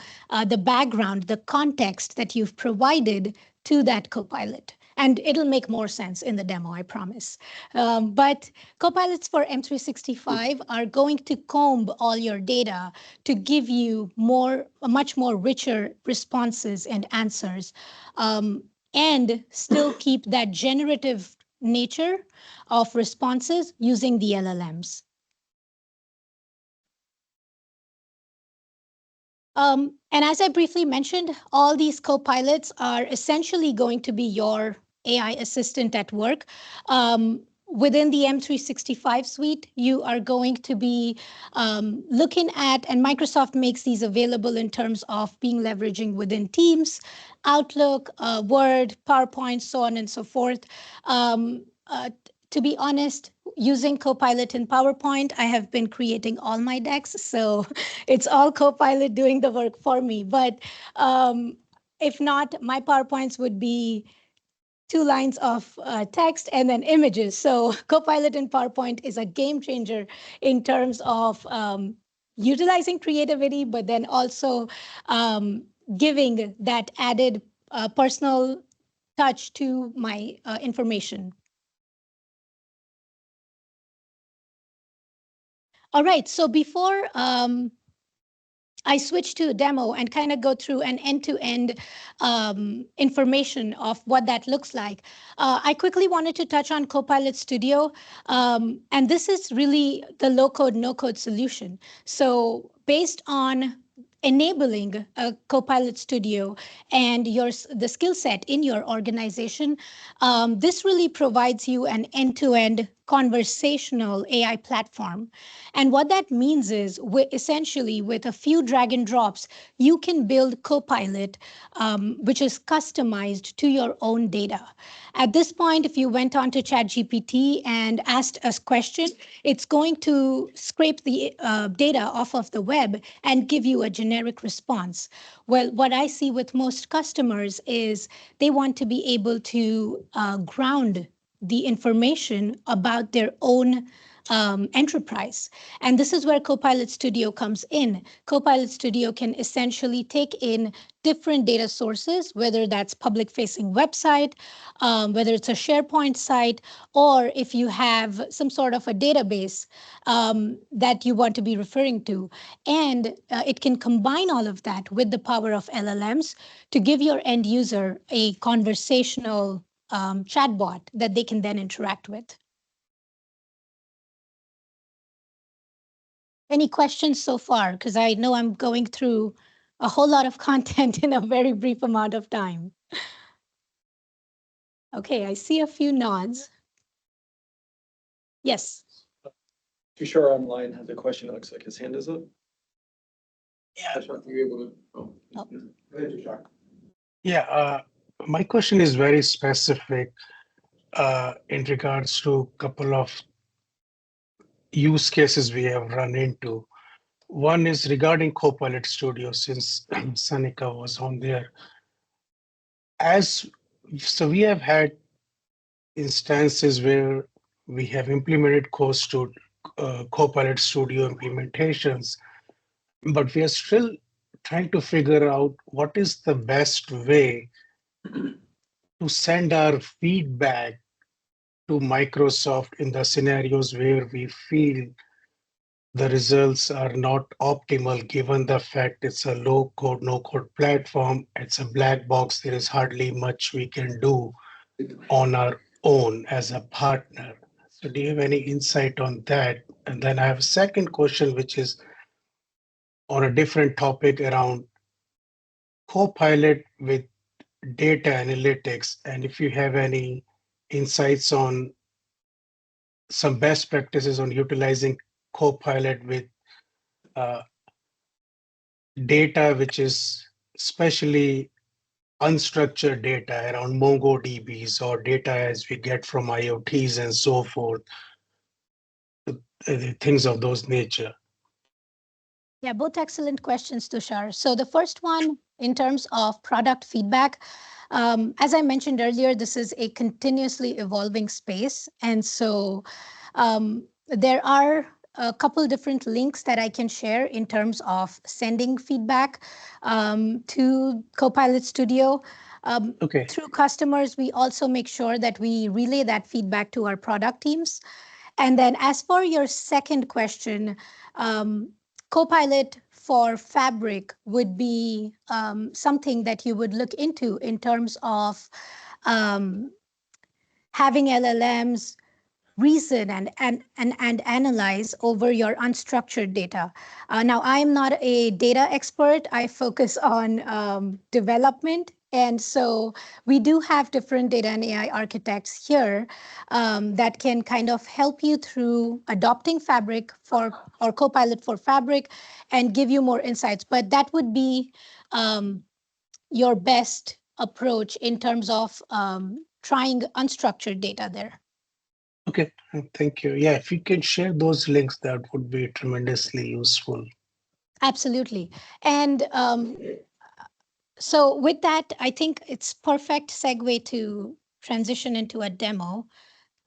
the background, the context that you've provided to that Copilot. And it'll make more sense in the demo, I promise. But Copilots for M365 are going to comb all your data to give you much more richer responses and answers, and still keep that generative nature of responses using the LLMs. And as I briefly mentioned, all these copilots are essentially going to be your AI assistant at work. Within the M365 suite, you are going to be looking at, and Microsoft makes these available in terms of being leveraging within Teams, Outlook, Word, PowerPoint, so on and so forth. To be honest, using Copilot in PowerPoint, I have been creating all my decks, so it's all Copilot doing the work for me. But if not, my PowerPoints would be 2 lines of text and then images. So Copilot in PowerPoint is a game changer in terms of utilizing creativity, but then also giving that added personal touch to my information. All right, so before I switch to a demo and kind of go through an end-to-end information of what that looks like, I quickly wanted to touch on Copilot Studio. And this is really the low-code, no-code solution. So based on enabling a Copilot Studio and the skill set in your organization, this really provides you an end-to-end conversational AI platform. And what that means is essentially with a few drag and drops, you can build Copilot, which is customized to your own data. At this point, if you went on to ChatGPT and asked a question, it's going to scrape the data off of the web and give you a generic response. Well, what I see with most customers is they want to be able to ground the information about their own enterprise. And this is where Copilot Studio comes in. Copilot Studio can essentially take in different data sources, whether that's public-facing website, whether it's a SharePoint site, or if you have some sort of a database that you want to be referring to. And it can combine all of that with the power of LLMs to give your end user a conversational chatbot that they can then interact with. Any questions so far? Because I know I'm going through a whole lot of content in a very brief amount of time. Okay, I see a few nods. Yes. Tushar online has a question. It looks like his hand is up. Yeah. You're able to. Oh. Go ahead, Tushar. Yeah, my question is very specific in regards to a couple of use cases we have run into. One is regarding Copilot Studio, since Sanika was on there. So we have had instances where we have implemented Copilot Studio implementations, but we are still trying to figure out what is the best way to send our feedback to Microsoft in the scenarios where we feel the results are not optimal, given the fact it's a low code, no code platform. It's a black box. There is hardly much we can do on our own as a partner. So do you have any insight on that? And then I have a second question, which is on a different topic around Copilot with data analytics. And if you have any insights on some best practices on utilizing Copilot with data, which is especially unstructured data around MongoDBs or data as we get from IoTs and so forth, things of those nature. Yeah, both excellent questions, Tushar. So the first one, in terms of product feedback, as I mentioned earlier, this is a continuously evolving space. And so there are a couple different links that I can share in terms of sending feedback to Copilot Studio. Through customers, we also make sure that we relay that feedback to our product teams. And then as for your second question, Copilot for Fabric would be something that you would look into in terms of having LLMs reason and analyze over your unstructured data. Now, I'm not a data expert. I focus on development. And so we do have different data and AI architects here that can kind of help you through adopting Fabric or Copilot for Fabric and give you more insights. But that would be your best approach in terms of trying unstructured data there. Okay, thank you. Yeah, if you can share those links, that would be tremendously useful. Absolutely. And so with that, I think it's perfect segue to transition into a demo.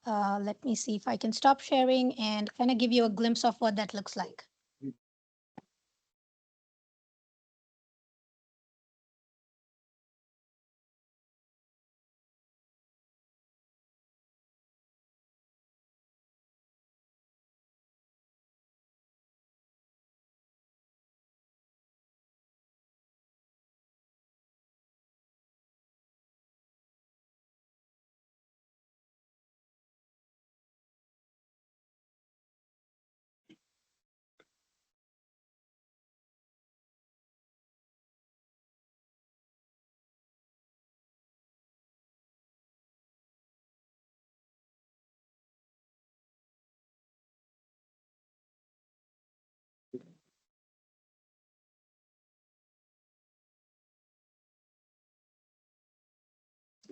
Let me see if I can stop sharing and kind of give you a glimpse of what that looks like.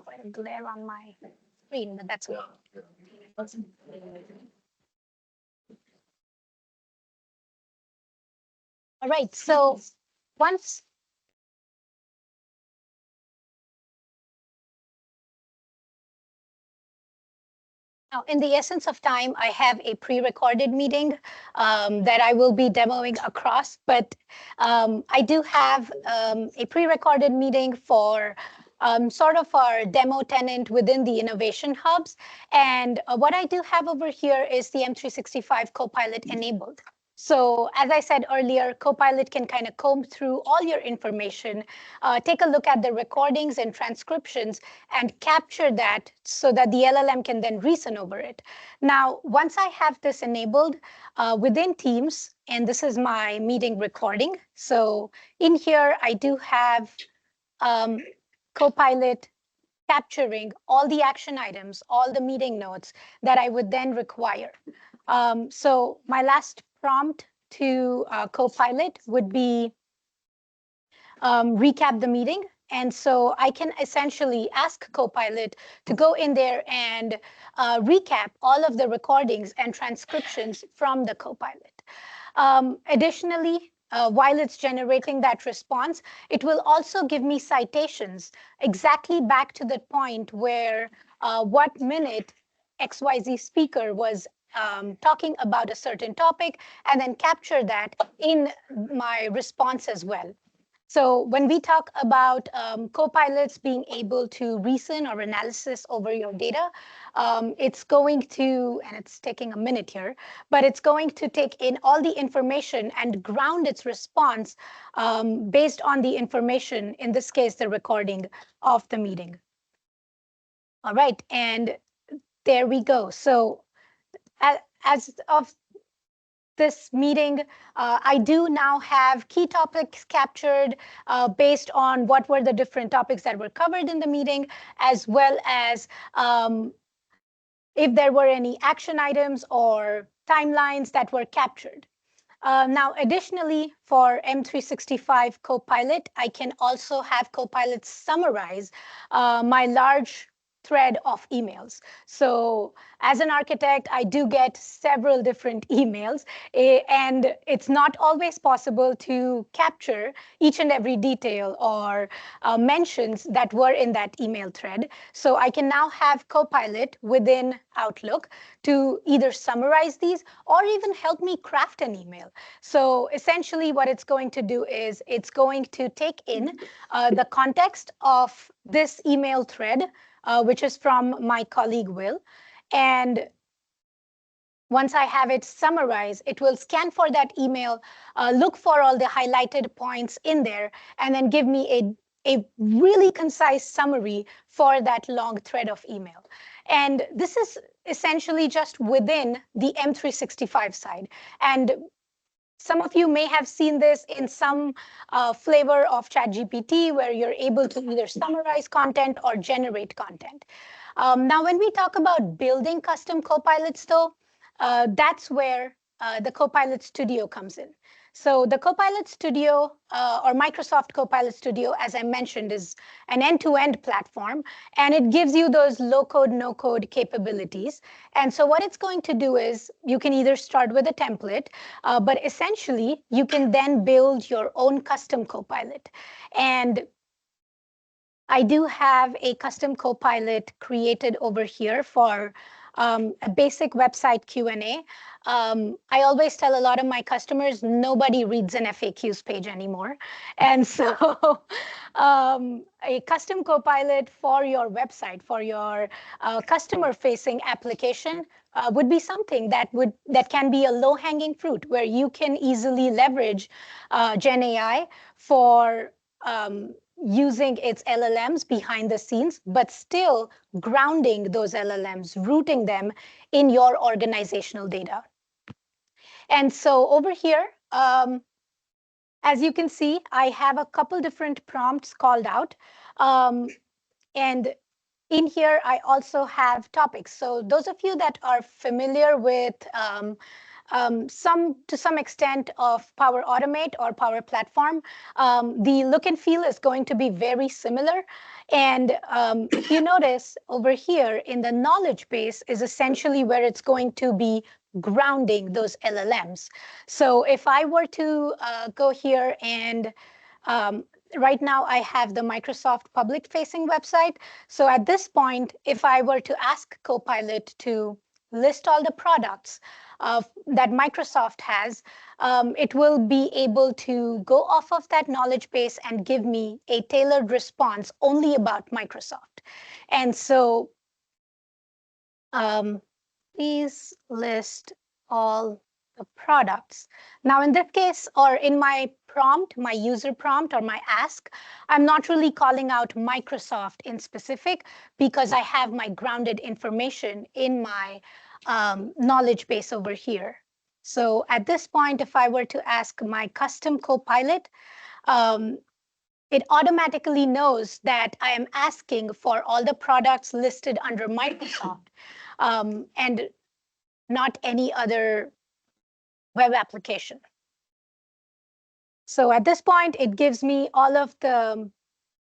Quite a glare on my screen, but that's okay. All right, so once Now, in the essence of time, I have a pre-recorded meeting that I will be demoing across, but I do have a pre-recorded meeting for sort of our demo tenant within the innovation hubs. And what I do have over here is the M365 Copilot enabled. So as I said earlier, Copilot can kind of comb through all your information, take a look at the recordings and transcriptions and capture that so that the LLM can then reason over it. Now, once I have this enabled within Teams, and this is my meeting recording. So in here, I do have Copilot capturing all the action items, all the meeting notes that I would then require. So my last prompt to Copilot would be recap the meeting. And so I can essentially ask Copilot to go in there and recap all of the recordings and transcriptions from the Copilot. Additionally, while it's generating that response, it will also give me citations exactly back to the point where what minute XYZ speaker was talking about a certain topic, and then capture that in my response as well. So when we talk about copilots being able to reason or analysis over your data, it's going to, and it's taking a minute here, but it's going to take in all the information and ground its response based on the information, in this case, the recording of the meeting. All right, and there we go. So as of this meeting, I do now have key topics captured based on what were the different topics that were covered in the meeting, as well as if there were any action items or timelines that were captured. Now, additionally, for M365 Copilot, I can also have Copilot summarize my large thread of emails. So as an architect, I do get several different emails, and it's not always possible to capture each and every detail or mentions that were in that email thread. So I can now have Copilot within Outlook to either summarize these or even help me craft an email. So essentially what it's going to do is it's going to take in the context of this email thread, which is from my colleague Will. And once I have it summarized, it will scan for that email, look for all the highlighted points in there, and then give me a really concise summary for that long thread of email. And this is essentially just within the M365 side. And some of you may have seen this in some flavor of ChatGPT, where you're able to either summarize content or generate content. Now, when we talk about building custom copilots, though, that's where the Copilot Studio comes in. So the Copilot Studio or Microsoft Copilot Studio, as I mentioned, is an end-to-end platform, and it gives you those low-code, no-code capabilities. And so what it's going to do is you can either start with a template, but essentially you can then build your own custom Copilot. And I do have a custom Copilot created over here for a basic website Q&A. I always tell a lot of my customers, nobody reads an FAQs page anymore. And so a custom Copilot for your website, for your customer-facing application would be something that can be a low-hanging fruit, where you can easily leverage Gen AI for using its LLMs behind the scenes, but still grounding those LLMs, rooting them in your organizational data. And so over here, as you can see, I have a couple different prompts called out. And in here, I also have topics. So those of you that are familiar with to some extent of Power Automate or Power Platform, the look and feel is going to be very similar. And if you notice over here in the knowledge base is essentially where it's going to be grounding those LLMs. So if I were to go here and right now I have the Microsoft public facing website. So at this point, if I were to ask Copilot to list all the products that Microsoft has, it will be able to go off of that knowledge base and give me a tailored response only about Microsoft. And so please list all the products. Now, in this case, or in my prompt, my user prompt or my ask, I'm not really calling out Microsoft in specific because I have my grounded information in my knowledge base over here. So at this point, if I were to ask my custom Copilot, it automatically knows that I am asking for all the products listed under Microsoft and not any other web application. So at this point, it gives me all of the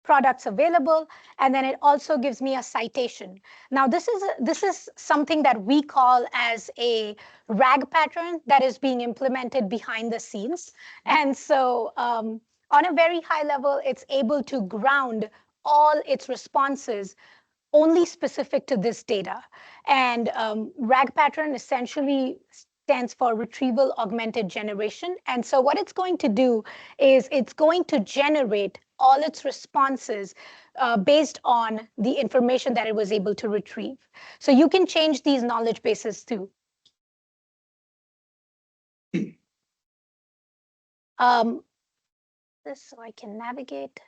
products available, and then it also gives me a citation. Now, this is something that we call as a RAG pattern that is being implemented behind the scenes. And so on a very high level, it's able to ground all its responses only specific to this data. And RAG pattern essentially stands for retrieval augmented generation. And so what it's going to do is it's going to generate all its responses based on the information that it was able to retrieve. So you can change these knowledge bases too. This so I can navigate.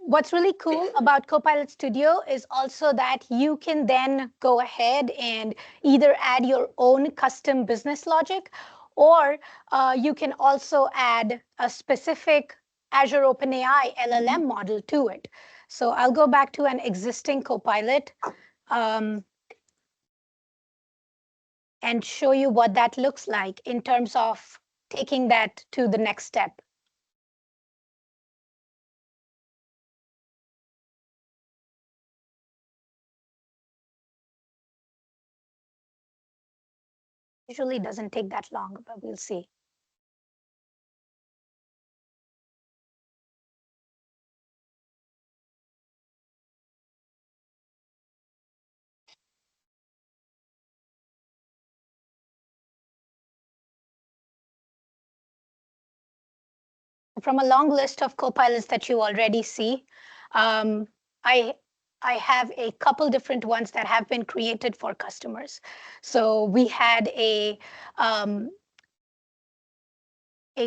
What's really cool about Copilot Studio is also that you can then go ahead and either add your own custom business logic, or you can also add a specific Azure OpenAI LLM model to it. So I'll go back to an existing Copilot and show you what that looks like in terms of taking that to the next step. Usually doesn't take that long, but we'll see. From a long list of copilots that you already see, I have a couple different ones that have been created for customers. So we had a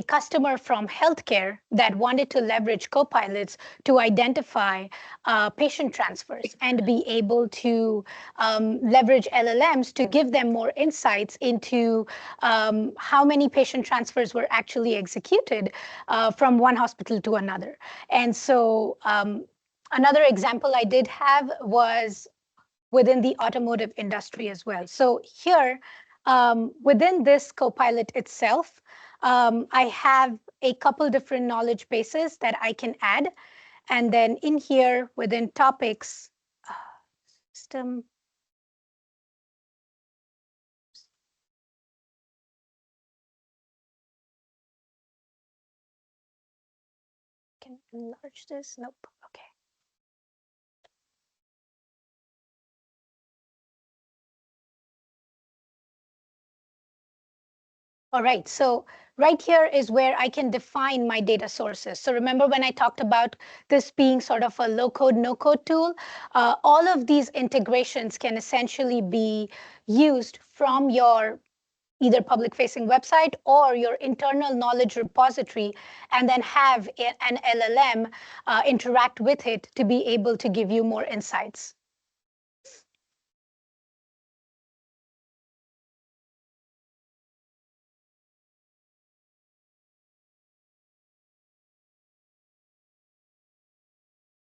customer from healthcare that wanted to leverage copilots to identify patient transfers and be able to leverage LLMs to give them more insights into how many patient transfers were actually executed from one hospital to another. And so another example I did have was within the automotive industry as well. So here, within this Copilot itself, I have a couple different knowledge bases that I can add. And then in here, within topics, system, can I enlarge this? Nope. Okay. All right, so right here is where I can define my data sources. So remember when I talked about this being sort of a low-code, no-code tool? All of these integrations can essentially be used from your either public-facing website or your internal knowledge repository, and then have an LLM interact with it to be able to give you more insights.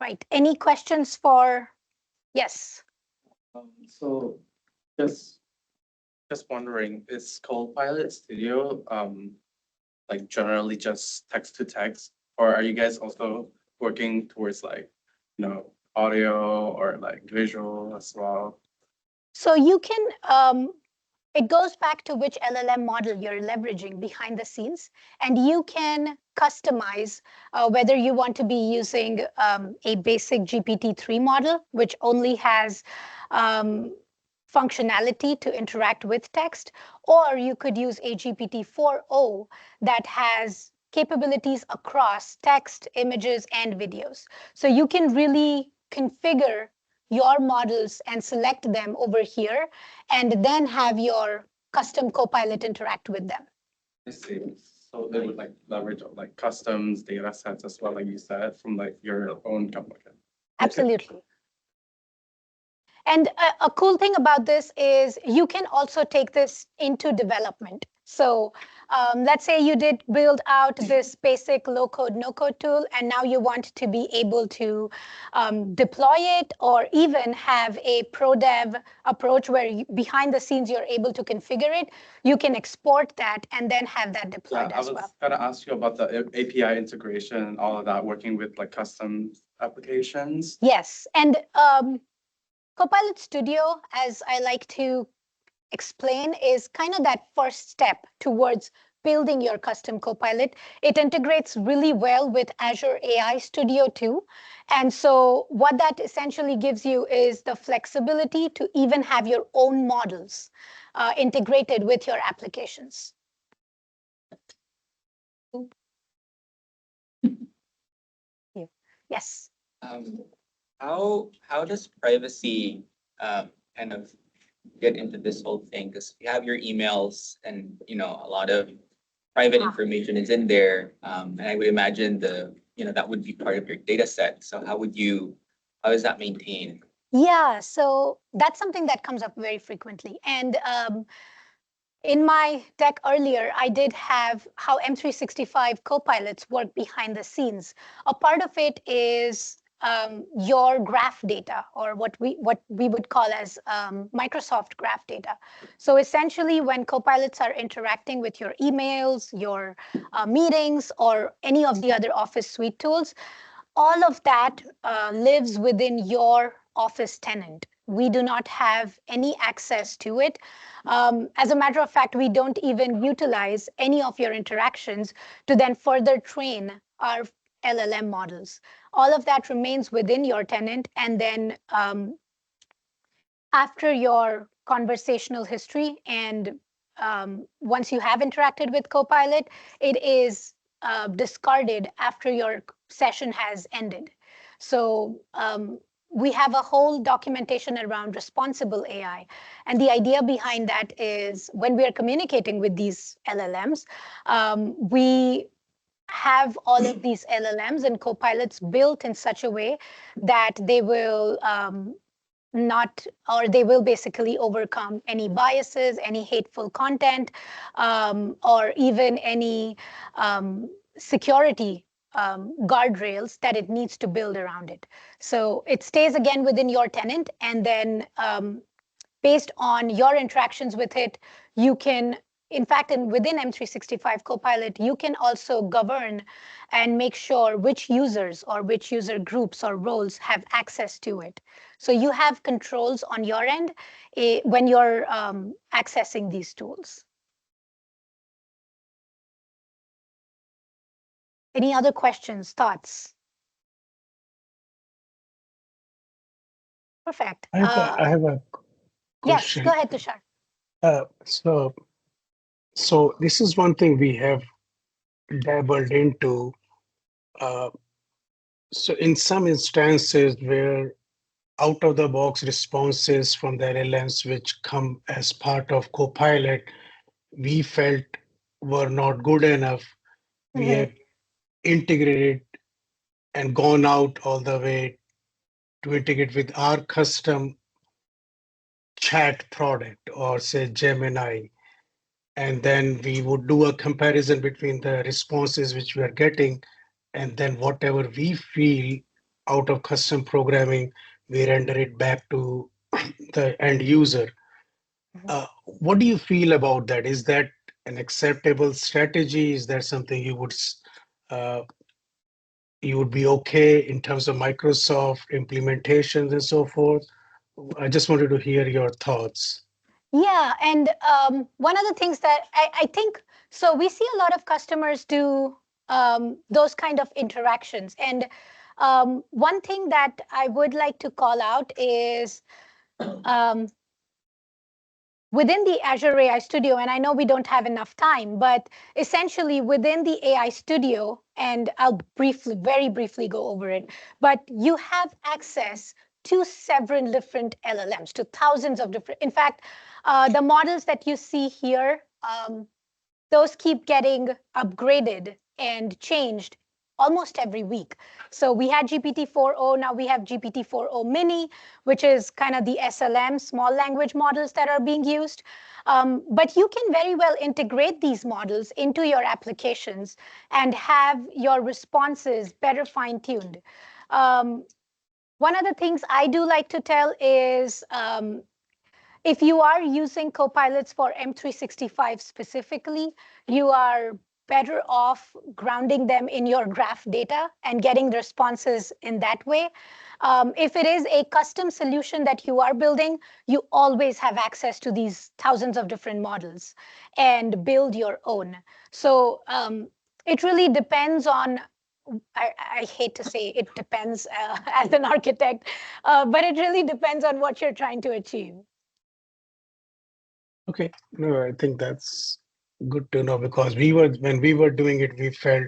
Right, any questions for, yes? So just wondering, is Copilot Studio like generally just text to text, or are you guys also working towards like, audio or like visual as well? So you can it goes back to which LLM model you're leveraging behind the scenes, and you can customize whether you want to be using a basic GPT-3 model, which only has functionality to interact with text, or you could use a GPT-4o that has capabilities across text, images, and videos. So you can really configure your models and select them over here, and then have your custom Copilot interact with them. I see. So they would like leverage like customs data sets as well, like you said, from like your own company. Absolutely. And a cool thing about this is you can also take this into development. So let's say you did build out this basic low-code, no-code tool, and now you want to be able to deploy it, or even have a pro dev approach where behind the scenes you're able to configure it. You can export that and then have that deployed as well. I was gonna ask you about the API integration and all of that, working with like custom applications. Yes, and Copilot Studio, as I like to explain, is kind of that first step towards building your custom Copilot. It integrates really well with Azure AI Studio too. And so what that essentially gives you is the flexibility to even have your own models integrated with your applications. Yes. How does privacy kind of get into this whole thing? Because you have your emails, and a lot of private information is in there, and I would imagine that would be part of your data set. So how is that maintained? Yeah, so that's something that comes up very frequently. And in my deck earlier, I did have how M365 copilots work behind the scenes. A part of it is your graph data, or what we would call as Microsoft graph data. So essentially, when copilots are interacting with your emails, your meetings, or any of the other Office suite tools, all of that lives within your Office tenant. We do not have any access to it. As a matter of fact, we don't even utilize any of your interactions to then further train our LLM models. All of that remains within your tenant, and then after your conversational history and once you have interacted with Copilot, it is discarded after your session has ended. So we have a whole documentation around responsible AI. And the idea behind that is when we are communicating with these LLMs, we have all of these LLMs and copilots built in such a way that they will they will basically overcome any biases, any hateful content, or even any security guardrails that it needs to build around it. So it stays again within your tenant, and then based on your interactions with it, you can, in fact, within M365 Copilot, you can also govern and make sure which users or which user groups or roles have access to it. So you have controls on your end when you're accessing these tools. Any other questions, thoughts? Perfect. I have a question. Yes, go ahead, Tushar. So this is one thing we have dabbled into. So in some instances where out-of-the-box responses from the LLMs which come as part of Copilot, we felt were not good enough. We have integrated and gone out all the way to integrate with our custom chat product, or say Gemini. And then we would do a comparison between the responses which we are getting, and then whatever we feel out of custom programming, we render it back to the end user. What do you feel about that? Is that an acceptable strategy? Is that something you would be okay in terms of Microsoft implementations and so forth? I just wanted to hear your thoughts. Yeah, and one of the things that I think, so we see a lot of customers do those kind of interactions. And one thing that I would like to call out is within the Azure AI Studio, and I know we don't have enough time, but essentially within the AI Studio, and I'll very briefly go over it, but you have access to several different LLMs, to thousands of different, in fact, the models that you see here, those keep getting upgraded and changed almost every week. So we had GPT-4o, now we have GPT-4o mini, which is kind of the SLM, small language models that are being used. But you can very well integrate these models into your applications and have your responses better fine-tuned. One of the things I do like to tell is if you are using copilots for M365 specifically, you are better off grounding them in your graph data and getting the responses in that way. If it is a custom solution that you are building, you always have access to these thousands of different models and build your own. So it really depends on, I hate to say it depends as an architect, but it really depends on what you're trying to achieve. Okay, no, I think that's good to know because when we were doing it, we felt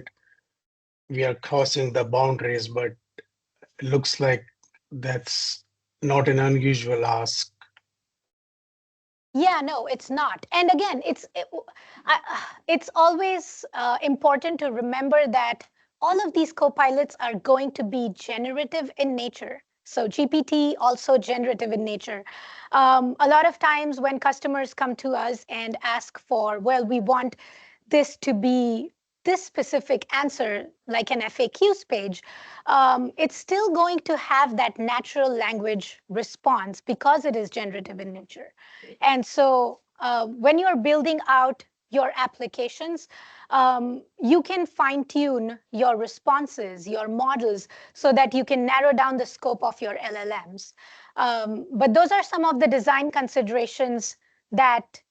we are crossing the boundaries, but it looks like that's not an unusual ask. Yeah, no, it's not. And again, it's always important to remember that all of these copilots are going to be generative in nature. So GPT also generative in nature. A lot of times when customers come to us and ask for, well, we want this to be this specific answer, like an FAQs page, it's still going to have that natural language response because it is generative in nature. And so when you're building out your applications, you can fine tune your responses, your models, so that you can narrow down the scope of your LLMs. But those are some of the design considerations that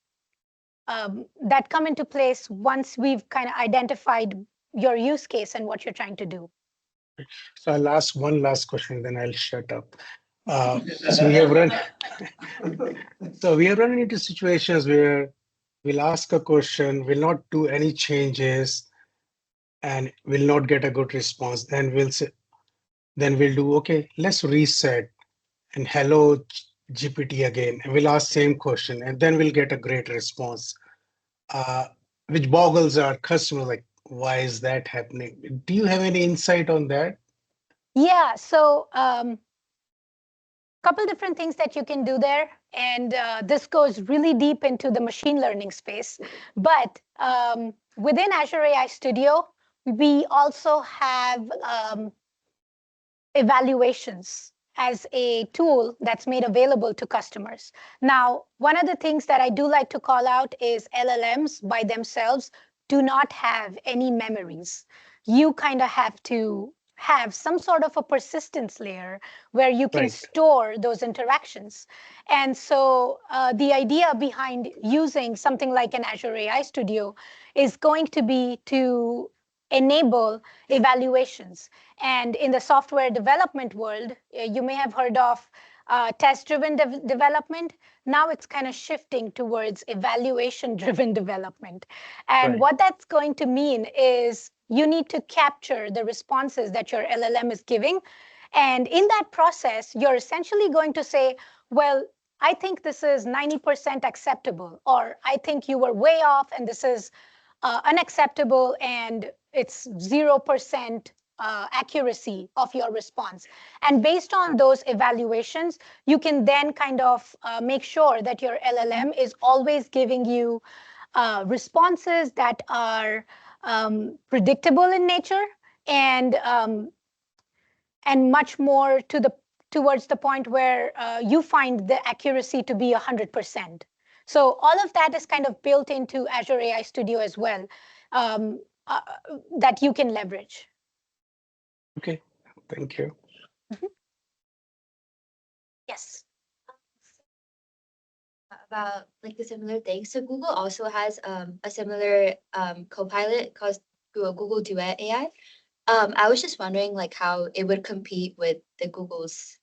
that come into place once we've kind of identified your use case and what you're trying to do. So I'll ask one last question, then I'll shut up. So we have run. So we are running into situations where we'll ask a question, will not do any changes, and will not get a good response. Then we'll say, then we'll do okay. Let's reset and hello GPT again, and we'll ask same question, and then we'll get a great response, which boggles our customer. Like, why is that happening? Do you have any insight on that? Yeah, so couple different things that you can do there. And this goes really deep into the machine learning space. But within Azure AI Studio, we also have evaluations as a tool that's made available to customers. Now, one of the things that I do like to call out is LLMs by themselves do not have any memories. You kind of have to have some sort of a persistence layer where you can store those interactions. And so the idea behind using something like an Azure AI Studio is going to be to enable evaluations. And in the software development world, you may have heard of test-driven development. Now it's kind of shifting towards evaluation-driven development. And what that's going to mean is you need to capture the responses that your LLM is giving. And in that process, you're essentially going to say, well, I think this is 90% acceptable, or I think you were way off and this is unacceptable and it's 0% accuracy of your response. And based on those evaluations, you can then kind of make sure that your LLM is always giving you responses that are predictable in nature and much more towards the point where you find the accuracy to be 100%. So all of that is kind of built into Azure AI Studio as well, that you can leverage. Okay, thank you. Yes. about like the similar thing. So Google also has a similar copilot called Google Duet AI. I was just wondering like how it would compete with the Google's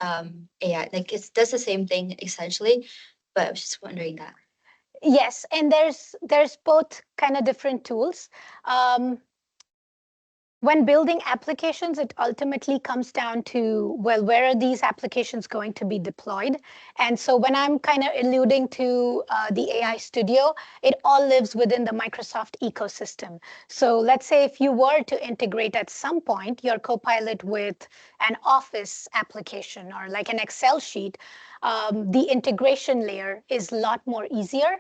AI. Like it does the same thing essentially, but I was just wondering that. Yes, and there's both kind of different tools. When building applications, it ultimately comes down to, well, where are these applications going to be deployed? And so when I'm kind of alluding to the AI Studio, it all lives within the Microsoft ecosystem. So let's say if you were to integrate at some point your Copilot with an Office application or like an Excel sheet, the integration layer is a lot more easier.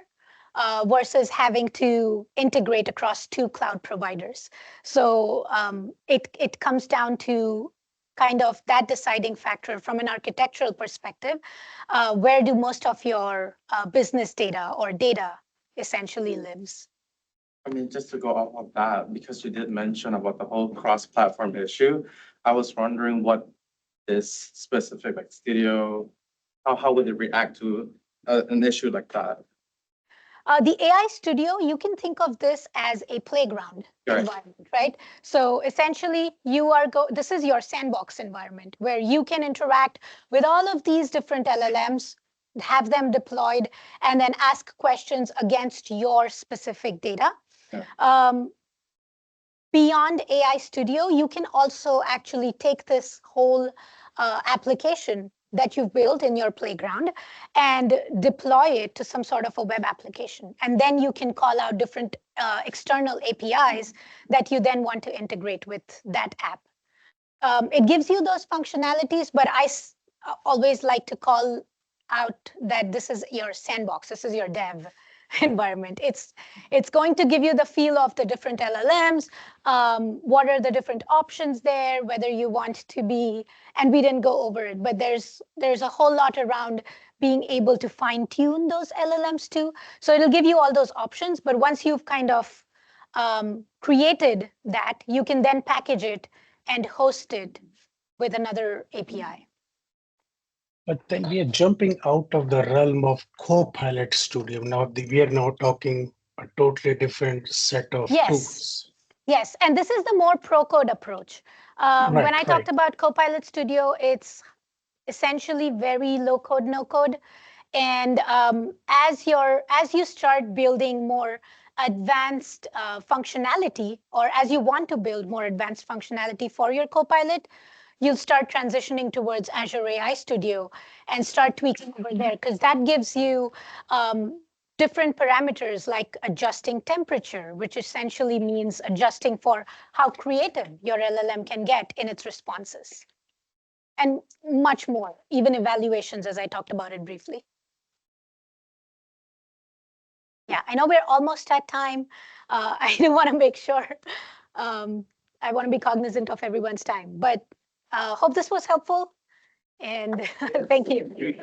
Versus having to integrate across two cloud providers. So it comes down to kind of that deciding factor from an architectural perspective. Where do most of your business data or data essentially lives? I mean, just to go off of that, because you did mention about the whole cross-platform issue, I was wondering what this specific like studio, how would it react to an issue like that? The AI Studio, you can think of this as a playground environment, right? So essentially, this is your sandbox environment where you can interact with all of these different LLMs, have them deployed, and then ask questions against your specific data. Beyond AI Studio, you can also actually take this whole application that you've built in your playground and deploy it to some sort of a web application. And then you can call out different external APIs that you then want to integrate with that app. It gives you those functionalities, but I always like to call out that this is your sandbox, this is your dev environment. It's going to give you the feel of the different LLMs, what are the different options there, whether you want to be, and we didn't go over it, but there's a whole lot around being able to fine tune those LLMs too. So it'll give you all those options, but once you've kind of created that, you can then package it and host it with another API. But then we are jumping out of the realm of Copilot Studio. We are now talking a totally different set of tools. Yes, and this is the more pro-code approach. When I talked about Copilot Studio, it's essentially very low-code, no-code. And as you start building more advanced functionality, or as you want to build more advanced functionality for your Copilot, you'll start transitioning towards Azure AI Studio and start tweaking over there, because that gives you different parameters like adjusting temperature, which essentially means adjusting for how creative your LLM can get in its responses. And much more, even evaluations, as I talked about it briefly. Yeah, I know we're almost at time. I want to make sure, I want to be cognizant of everyone's time, but hope this was helpful, and thank you.